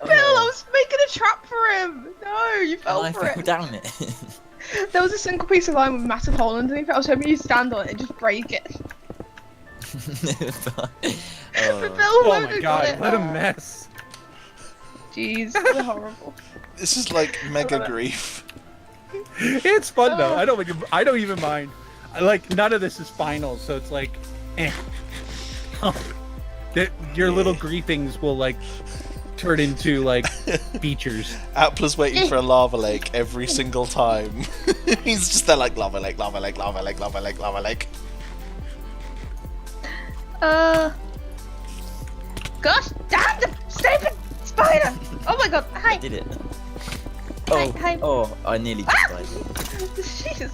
Bill, I was making a trap for him. No, you fell And I for fell it. down it. There was a single piece of line with a massive hole underneath it. I was hoping you'd stand on it and just break it. But- Bill, Oh won't my have god, got it. what a mess. Jeez, they're horrible. This is like mega grief. It's fun though. I don't even mind. Like none of this is final, so it's like, eh. Your little griefings will like turn into like features. Atla's waiting for a lava lake every single time. He's just there like lava lake, lava lake, lava lake, lava lake, lava lake. Gosh, damn the stupid spider! Oh my god, hi! I did it. Hi, Oh, hi. oh, I nearly just died. Jesus.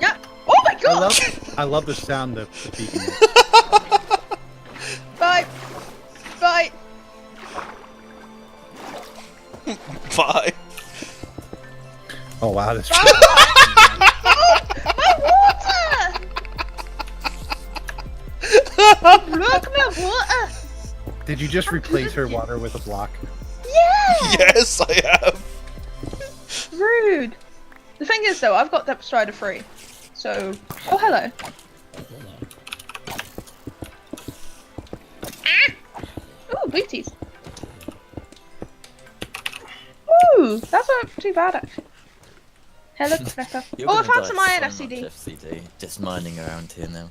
Yeah. Oh my god! I love the sound of the beacon. Bye. Bye. Bye. Oh wow, this. My water! Look, my water! Did you just replace her water with a block? Yeah! Yes, I have. Rude. The thing is, though, I've got Depth Strider free. So. Oh, hello. Ah! Ooh, booties. Ooh, that's not too bad, actually. Hello, Rebecca. You're Oh, I gonna found die some iron so FCD. much, FCD. Just mining around here now.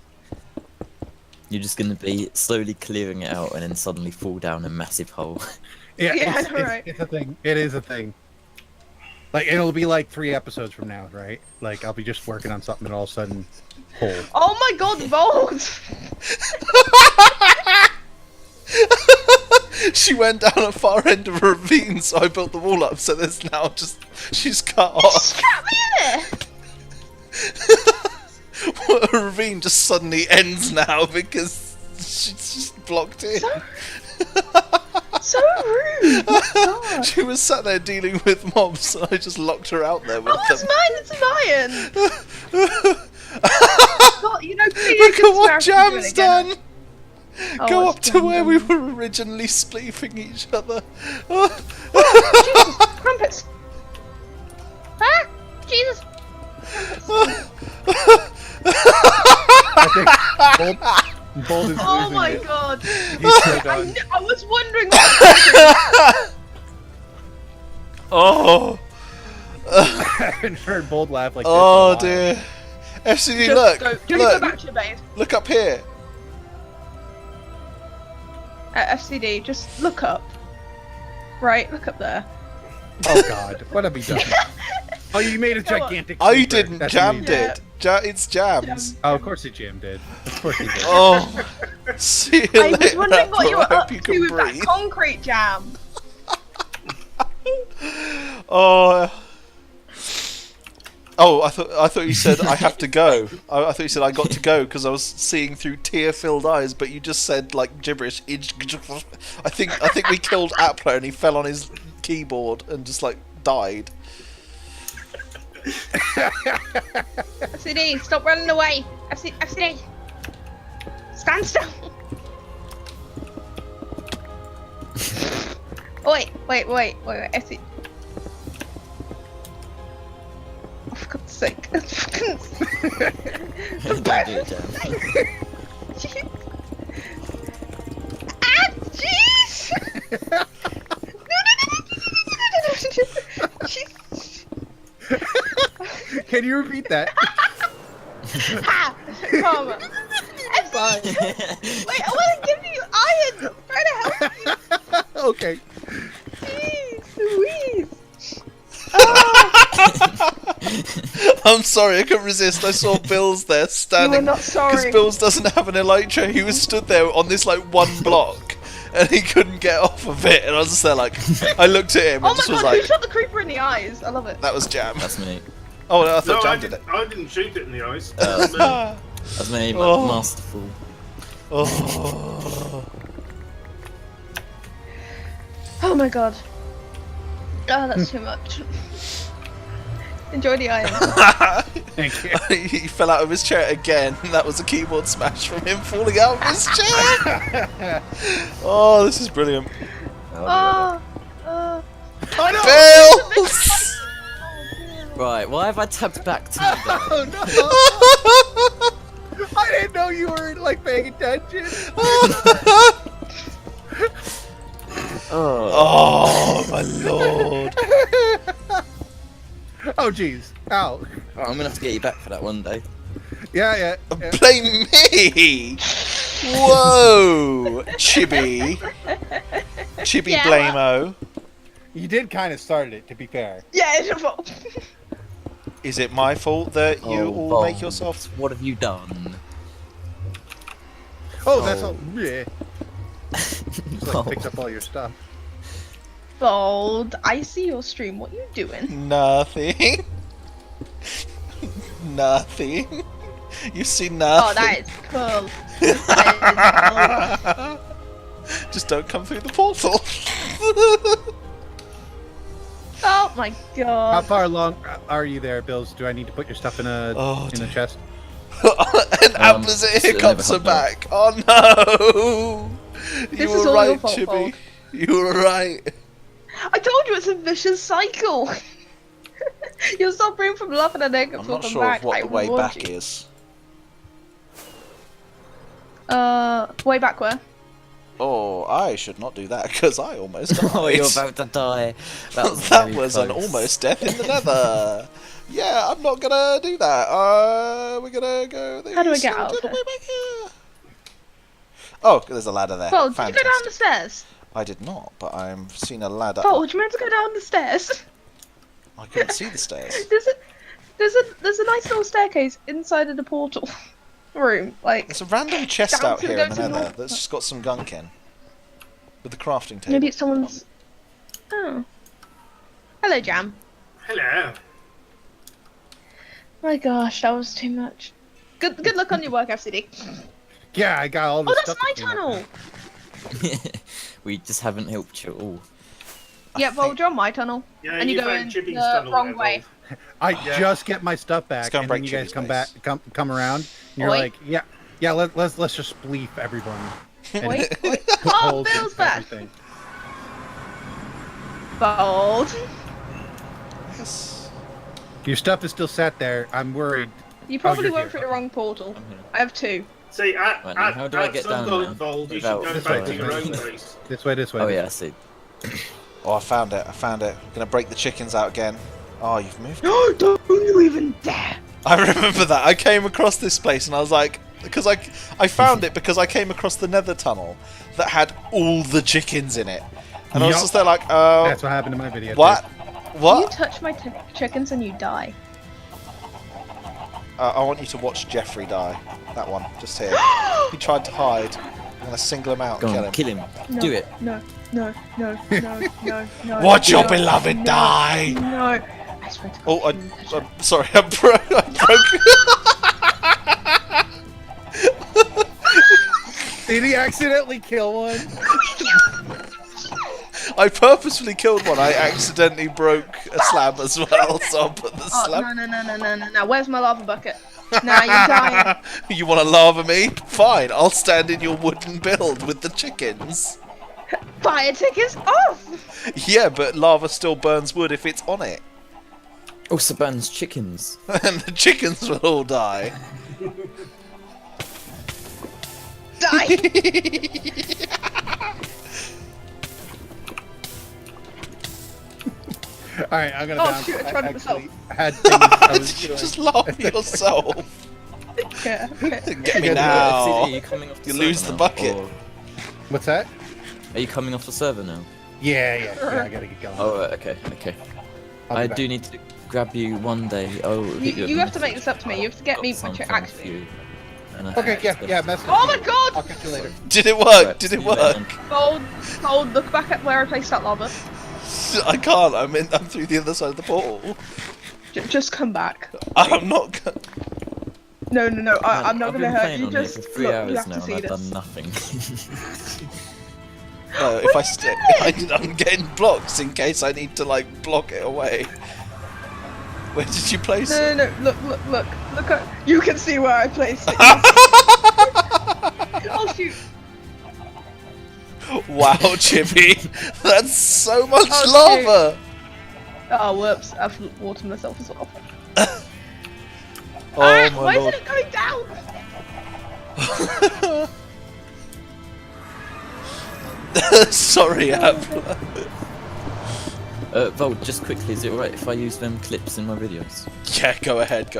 You're just gonna be slowly clearing it out and then suddenly fall down a massive hole. Yeah, Yeah, I it's, know, it's- right? it's a thing. It is a thing. Like it'll be like 3 episodes from now, right? Like I'll be just working on something and all of a sudden, hole. Oh my god, Vold! She went down a far end of a ravine, so I built the wall up. So there's now just she's cut off. Strap me in it! A ravine just suddenly ends now because she's just blocked in. So rude! Oh my god. She was sat there dealing with mobs, and I just locked her out there with Oh, it's them. mine! It's an iron! God, you know, Look at what Jam's done! Oh, Go what's up to Jam where done? we were originally spleefing each other. Jesus, crumpets! Ah! Jesus! I think Bold is Oh losing my it. god! He's so done. I was wondering what was Oh, I haven't heard Bold laugh like this. in a oh while. dear. FCD, Just look, go, do you want to go look, back to your base? look up here. FCD, just look up. Right, look up there. Oh god, what have we done? Oh, you made a Come on. gigantic. Oh, you sleeper. didn't. That's Jam amazing. did. It's Jams. Oh, of course he Jam did. Of course he did. Oh, see you I was later. wondering what you were Apple. I up hope you to can with breathe. that concrete jam. Oh. Oh, I thought you said I have to go. I thought you said I got to go because I was seeing through tear-filled eyes, but you just said like gibberish. I think we killed Appler and he fell on his keyboard and just like died. FCD, stop running away. FCD, stand still. Wait, FCD. Oh, for God's sake. For God's Don't do it, Jam. sake. Ah, jeez! No. Jeez. Can you repeat that? Ha! Karma. FCD, wait, I want to give you iron. I'm trying to help you. Okay. Jeez Louise. I'm sorry, I couldn't resist. I saw Bill's there You were standing. not Because sorry. Bill's doesn't have an elytra. He was stood there on this like one block, and he couldn't get off of it. And I was just there like, I looked at him and Oh my just was god, who like, shot the creeper in the eyes? I love it. that was Jam. That's me. Oh, no, I No, thought I Jam did it. didn't shoot it in the eyes. That's me. Oh. Masterful. Oh. Oh my god. Oh, that's too much. Enjoy the iron. Thank you. He fell out of his chair again. That was a keyboard smash from him falling out of his chair. Oh, this is brilliant. Oh, Bill! Right, why have I tapped back to you? Oh no! I didn't know you were like paying attention. Oh my lord. Oh jeez. Ow. Oh, I'm gonna have to get you back for that one day. Yeah. Blame me! Whoa! Chibi. Chibi Yeah, Blamo. You did kind of start it, to be fair. yeah, it's your fault. Is it my fault that you all Bones, make yourself... What have you done? Oh, that's all. Yeah. Just Oh. like picks up all your stuff. Bold, I see your stream. What you doing? Nothing. Nothing. You see nothing. Oh, that is cool. That is Just don't come through the portal. cool. Oh my How god. far along are you there, Bills? Do I need to put your stuff in a Oh, in a chest? And Apples it's hiccups never are back. Oh no! This You is were all right, your fault, Chibi. Bold. You were right. I told you it's a vicious cycle. You're suffering from love and a negative I'm not come sure back. of what I the way warned back you. is. Way back where? Oh, I should not do that because I almost died. Oh, you're about to die. That was, That very was an close. almost death in the nether. Yeah, I'm not gonna do that. We're gonna go this. How do I get I'm out of gonna here? way back here. Oh, there's a ladder there. Bold, did you go down the Fantastic. stairs? I did not, but I've seen a ladder. Bold, you meant to go down the stairs. I couldn't see the stairs. There's a nice little staircase inside of the portal room. Like There's a random chest down out to here go in the to nether north. that's just got some gunk in. With the crafting table. maybe it's someone's. Oh. Hello, Jam. Hello. My gosh, that was too much. Good luck on your work, FCD. Yeah, I got all the Oh, that's stuff. my to clean up. tunnel. We just haven't helped you at all. Yeah, Bold, you're on my tunnel. Yeah, And you go found in Chippy's the tunnel wrong there, way. Bold. I Yeah. just get my stuff back, go and and break then you guys Chibi's come base. back, come around. And you're Oi. like, yeah. Let's just spleef everyone. And Oi, oi. put Oh, holes in Bill's back. everything. Bold. Yes. Your stuff is still sat there. I'm worried. You probably you're went here. through the wrong portal. I'm here. I have two. See, Right, now, how do I get down some now? point, Bold, you Without- should This go back way, to your this own way. base. This way. Oh yeah, I see. Oh, I found it. Gonna break the chickens out again. Oh, you've moved. Don't you even dare! I remember that. I came across this place and I was like, because I found it because I came across the nether tunnel that had all the chickens in it. And I was Yup. just there like, That's what happened in my video. what? You What? touch my chickens and you die. I want you to watch Jeffrey die. That one, just here. He tried to hide. I'm gonna single him out Go and on, kill him. kill him. No, Do it. No. No. Watch no, your beloved no, die! No. I swear to God. Oh, you touch I'm sorry, I broke. Did he accidentally kill one? I purposefully killed one. I accidentally broke a slab as well, so I'll put the Oh, slab. no. Where's my lava bucket? Nah, you're dying. You want to lava me? Fine, I'll stand in your wooden build with the chickens. Fire tickets off! Yeah, but lava still burns wood if it's on it. Also burns chickens. And the chickens will all die. Die! All right, I'm gonna. Oh, bounce. shoot, I tried it myself. actually had things I was You doing. just laugh yourself. Yeah, okay. Get me Yeah, now. Are you coming off the You server lose the now, bucket. or What's that? Are you coming off the server now? Yeah, I gotta get going. Oh, okay. I'll be I back. do need to grab you one day. Oh, You have to make this up to me. You have to get me my chick. Actually. Okay, yeah, mess. Oh my god! I'll catch you later. Did it work? Did it work? Gold, look back at where I placed that lava. I can't. I'm through the other side of the portal. Just come back. I'm not. No. I'm not I've gonna been hurt playing you. on here Just for 3 look, you hours have now to and see I've this. done nothing. No, if I stay, I'm getting blocks in case I need to like block it away. Where did you place it? No. Look at. You can see where I placed it. Oh shoot! Wow, Chippy, that's so much Oh, shoot. lava. Oh whoops! I've watered myself as well. Oh my Why lord. isn't it going down? Sorry, Apple. Vold, just quickly, is it alright if I use them clips in my videos? Yeah, go ahead.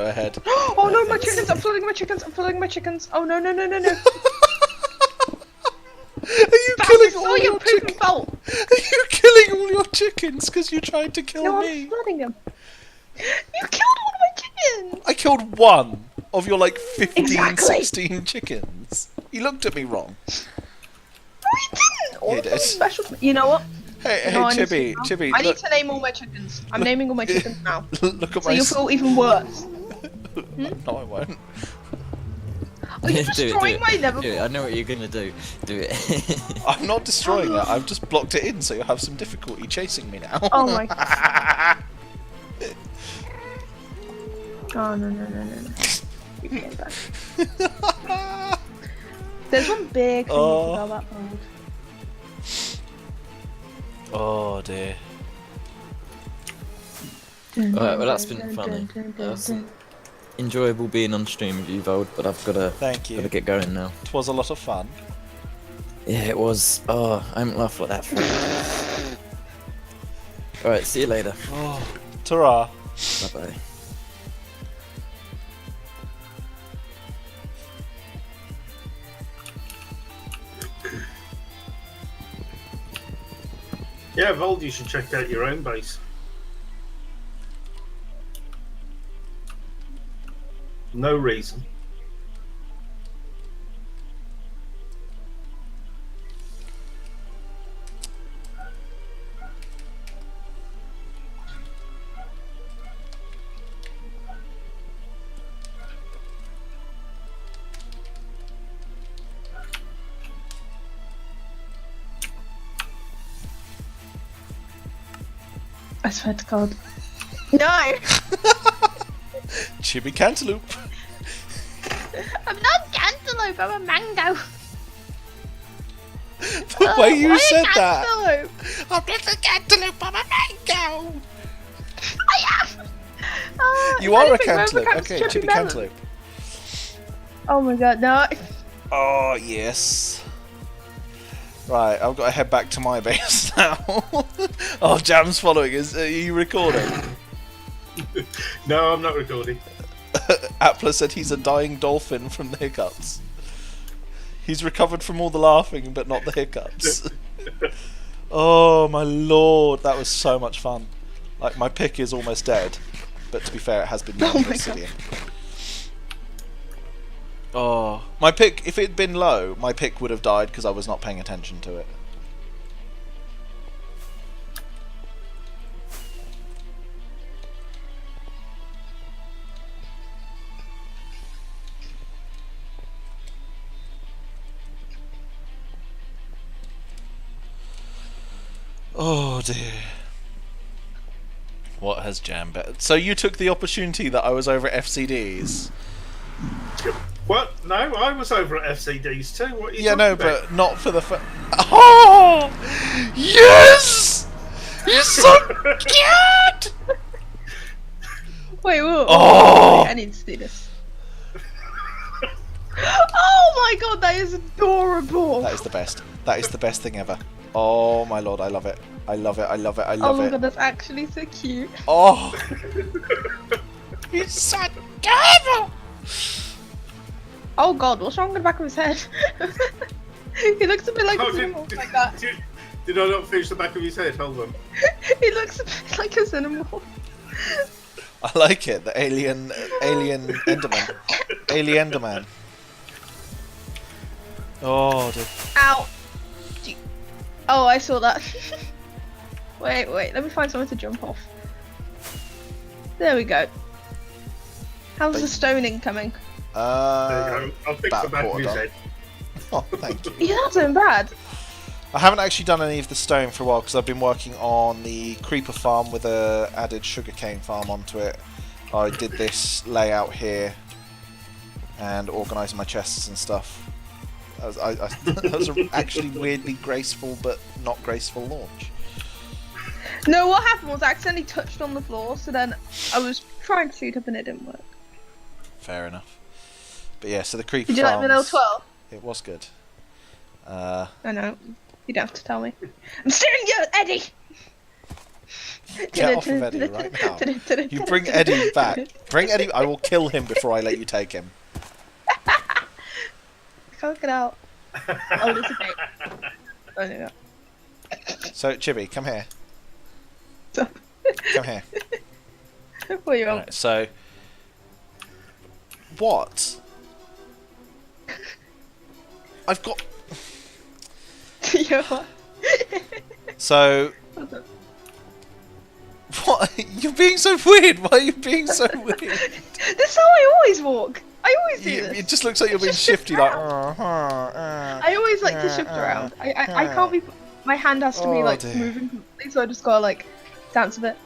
Oh no, my chickens! I'm flooding my chickens! Oh no! Are you killing It's all all your your poop and chickens? fault! Are you killing all your chickens because you tried to kill No, me? I'm flooding them. You killed all my chickens! I killed one of your like 15, Exactly. 16 chickens. You looked at me wrong. No, you didn't! All You of them did. special. You know what? Hey, No, I need Chippy, to now. Chippy, I need look, to name all my chickens. I'm naming all my chickens now. look at So my. you'll feel even worse. No, I won't. Are you Do it, destroying my level? Do it. I know what you're gonna do. Do it. I'm not destroying it. I've just blocked it in, so you'll have some difficulty chasing me now. Oh my god. Oh no. You can't back. There's one big thing Oh. about that old. Oh dear. Alright, well that's been funny. That's enjoyable being on stream with you, Vold, but I've gotta Thank you. get going now. It was a lot of fun. Yeah, it was. Oh, I haven't laughed like that for ages. Alright, see you later. Oh, ta-ra. Bye bye. Yeah, Vold, you should check out your own base. No reason. I swear to God. No! Chippy Cantaloupe. I'm not cantaloupe, I'm a mango. The way you Why a said that. cantaloupe? I'm just a cantaloupe, I'm a mango. I am! You are a cantaloupe. Okay, Chippy Cantaloupe. Oh my god, no. Oh, yes. Right, I've got to head back to my base now. Oh, Jam's following. Are you recording? No, I'm not recording. Appler said he's a dying dolphin from the hiccups. He's recovered from all the laughing, but not the hiccups. Oh, my lord. That was so much fun. Like, my pick is almost dead. But to be fair, it has been Oh used my for Obsidian. Oh, my pick, if it had been low, my pick would have died because I was not paying attention to it. Oh dear. What has Jam bet? So you took the opportunity that I was over at FCD's? What? No, I was over at FCD's too. What are you Yeah, talking no, about? but not for the Oh! Yes! You're so cute! Wait, whoa. Oh! I need to see this. Oh my god, that is adorable! That is the best. That is the best thing ever. Oh my lord, I love it. I love it, I love it, I Oh love my it. god, that's actually so cute. Oh! He's so adorable! Oh god, what's wrong with the back of his head? He looks a bit like Oh, a normal, like that. Did I not finish the back of his head? Hold on. He looks a bit like a xenomorph. I like it. The alien Enderman. Alien Enderman. Oh, dear. Ow! Oh, I saw that. Wait, let me find somewhere to jump off. There we go. How's the stoning coming? There you go. I'll fix about the back of quarter his done. head. Oh, thank you. Yeah, that's not bad. I haven't actually done any of the stone for a while because I've been working on the creeper farm with a added sugarcane farm onto it. I did this layout here and organising my chests and stuff. That was a actually weirdly graceful but not graceful launch. No, what happened was I accidentally touched on the floor, so then I was trying to shoot up and it didn't work. Fair enough. But yeah, so the creeper Did you like farms, the L12? it was good. I know. You don't have to tell me. I'm steering you, Eddie! Get off of Eddie right now. You bring Eddie back. Bring Eddie. I will kill him before I let you take him. I can't get out. Oh, there's a gate. Oh, no. So, Chibi, come here. Stop. Come here. What are you on? Right, so, what? I've got... You're what? So... What? You're being so weird. Why are you being so weird? This is how I always walk. I always do this. It just looks like you're being Just shifty, shift like... I always like to shift around. I can't be... My hand has to be, Oh, like, dear. moving completely, so I just gotta, like, dance a bit.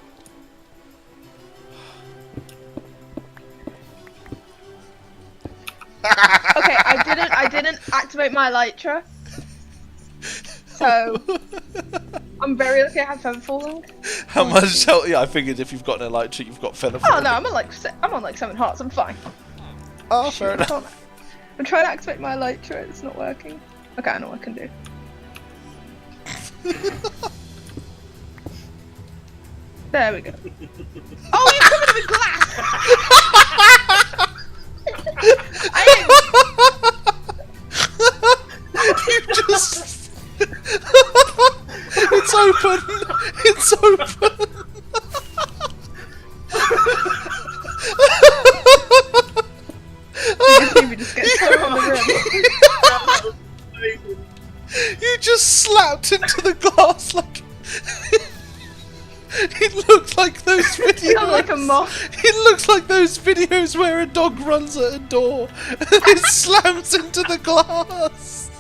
Okay, I didn't activate my elytra. So... I'm very lucky I have feather falling. How much health? Yeah, I figured if you've got an elytra, you've got feather Oh falling. no, I'm on like 7 hearts, I'm fine. Oh, fair enough. I'm trying to activate my elytra, it's not working. Okay, I know what I can do. There we go. Oh, you covered it with glass! You just... It's open! It's open! You just get thrown on the rim. You just slapped into the glass like... It looks like those videos... Sound like a moth. It looks like those videos where a dog runs at a door and it slams into the glass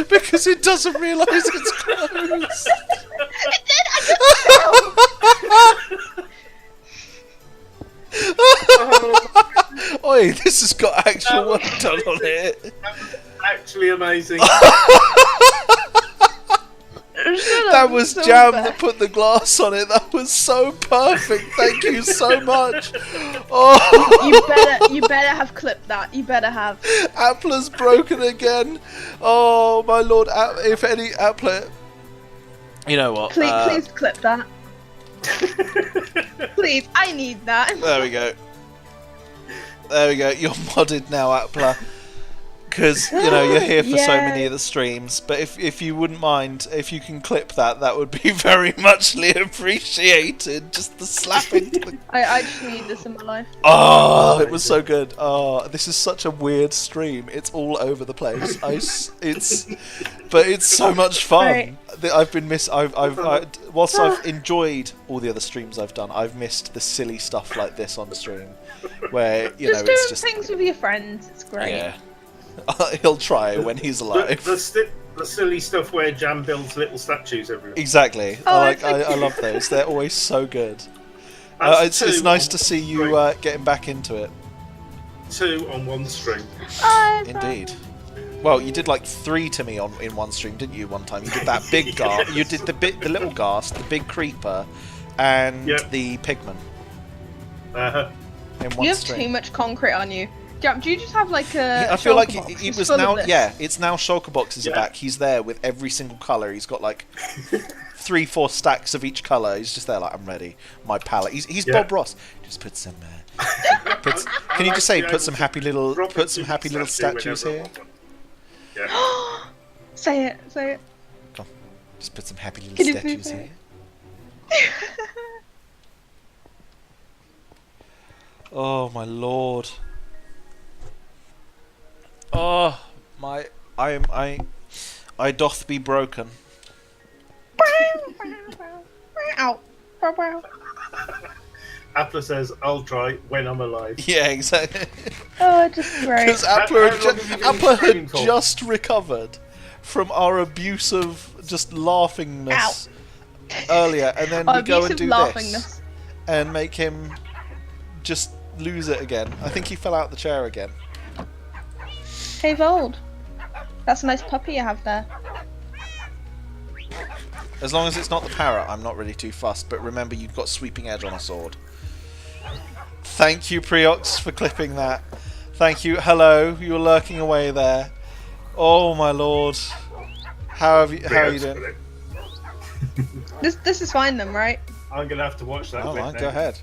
because it doesn't realise it's closed. It did! I just Oi, this has got actual work done on it. Actually amazing. That was Jam that put the glass on it. That was so perfect. Thank you so much. Oh, You better have clipped that. You better have. Appler's broken again. Oh my lord! If any Appler, you know what? Please clip that. Please, I need that. There we go. There we go. You're modded now, Appler. Because, you know, you're here for so many of the streams. But if you wouldn't mind, if you can clip that, that would be very muchly appreciated. Just the slap into the... I just need this in my life. Oh, it was so good. Oh, this is such a weird stream. It's all over the place. But it's so much fun. Right. I've been whilst I've enjoyed all the other streams I've done, I've missed the silly stuff like this on stream, where you know Just it's doing just things with your friends. It's great. yeah. He'll try when he's alive. The silly stuff where Jam builds little statues everywhere. Exactly. Oh, I love those. They're always so good. It's nice to see you getting back into it. 2 on one stream. Indeed. Well, you did like 3 to me in one stream, didn't you? One time you did that big ghast. You did the little ghast, the big creeper, and the pigman. In one You have stream. too much concrete on you. Do you just have like a? I feel like shulker box it just was full now. of this? Yeah, it's now shulker boxes are back. He's there with every single colour. He's got like 3-4 stacks of each colour. He's just there like, I'm ready. My palette. He's Bob Ross. Just put some. Can you just say put some happy little statues here? Yeah. Say it. Come. Just put some happy little Can you statues move here. Oh my lord. Oh my, I doth be broken. Ow. Appler says, "I'll try when I'm alive." Yeah, exactly. Oh, just great. Because How long have you been Appler streaming had for? just recovered from our abusive just laughingness earlier, and then we go and Abusive do laughingness. this and make him just lose it again. I think he fell out the chair again. Hey, Vold. That's a nice puppy you have there. As long as it's not the parrot, I'm not really too fussed. But remember, you've got sweeping edge on a sword. Thank you, Preox, for clipping that. Thank you. Hello, you were lurking away there. Oh my lord. How are you doing? This is fine then, right? I'm gonna have to watch that. Oh clip my, now. go ahead.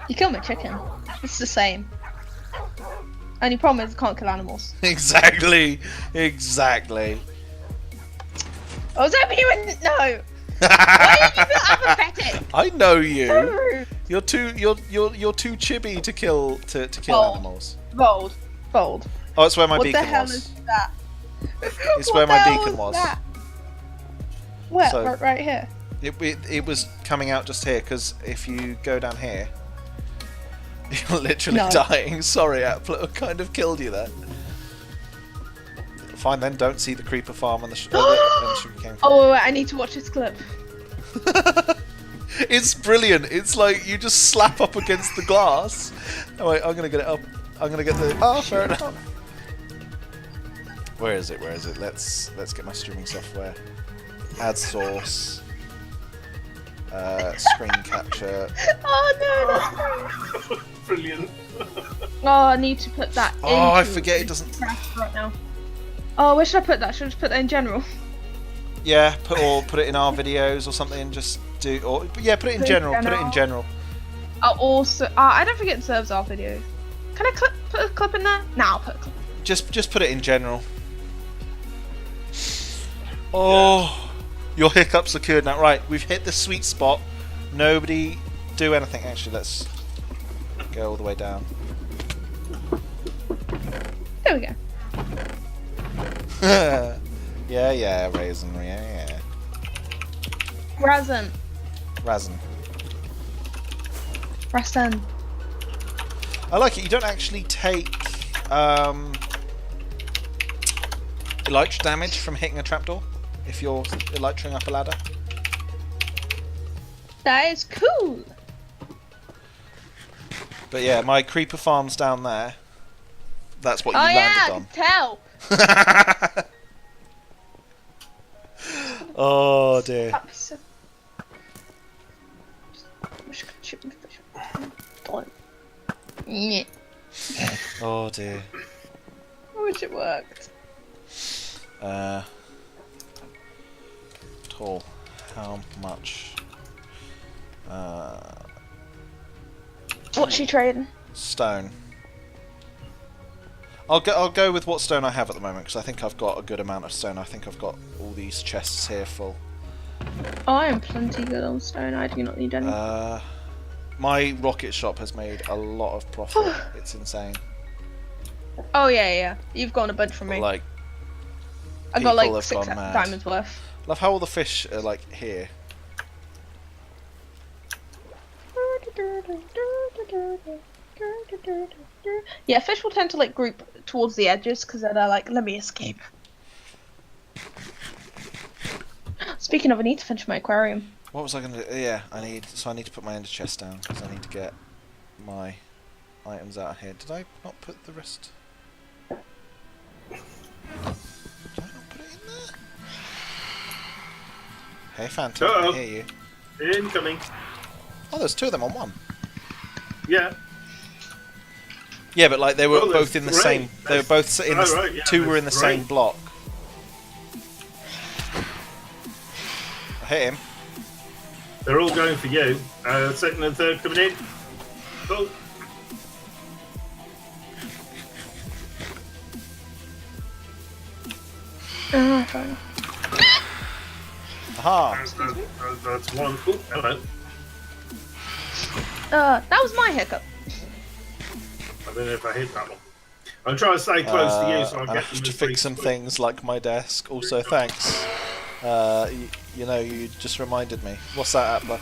You kill my chicken. It's the same. Only problem is I can't kill animals. Exactly. Exactly. I was hoping you wouldn't know. Why are you so apathetic? I know you. So rude. You're too chibi to kill Bold. animals. Bold. Oh, it's where my What the beacon hell was. is that? It's where What my the hell beacon is was. that? Where? So- Right here. It was coming out just here, because if you go down here, you're literally No. dying. Sorry, Appler, kind of killed you there. Fine then, don't see the creeper farm and the sugarcane farm. Oh, wait, I need to watch this clip. It's brilliant. It's like you just slap up against the glass. Oh wait, I'm gonna get it up. I'm gonna get the. Oh, fair enough. Where is it? Where is it? Let's get my streaming software. Add source. Screen capture. Oh no! Brilliant. Oh, I need to put that in. Oh, I forget it doesn't. Right now. Oh, where should I put that? Should I just put that in general? Yeah, put it in our videos or something. Just do or yeah, put it in general. Put it in general. I'll also. I don't forget it serves our video. Can I put a clip in there? No, I'll put a clip. Just put it in general. Oh, your hiccups occurred now. Right, we've hit the sweet spot. Nobody do anything. Actually, let's go all the way down. There we go. yeah, raisin, yeah. Razen. Razen. I like it. You don't actually take elytra damage from hitting a trapdoor if you're elytring up a ladder. That is cool. But yeah, my creeper farm's down there. That's what you Oh yeah, landed I on. can tell. Oh dear. Yeah. Oh dear. I wish it worked. Tall. How much? What's she trading? Stone. I'll go with what stone I have at the moment, because I think I've got a good amount of stone. I think I've got all these chests here full. Oh, I am plenty good on stone. I do not need any. My rocket shop has made a lot of profit. It's insane. Oh yeah. You've gotten a bunch from me. Like, I got people like have 6 gone mad. diamonds worth. Love how all the fish are like here. Yeah, fish will tend to like group towards the edges because they're like, let me escape. Speaking of, I need to finish my aquarium. What was I gonna do? Yeah, I need to put my ender chest down because I need to get my items out of here. Did I not put the rest? Did I not put it in there? Hey, Phantom, Uh-oh. I hear you. Incoming. Oh, there's 2 of them on one. Yeah. Yeah, but like they were Oh, both there's in the 3. same. They were both in the. Oh, right, yeah, 2 were in the there's same 3. block. I hit him. They're all going for you. Second and third coming in. Oh. Fine. Aha! That's one. Oh, hello. That was my hiccup. I don't know if I hit that one. I'm trying to stay close to you so I I get have them to as fix some things like my desk. Also, thanks. You know, you just reminded me. What's that, Appler?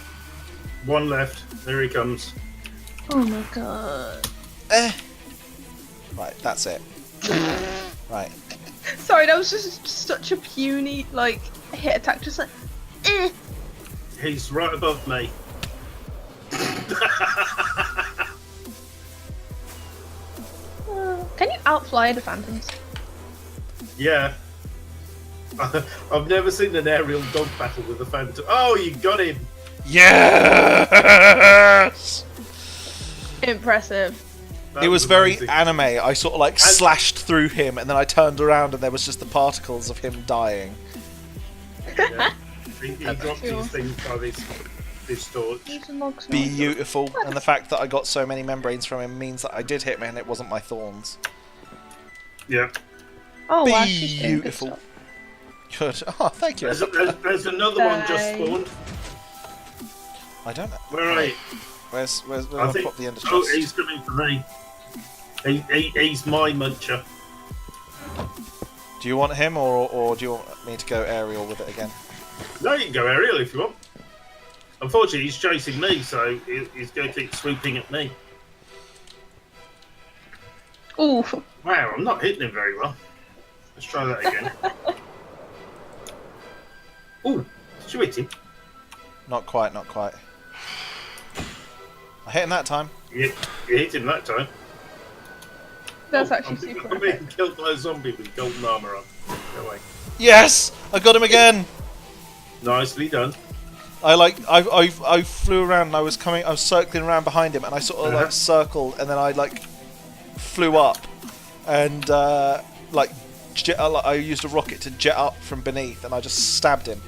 One left. There he comes. Oh my god. Right, that's it. Right. Sorry, that was just such a puny, like, hit attack. Just like, eh. He's right above me. Can you outfly the phantoms? Yeah. I've never seen an aerial dog battle with a phantom. Oh, you got him! Yes! Impressive. That It was very amazing. anime. I sort of like slashed through him, and then I turned around, and there was just the particles of him dying. Yeah. He dropped his thing by this torch. Beautiful, and the fact that I got so many membranes from him means that I did hit me, and it wasn't my thorns. Yeah. Oh, wow, she's doing good Beautiful. stuff. Good. Oh, thank you. There's another one just spawned. I don't know. Where are you? Where's I I think. put the ender Oh, chest? he's coming for me. He's my muncher. Do you want him, or do you want me to go aerial with it again? No, you can go aerial if you want. Unfortunately, he's chasing me, so he's going to keep swooping at me. Ooh. Wow, I'm not hitting him very well. Let's try that again. Ooh, did you hit him? Not quite, not quite. I hit him that time. You hit him that time. That's actually super I'm being killed by a zombie with golden armour on. Go away. Yes, I got him again. Nicely done. I flew around and I was circling around behind him, and I sort of like circled, and then I like flew up, and I used a rocket to jet up from beneath, and I just stabbed him.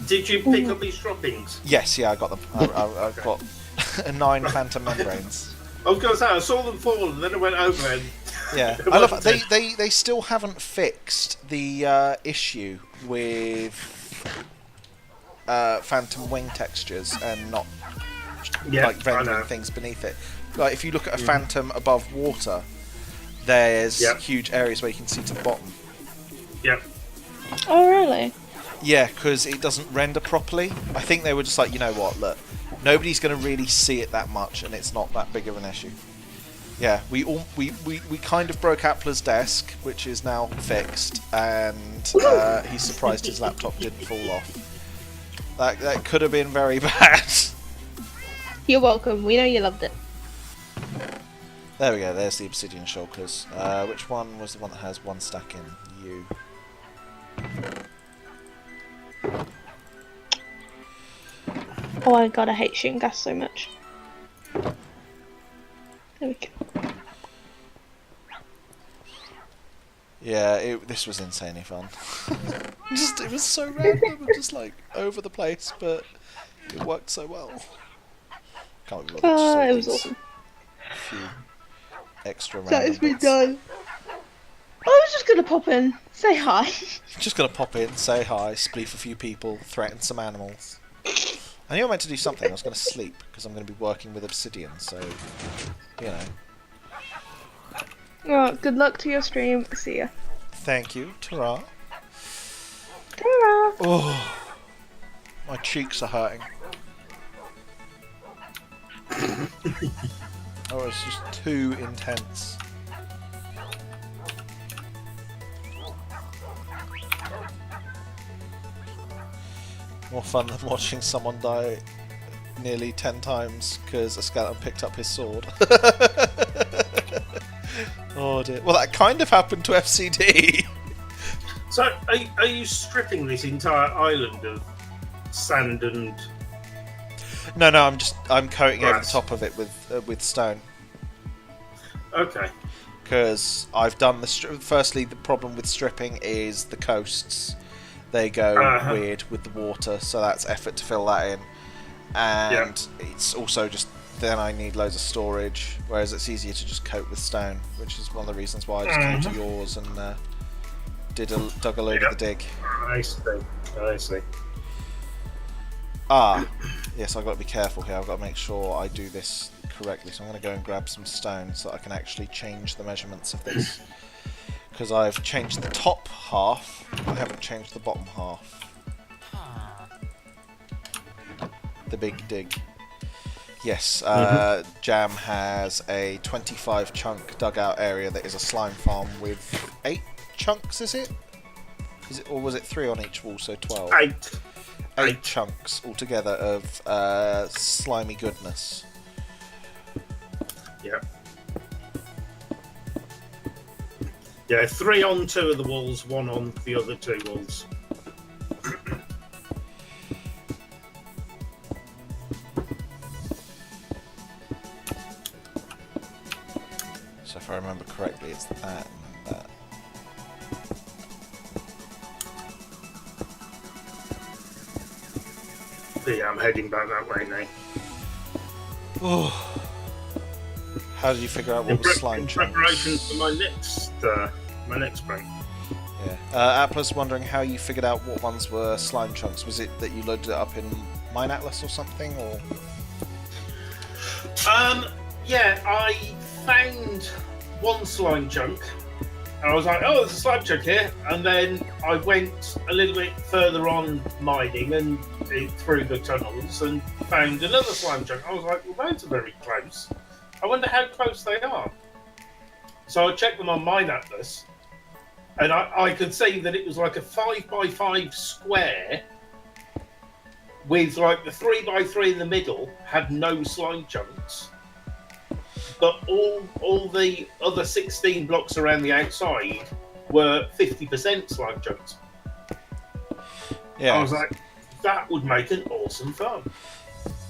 Did you pick up his droppings? Yes, yeah, I got them. I've got 9 phantom membranes. I was going to say, I saw them fall, and then I went over and... Yeah, I love they still haven't fixed the issue with phantom wing textures and not like rendering things beneath it. Like if you look at a phantom above water, there's huge areas where you can see to the bottom. Yep. Oh, really? Yeah, because it doesn't render properly. I think they were just like, you know what, look, nobody's going to really see it that much, and it's not that big of an issue. Yeah, we kind of broke Appler's desk, which is now fixed, and he's surprised his laptop didn't fall off. That could have been very bad. You're welcome. We know you loved it. There we go. There's the obsidian shulkers. Which one was the one that has 1 stack in? You. Oh my god, I hate shooting gas so much. There we go. Yeah, this was insanely fun. It was so random and just like over the place, but it worked so well. Can't be bothered to say It was these awesome. few extra random That has been bits. done. I was just gonna pop in, say hi. Just gonna pop in, say hi, spleef a few people, threaten some animals. I knew I meant to do something. I was going to sleep because I'm going to be working with Obsidian, so you know. Well, good luck to your stream. See ya. Thank you, ta-ra. Ta-ra. Oh, my cheeks are hurting. Oh, it's just too intense. More fun than watching someone die nearly 10 times because a skeleton picked up his sword. Oh dear. Well, that kind of happened to FCD. So, are you stripping this entire island of sand and... No, I'm coating over the top of it with stone. Okay. Because I've done the firstly, the problem with stripping is the coasts. They go weird with the water, so that's effort to fill that in. And it's also just, then I need loads of storage, whereas it's easier to just coat with stone, which is one of the reasons why I just came to yours and dug a load of the dig. I see. Ah, yes, I've got to be careful here. I've got to make sure I do this correctly. So I'm going to go and grab some stone so that I can actually change the measurements of this. Because I've changed the top half, I haven't changed the bottom half. The big dig. Yes, Jam has a 25 chunk dugout area that is a slime farm with 8 chunks, is it? Or was it 3 on each wall, so 12? 8 chunks altogether of slimy goodness. Yeah. Yeah, 3 on 2 of the walls, 1 on the other 2 walls. So if I remember correctly, it's that and that. Yeah, I'm heading back that way now. Oh. How did you figure out what was slime chunks? In preparation for my next bank. Yeah. Atlas wondering how you figured out what ones were slime chunks. Was it that you loaded it up in Mine Atlas or something, or? Yeah, I found one slime chunk, and I was like, "Oh, there's a slime chunk here." And then I went a little bit further on mining and through the tunnels and found another slime chunk. I was like, "Well, those are very close. I wonder how close they are." So I checked them on Mine Atlas, and I could see that it was like a 5x5 square with like the 3x3 in the middle had no slime chunks, but all the other 16 blocks around the outside were 50% slime chunks. Yeah. I was like, that would make an awesome farm.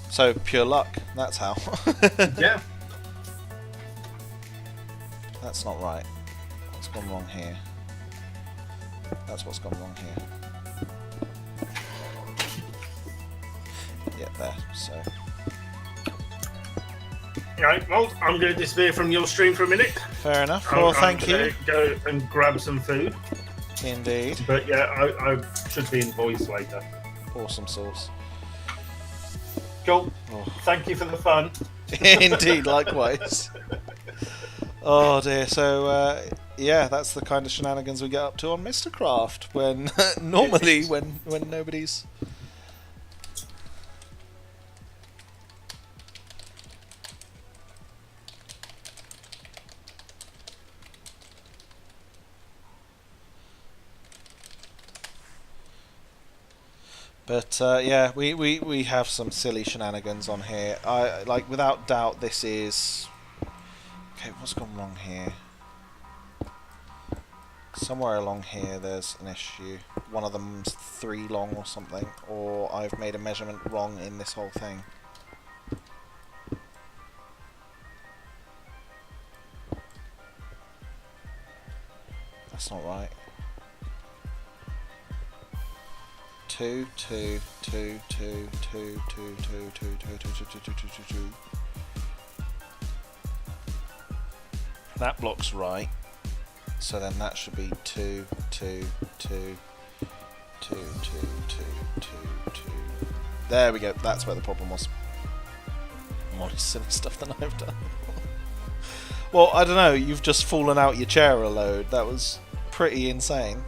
So pure luck. That's how. Yeah. That's not right. What's gone wrong here? That's what's gone wrong here. Yeah, there. So. Right, well, I'm going to disappear from your stream for a minute. Fair enough. Well, thank you. Go and grab some food. Indeed. But yeah, I should be in voice later. Awesome sauce. Cool. Oh. Thank you for the fun. Indeed, likewise. Oh dear. So yeah, that's the kind of shenanigans we get up to on Mysticraft when normally when nobody's. But yeah, we have some silly shenanigans on here. Like without doubt this is. Okay, what's gone wrong here? Somewhere along here there's an issue. One of them's 3 long or something, or I've made a measurement wrong in this whole thing. That's not right. 2, 2, 2, 2, 2, 2, 2, 2, 2, 2, 2, 2, 2, 2. That block's right, so then that should be 2, 2, 2, 2, 2, 2, 2, 2. There we go. That's where the problem was. More silly stuff than I've done. Well, I don't know. You've just fallen out your chair a load. That was pretty insane.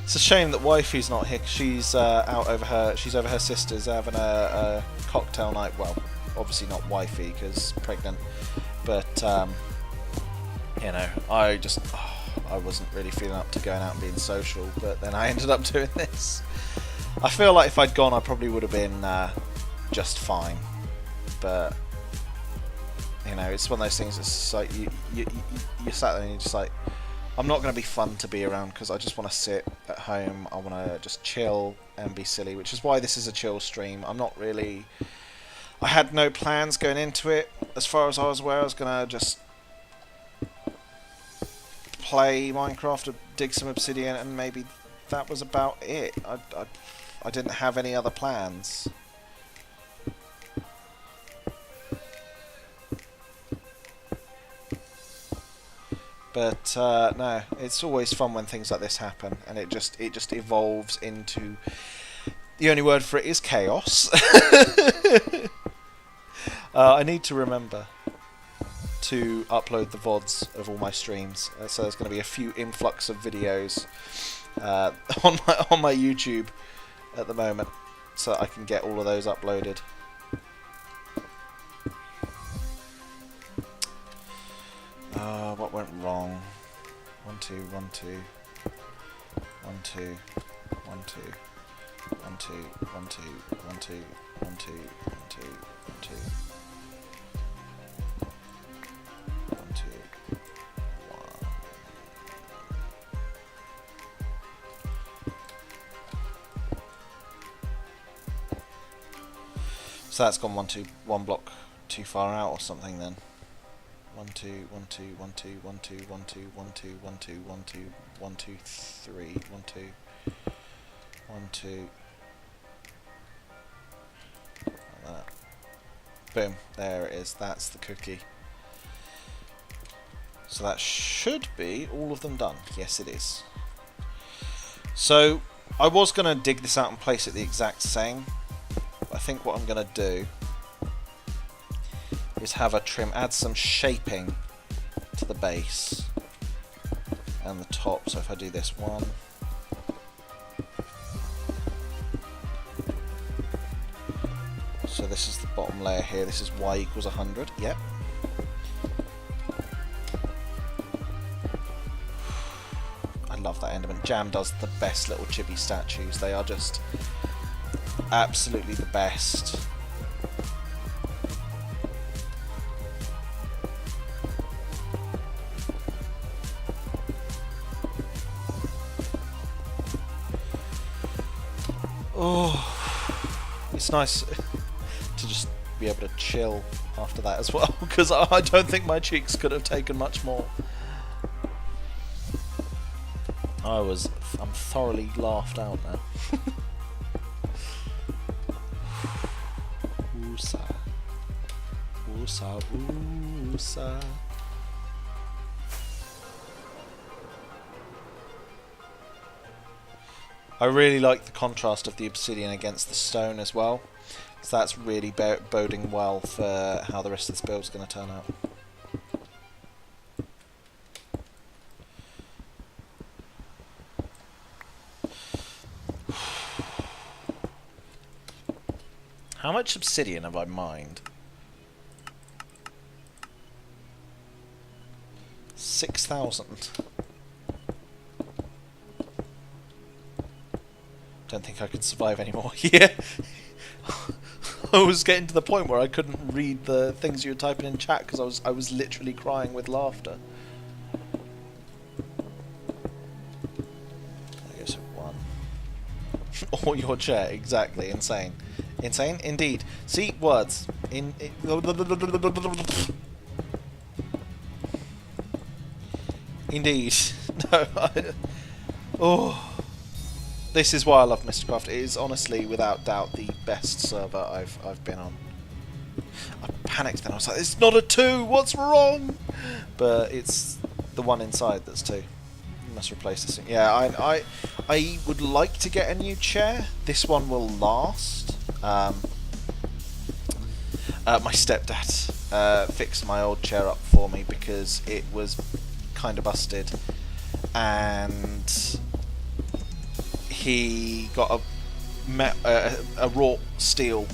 It's a shame that Wifey's not here. 'Cause she's out over her. She's over her sister's having a cocktail night. Well, obviously not Wifey because pregnant, but. You know, I wasn't really feeling up to going out and being social, but then I ended up doing this. I feel like if I'd gone, I probably would have been just fine. But you know, it's one of those things. It's just like you sat there and you're just like, I'm not going to be fun to be around because I just want to sit at home. I want to just chill and be silly, which is why this is a chill stream. I'm not really. I had no plans going into it. As far as I was aware, I was going to just play Minecraft, dig some Obsidian, and maybe that was about it. I didn't have any other plans. But no, it's always fun when things like this happen, and it just evolves into The only word for it is chaos. I need to remember to upload the VODs of all my streams, so there's going to be a few influx of videos on my YouTube at the moment, so that I can get all of those uploaded. What went wrong? 1 2 1 2 1 2 1 2 1 2 1 2 1 2 1 2 1 2 1 2 1 2 1. So that's gone 1 block too far out or something then. 1 2 1 2 1 2 1 2 1 2 1 2 1 2 1 2 1 2 3 1 2 1 2 like that. Boom, there it is. That's the cookie. So that should be all of them done. Yes, it is. So I was going to dig this out and place it the exact same. I think what I'm going to do is have a trim, add some shaping to the base and the top. So if I do this one, so this is the bottom layer here, this is y equals 100, yep. I love that Enderman. Jam does the best little chibi statues, they are just absolutely the best. Oh, it's nice to just be able to chill after that as well, because I don't think my cheeks could have taken much more. I'm thoroughly laughed out now. Woosa. Woosa, woosa. I really like the contrast of the obsidian against the stone as well, so that's really boding well for how the rest of this build is going to turn out. How much obsidian have I mined? 6,000. Don't think I could survive anymore. Yeah, I was getting to the point where I couldn't read the things you were typing in chat because I was literally crying with laughter. I guess 1. Or your chair, exactly. Insane, insane indeed. See, words indeed. No. Oh. This is why I love Mysticraft. It is honestly, without doubt, the best server I've been on. I panicked then. I was like, "It's not a 2. What's wrong?" But it's the one inside that's 2. You must replace this thing. Yeah, I would like to get a new chair. This one will last. My stepdad fixed my old chair up for me because it was kind of busted, and he got a wrought steel,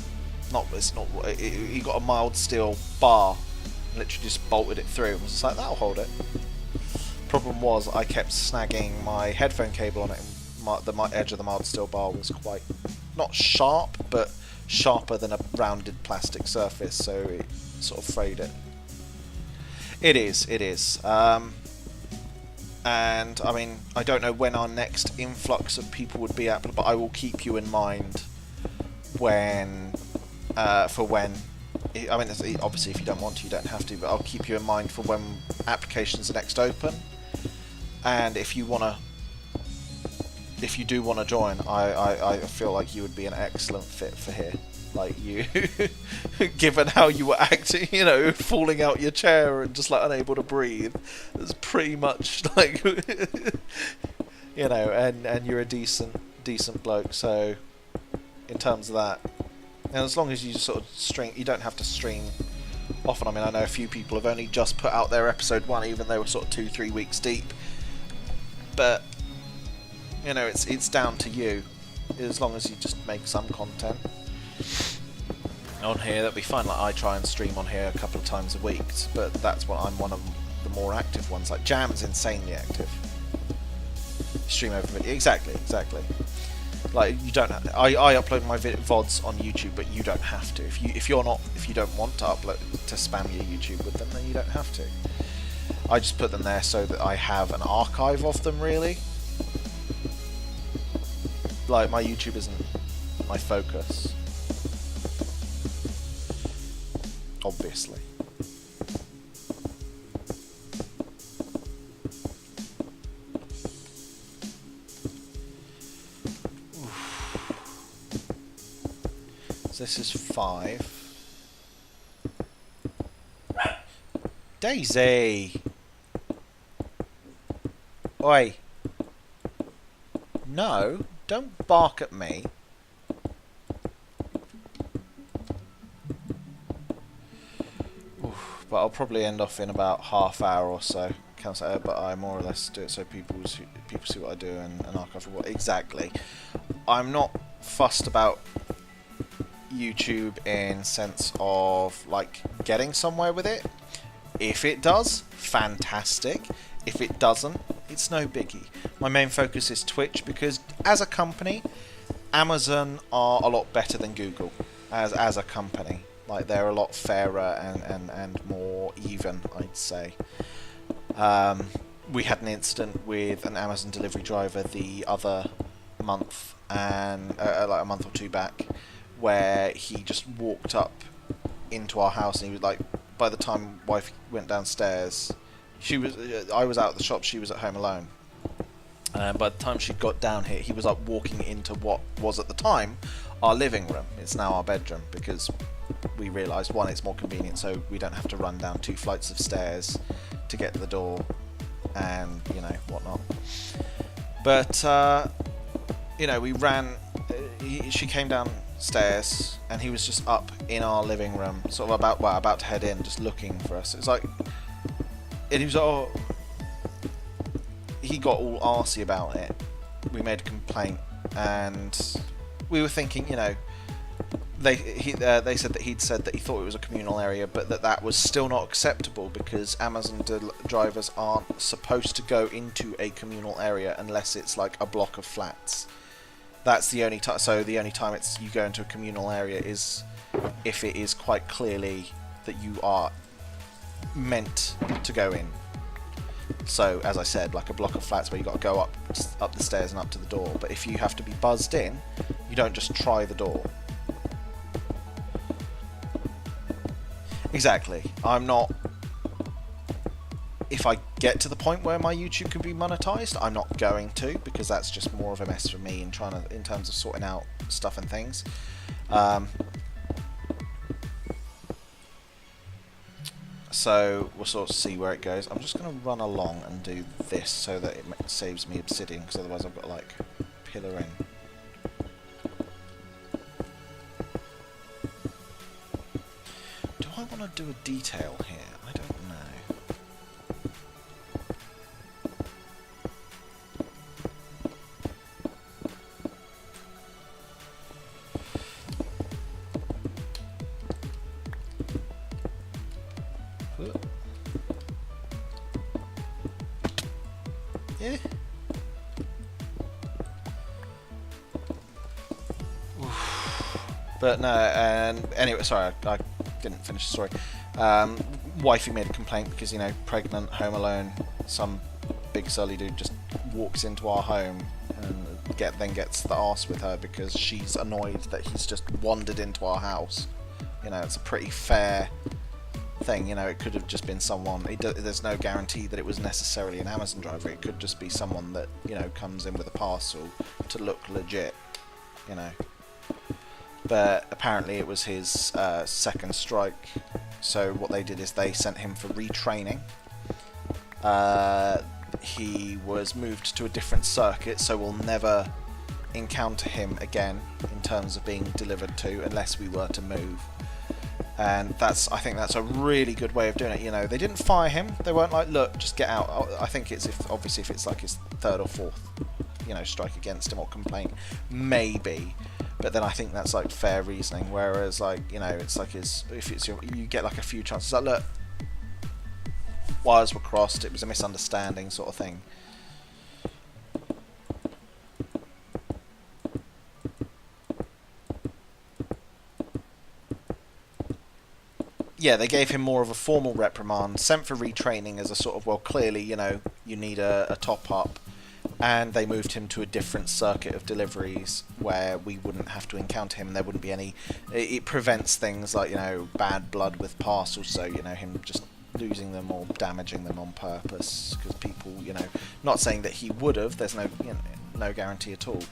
he got a mild steel bar, literally just bolted it through and was just like, that'll hold it. Problem was, I kept snagging my headphone cable on it, and the edge of the mild steel bar was quite, not sharp, but sharper than a rounded plastic surface, so it sort of frayed it. It is. And I mean, I don't know when our next influx of people would be at, but I will keep you in mind when, for when. I mean, obviously, if you don't want to, you don't have to. But I'll keep you in mind for when applications are next open. And if you do want to join, I feel like you would be an excellent fit for here. Like you, given how you were acting, you know, falling out your chair and just like unable to breathe, it's pretty much like, you know, and you're a decent bloke, so in terms of that. And as long as you just sort of stream, you don't have to stream often. I mean, I know a few people have only just put out their episode 1, even though they were sort of 2-3 weeks deep. But you know, it's down to you. As long as you just make some content on here, that'll be fine. Like, I try and stream on here a couple of times a week, but that's what I'm one of the more active ones. Like Jam's insanely active. Stream over video. Exactly. Like, you don't have to. I upload my VODs on YouTube, but you don't have to. If you don't want to upload to spam your YouTube with them, then you don't have to. I just put them there so that I have an archive of them, really. Like, my YouTube isn't my focus, obviously. So this is 5. Daisy! Oi! No, don't bark at me. Oof, but I'll probably end off in about half hour or so. But I more or less do it so people see what I do and archive what exactly. I'm not fussed about YouTube in sense of like getting somewhere with it. If it does, fantastic. If it doesn't, it's no biggie. My main focus is Twitch because as a company, Amazon are a lot better than Google as a company. Like, they're a lot fairer and more even, I'd say. We had an incident with an Amazon delivery driver the other month, and like a month or 2 back, where he just walked up into our house, and he was like, by the time wife went downstairs, I was out of the shop, she was at home alone. By the time she got down here, he was like walking into what was at the time our living room. It's now our bedroom, because we realised, one, it's more convenient, so we don't have to run down 2 flights of stairs to get to the door, and you know, whatnot. But you know, we ran. She came downstairs, and he was just up in our living room, sort of about to head in, just looking for us. It's like, and he was like, oh, he got all arsey about it. We made a complaint, and we were thinking, you know, they said that he'd said that he thought it was a communal area, but that was still not acceptable because Amazon drivers aren't supposed to go into a communal area unless it's like a block of flats. That's the only time. So the only time you go into a communal area is if it is quite clearly that you are meant to go in. So, as I said, like a block of flats where you got to go up the stairs and up to the door. But if you have to be buzzed in, you don't just try the door. Exactly. I'm not. If I get to the point where my YouTube can be monetized, I'm not going to, because that's just more of a mess for me in terms of sorting out stuff and things. So we'll sort of see where it goes. I'm just going to run along and do this so that it saves me obsidian, because otherwise I've got to like pillar in. Do I want to do a detail here? I don't know. Yeah. But no, and anyway, sorry, I didn't finish the story. Wifey made a complaint because, you know, pregnant, home alone, some big surly dude just walks into our home and then gets the arse with her because she's annoyed that he's just wandered into our house. You know, it's a pretty fair thing. You know, it could have just been someone. There's no guarantee that it was necessarily an Amazon driver. It could just be someone that, you know, comes in with a parcel to look legit. You know. But apparently it was his second strike, so what they did is they sent him for retraining. He was moved to a different circuit, so will never encounter him again in terms of being delivered to, unless we were to move. And I think that's a really good way of doing it. You know, they didn't fire him. They weren't like, look, just get out. I think it's obviously if it's like his third or fourth, you know, strike against him or complaint, maybe. But then I think that's like fair reasoning. Whereas like, you know, it's like you get like a few chances. Like, look, wires were crossed. It was a misunderstanding sort of thing. Yeah, they gave him more of a formal reprimand, sent for retraining as a sort of, well, clearly, you know, you need a top-up, and they moved him to a different circuit of deliveries where we wouldn't have to encounter him, and there wouldn't be any... It prevents things like, you know, bad blood with parcels, so, you know, him just losing them or damaging them on purpose, because people, you know... Not saying that he would have, there's no, you know, no guarantee at all,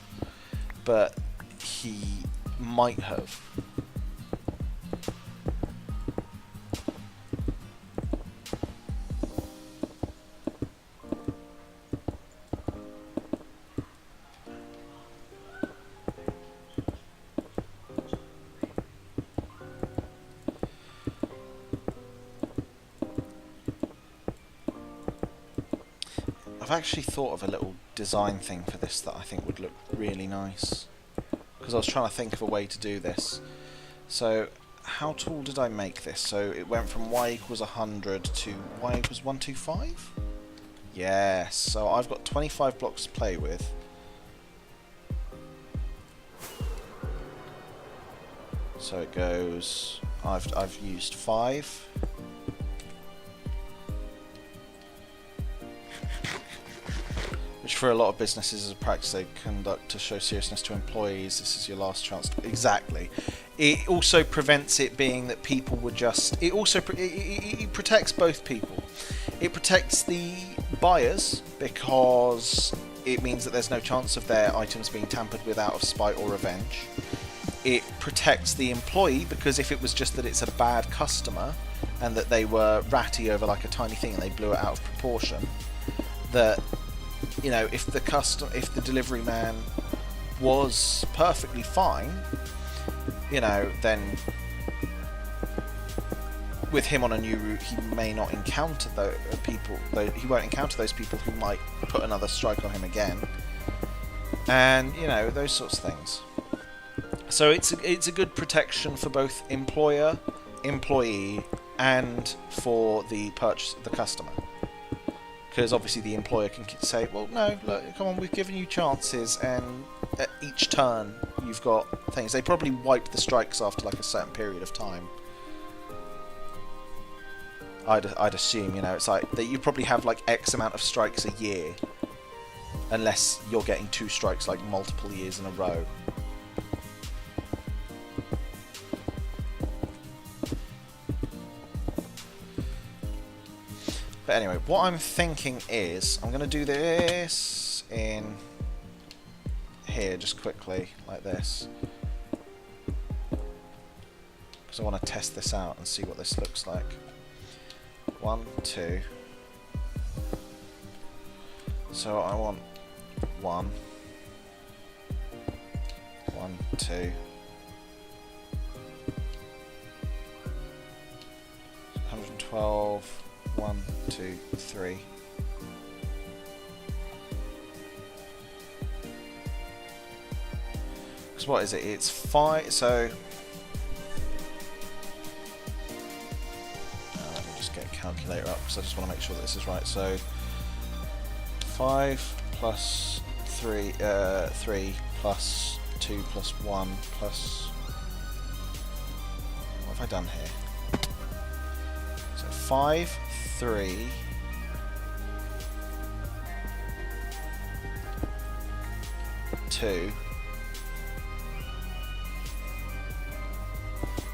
but he might have. I've actually thought of a little design thing for this that I think would look really nice, because I was trying to think of a way to do this. So how tall did I make this? So it went from y equals 100 to y equals 125? Yes, so I've got 25 blocks to play with. So it goes, I've used 5. Which for a lot of businesses is a practice they conduct to show seriousness to employees. This is your last chance to... Exactly. It also prevents it being that people would just... It also it protects both people. It protects the buyers because it means that there's no chance of their items being tampered with out of spite or revenge. It protects the employee because if it was just that it's a bad customer and that they were ratty over like a tiny thing and they blew it out of proportion, that... You know, if the delivery man was perfectly fine, you know, then with him on a new route, he may not encounter he won't encounter those people who might put another strike on him again, and you know, those sorts of things. So it's a good protection for both employer, employee, and for the customer. Because obviously the employer can say, well, no, look, come on, we've given you chances, and at each turn you've got things. They probably wipe the strikes after like a certain period of time. I'd assume, you know, it's like that you probably have like X amount of strikes a year, unless you're getting 2 strikes like multiple years in a row. But anyway, what I'm thinking is, I'm going to do this in here just quickly, like this. Because I want to test this out and see what this looks like. 1, 2. So I want 1, 1, 2. 112. 1, 2, 3. Because what is it? It's 5. So let me just get a calculator up because I just want to make sure that this is right. So 5 plus 3, 3 plus 2 plus 1 plus. What have I done here? So 5. 3 2.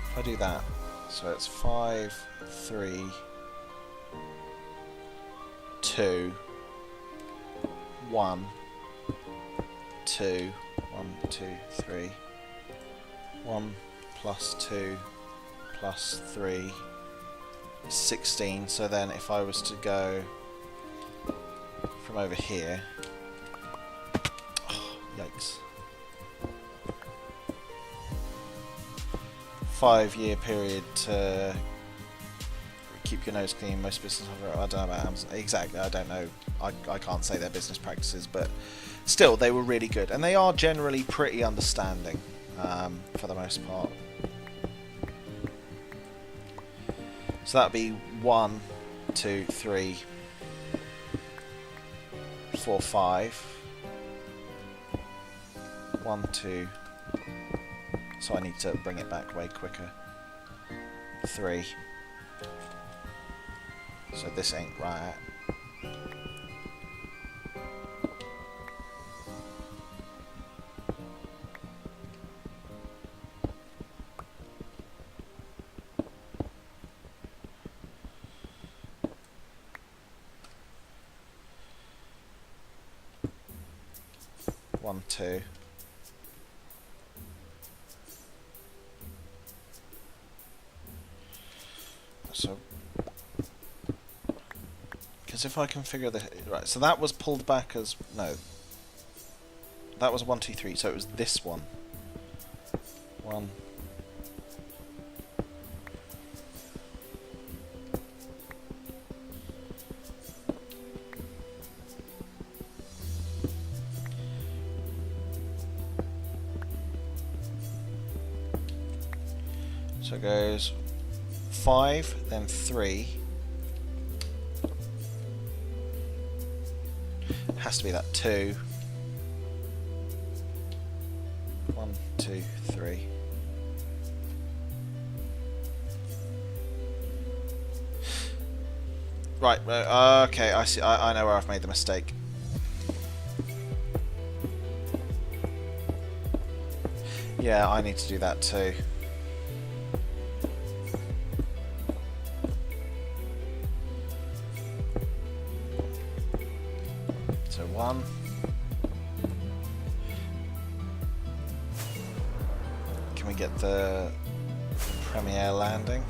If I do that, so it's 5 3 2 1 2 1 2 3 1 plus 2 plus 3 16. So then if I was to go from over here, oh, yikes, 5-year period to keep your nose clean. Most businesses, I don't know about Amazon. Exactly, I don't know. I can't say their business practices, but still, they were really good. And they are generally pretty understanding, for the most part. So that'd be 1, 2, 3, 4, 5. 1, 2. So I need to bring it back way quicker. 3. So this ain't right. One, two. So, because if I configure the right, so that was pulled back as no. That was 1, 2, 3. So it was this one. 1. So it goes 5, then 3. Has to be that 2. 1, 2, 3. Right. Okay. I see. I know where I've made the mistake. Yeah, I need to do that too. So 1. Can we get the premiere landing?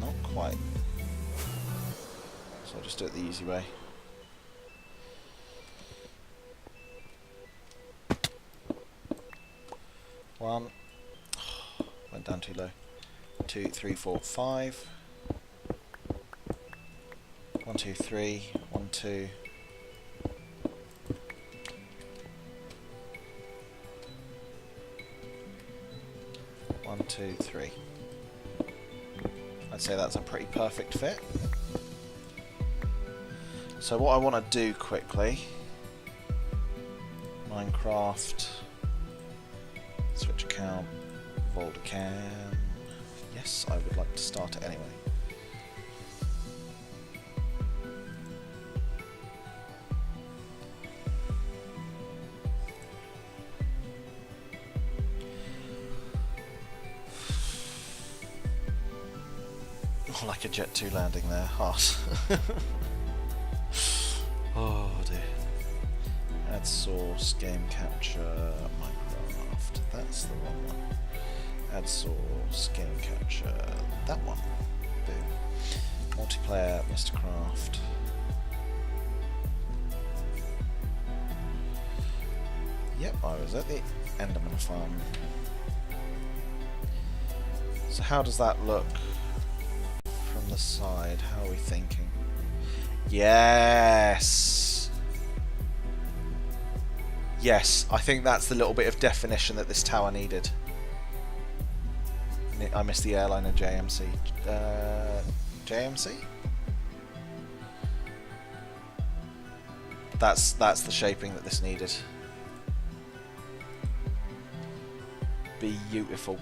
Not quite. So I'll just do it the easy way. One. Went down too low. 2, 3, 4, 5. 1, 2, 3. 1, 2. One, 2, 3. I'd say that's a pretty perfect fit. So what I want to do quickly, Minecraft, switch account, Vault cam. Yes, I would like to start it anyway. Like a Jet 2 landing there, hard. Oh dear. Add source, game capture, Minecraft. That's the wrong one. Add source, game capture, that one. Boom. Multiplayer, Mysticraft. Yep, I was at the Enderman farm. So how does that look? From the side, how are we thinking? Yes! Yes, I think that's the little bit of definition that this tower needed. I missed the airline and JMC. JMC? That's the shaping that this needed. Beautiful.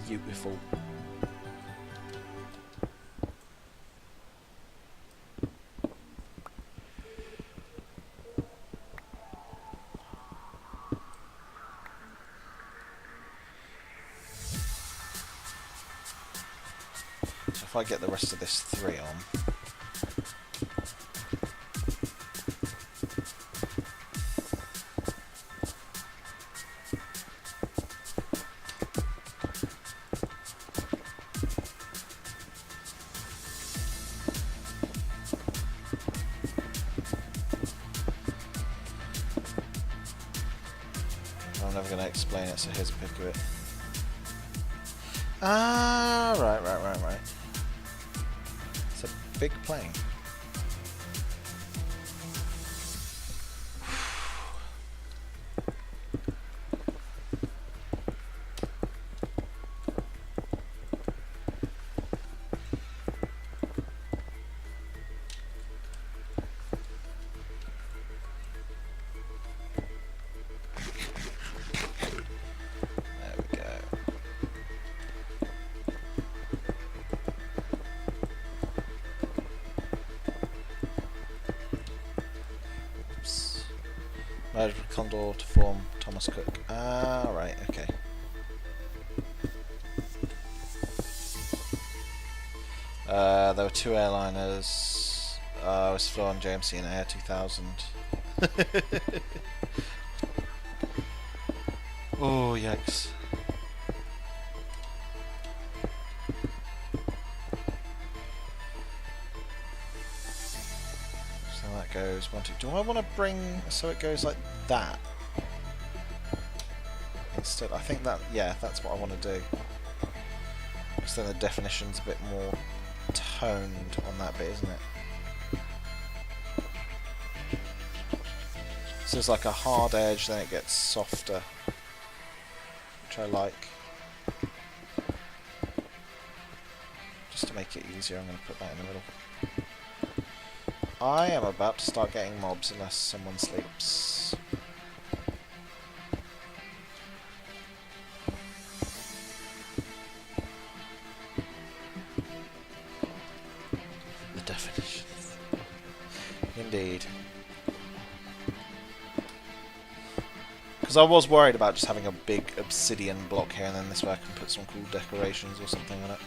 Beautiful. So if I get the rest of this 3 on. I'm never going to explain it, so here's a pic of it. Ah, right. It's a big plane. Merged with Condor to form Thomas Cook. Ah, right, okay. There were 2 airliners. I was flying JMC in Air 2000. Oh, yikes. So that goes 1, 2. Do I want to bring so it goes like that? Instead, I think that, yeah, that's what I want to do. Because then the definition's a bit more toned on that bit, isn't it? So it's like a hard edge, then it gets softer, which I like. Just to make it easier, I'm going to put that in the middle. I am about to start getting mobs unless someone sleeps. The definitions. Indeed. Because I was worried about just having a big obsidian block here, and then this way I can put some cool decorations or something on it.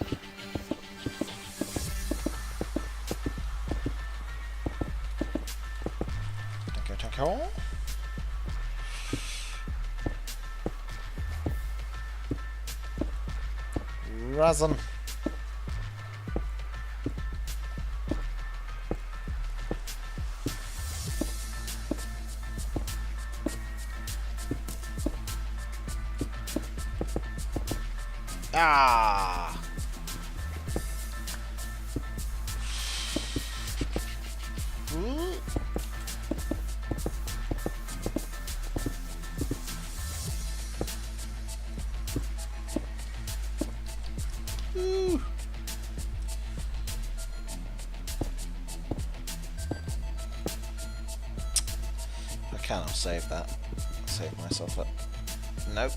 Razan. Ah. Ooh. Ooh. I cannot save that. Save myself up. Nope.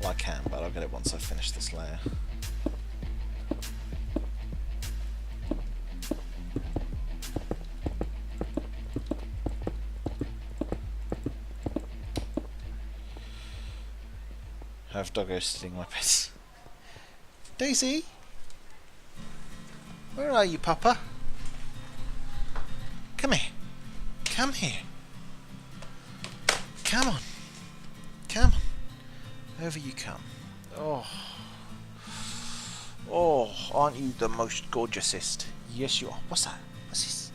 Well, I can, but I'll get it once I finish this layer. I have doggos stealing my piss. Daisy? Where are you, Papa? Come here. Come here. Come on. Come on. Over you come. Oh. Oh, aren't you the most gorgeousest? Yes, you are. What's that? What's this?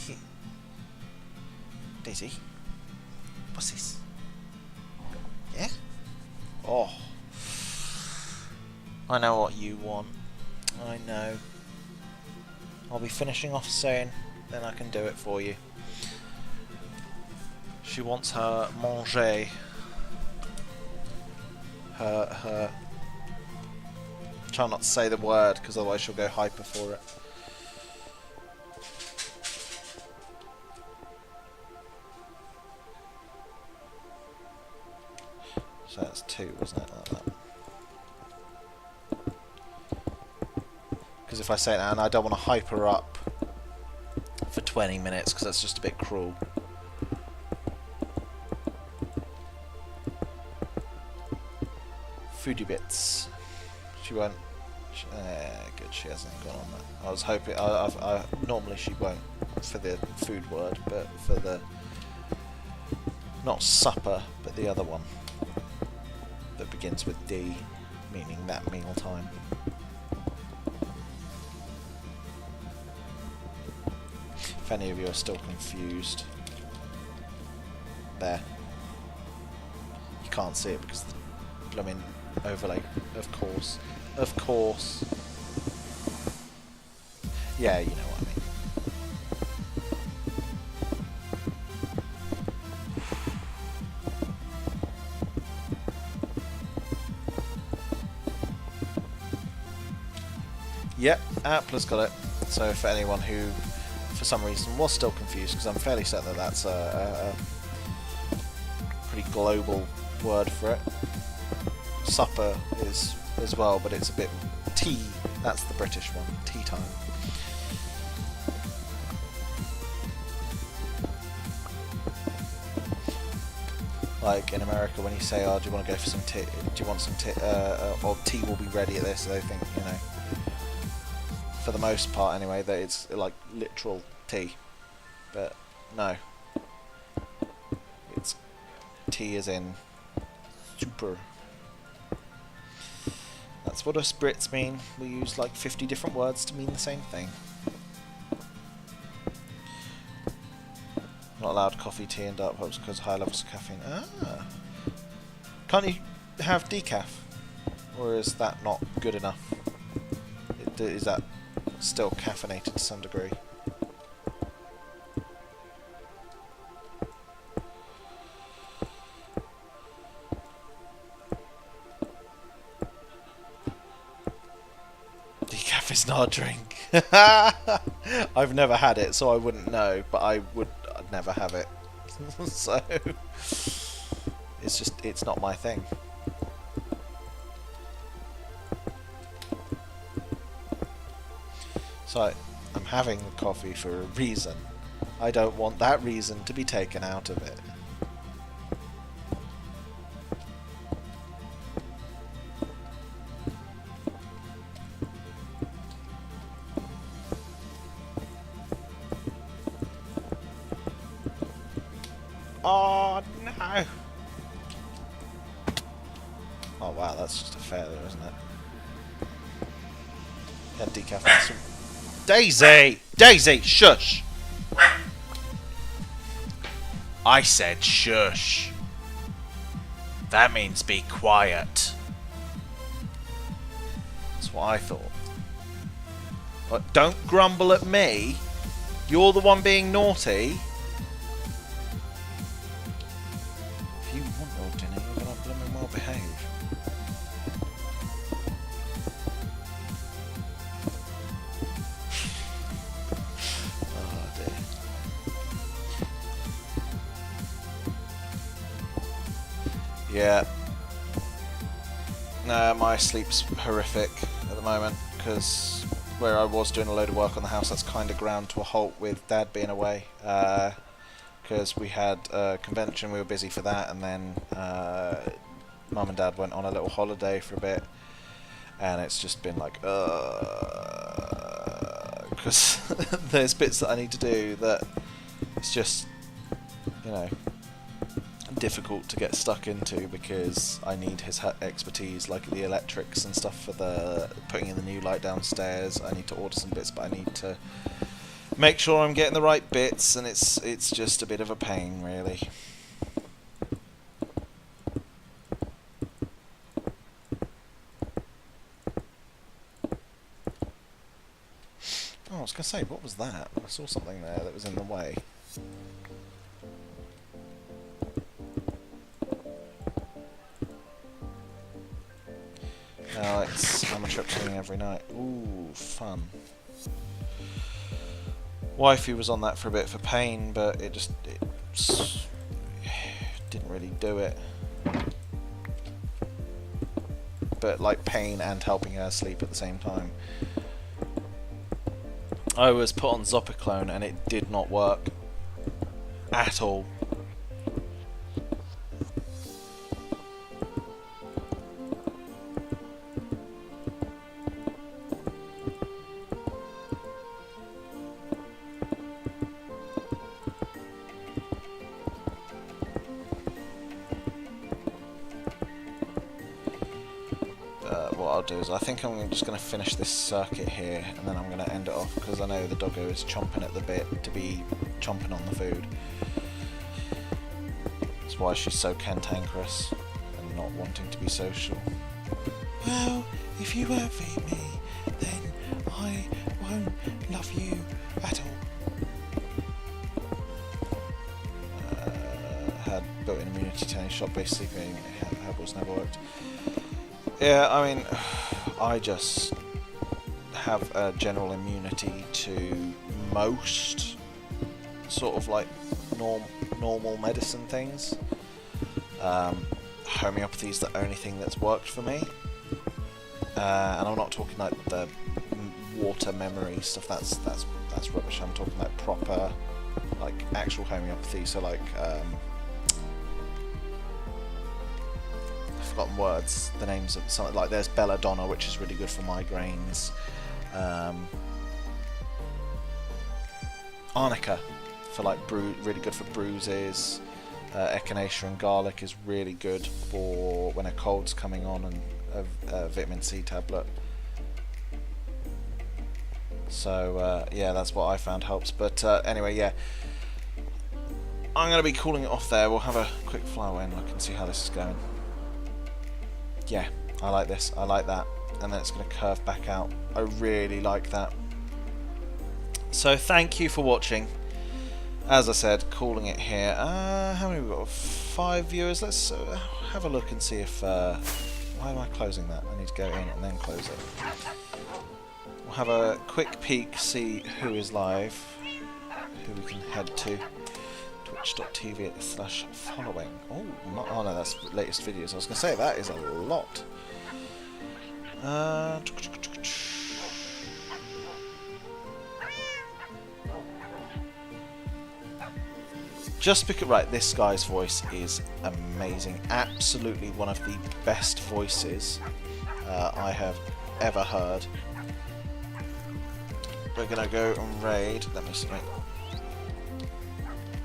Here. Daisy? What's this? Yeah? Oh. I know what you want. I know. I'll be finishing off soon, then I can do it for you. She wants her manger. Her... Try not to say the word, because otherwise she'll go hyper for it. So that's 2, wasn't it? Like that. Because if I say it now, and I don't want to hype her up for 20 minutes, because that's just a bit cruel. Foodie bits. She won't. Good, she hasn't gone on that. I was hoping. Normally she won't for the food word, but for the not supper, but the other one that begins with D, meaning that meal time. If any of you are still confused. There. You can't see it because of the blooming overlay. Of course. Of course. Yeah, you know what I mean. Yep, Appler's got it. So for anyone who, for some reason, was still confused, because I'm fairly certain that that's a pretty global word for it. Supper is as well, but it's a bit tea. That's the British one. Tea time. Like in America, when you say, "Oh, do you want to go for some tea? Do you want some tea? Or tea will be ready at this," they think, you know, for the most part anyway, that it's like literal tea. But no, it's tea as in super. That's what us Brits mean. We use like 50 different words to mean the same thing. Not allowed coffee, tea and dark pubs because high levels of caffeine. Ah. Can't you have decaf? Or is that not good enough? Is that still caffeinated to some degree? Decaf is not a drink. I've never had it, so I wouldn't know, but I'd never have it. So it's not my thing. So I'm having the coffee for a reason. I don't want that reason to be taken out of it. Oh no! Oh wow, that's just a failure, isn't it? Yeah, decaf and some... Daisy! Daisy, shush! I said shush. That means be quiet. That's what I thought. But don't grumble at me. You're the one being naughty. If you want your dinner, you're gonna blooming well behave. Oh dear. Yeah. No, my sleep's horrific at the moment because where I was doing a load of work on the house, that's kind of ground to a halt with Dad being away. Because we had a convention, we were busy for that, and then Mum and Dad went on a little holiday for a bit, and it's just been like, because there's bits that I need to do that it's just, you know, difficult to get stuck into because I need his expertise, like the electrics and stuff for the putting in the new light downstairs. I need to order some bits, but I need to make sure I'm getting the right bits, and it's just a bit of a pain, really. Oh, I was gonna say, what was that? I saw something there that was in the way. Now it's hammer trip swimming every night. Ooh, fun. Wifey was on that for a bit for pain, but it didn't really do it. But like pain and helping her sleep at the same time. I was put on Zopiclone and it did not work at all. What I'll do is I think I'm just going to finish this circuit here, and then I'm going to end it off, because I know the doggo is chomping at the bit to be chomping on the food. That's why she's so cantankerous and not wanting to be social. Well, if you won't feed me, then I won't love you at all. Had built-in immunity to any shop-based sleeping. Herbal's never worked. Yeah, I mean, I just have a general immunity to most sort of like normal medicine things. Homeopathy is the only thing that's worked for me, and I'm not talking like the water memory stuff. That's rubbish. I'm talking like proper, like actual homeopathy. So like forgotten words, the names of something like there's belladonna, which is really good for migraines. Arnica for like really good for bruises. Echinacea and garlic is really good for when a cold's coming on, and a vitamin C tablet. So yeah, that's what I found helps. But anyway, yeah, I'm going to be calling it off there. We'll have a quick fly away and look and see how this is going. Yeah, I like this, I like that, and then it's going to curve back out. I really like that. So thank you for watching. As I said, calling it here. How many have we got? 5 viewers. Let's have a look and see if... why am I closing that? I need to go in and then close it. We'll have a quick peek, see who is live, who we can head to. Twitch.tv/following. Oh no, that's latest videos. I was going to say, that is a lot. Just because, right, this guy's voice is amazing. Absolutely one of the best voices I have ever heard. We're going to go and raid. Let me see.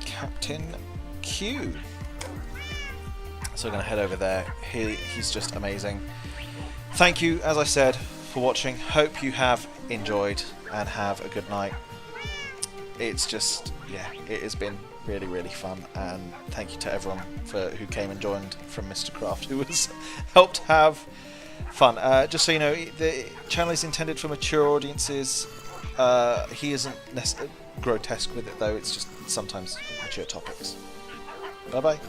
Captain Q. So we're going to head over there. He's just amazing. Thank you, as I said, for watching. Hope you have enjoyed and have a good night. It's just, yeah, it has been really, really fun, and thank you to everyone who came and joined from Mysticraft, who has helped have fun. Just so you know, the channel is intended for mature audiences. He isn't grotesque with it, though. It's just sometimes mature topics. Bye bye.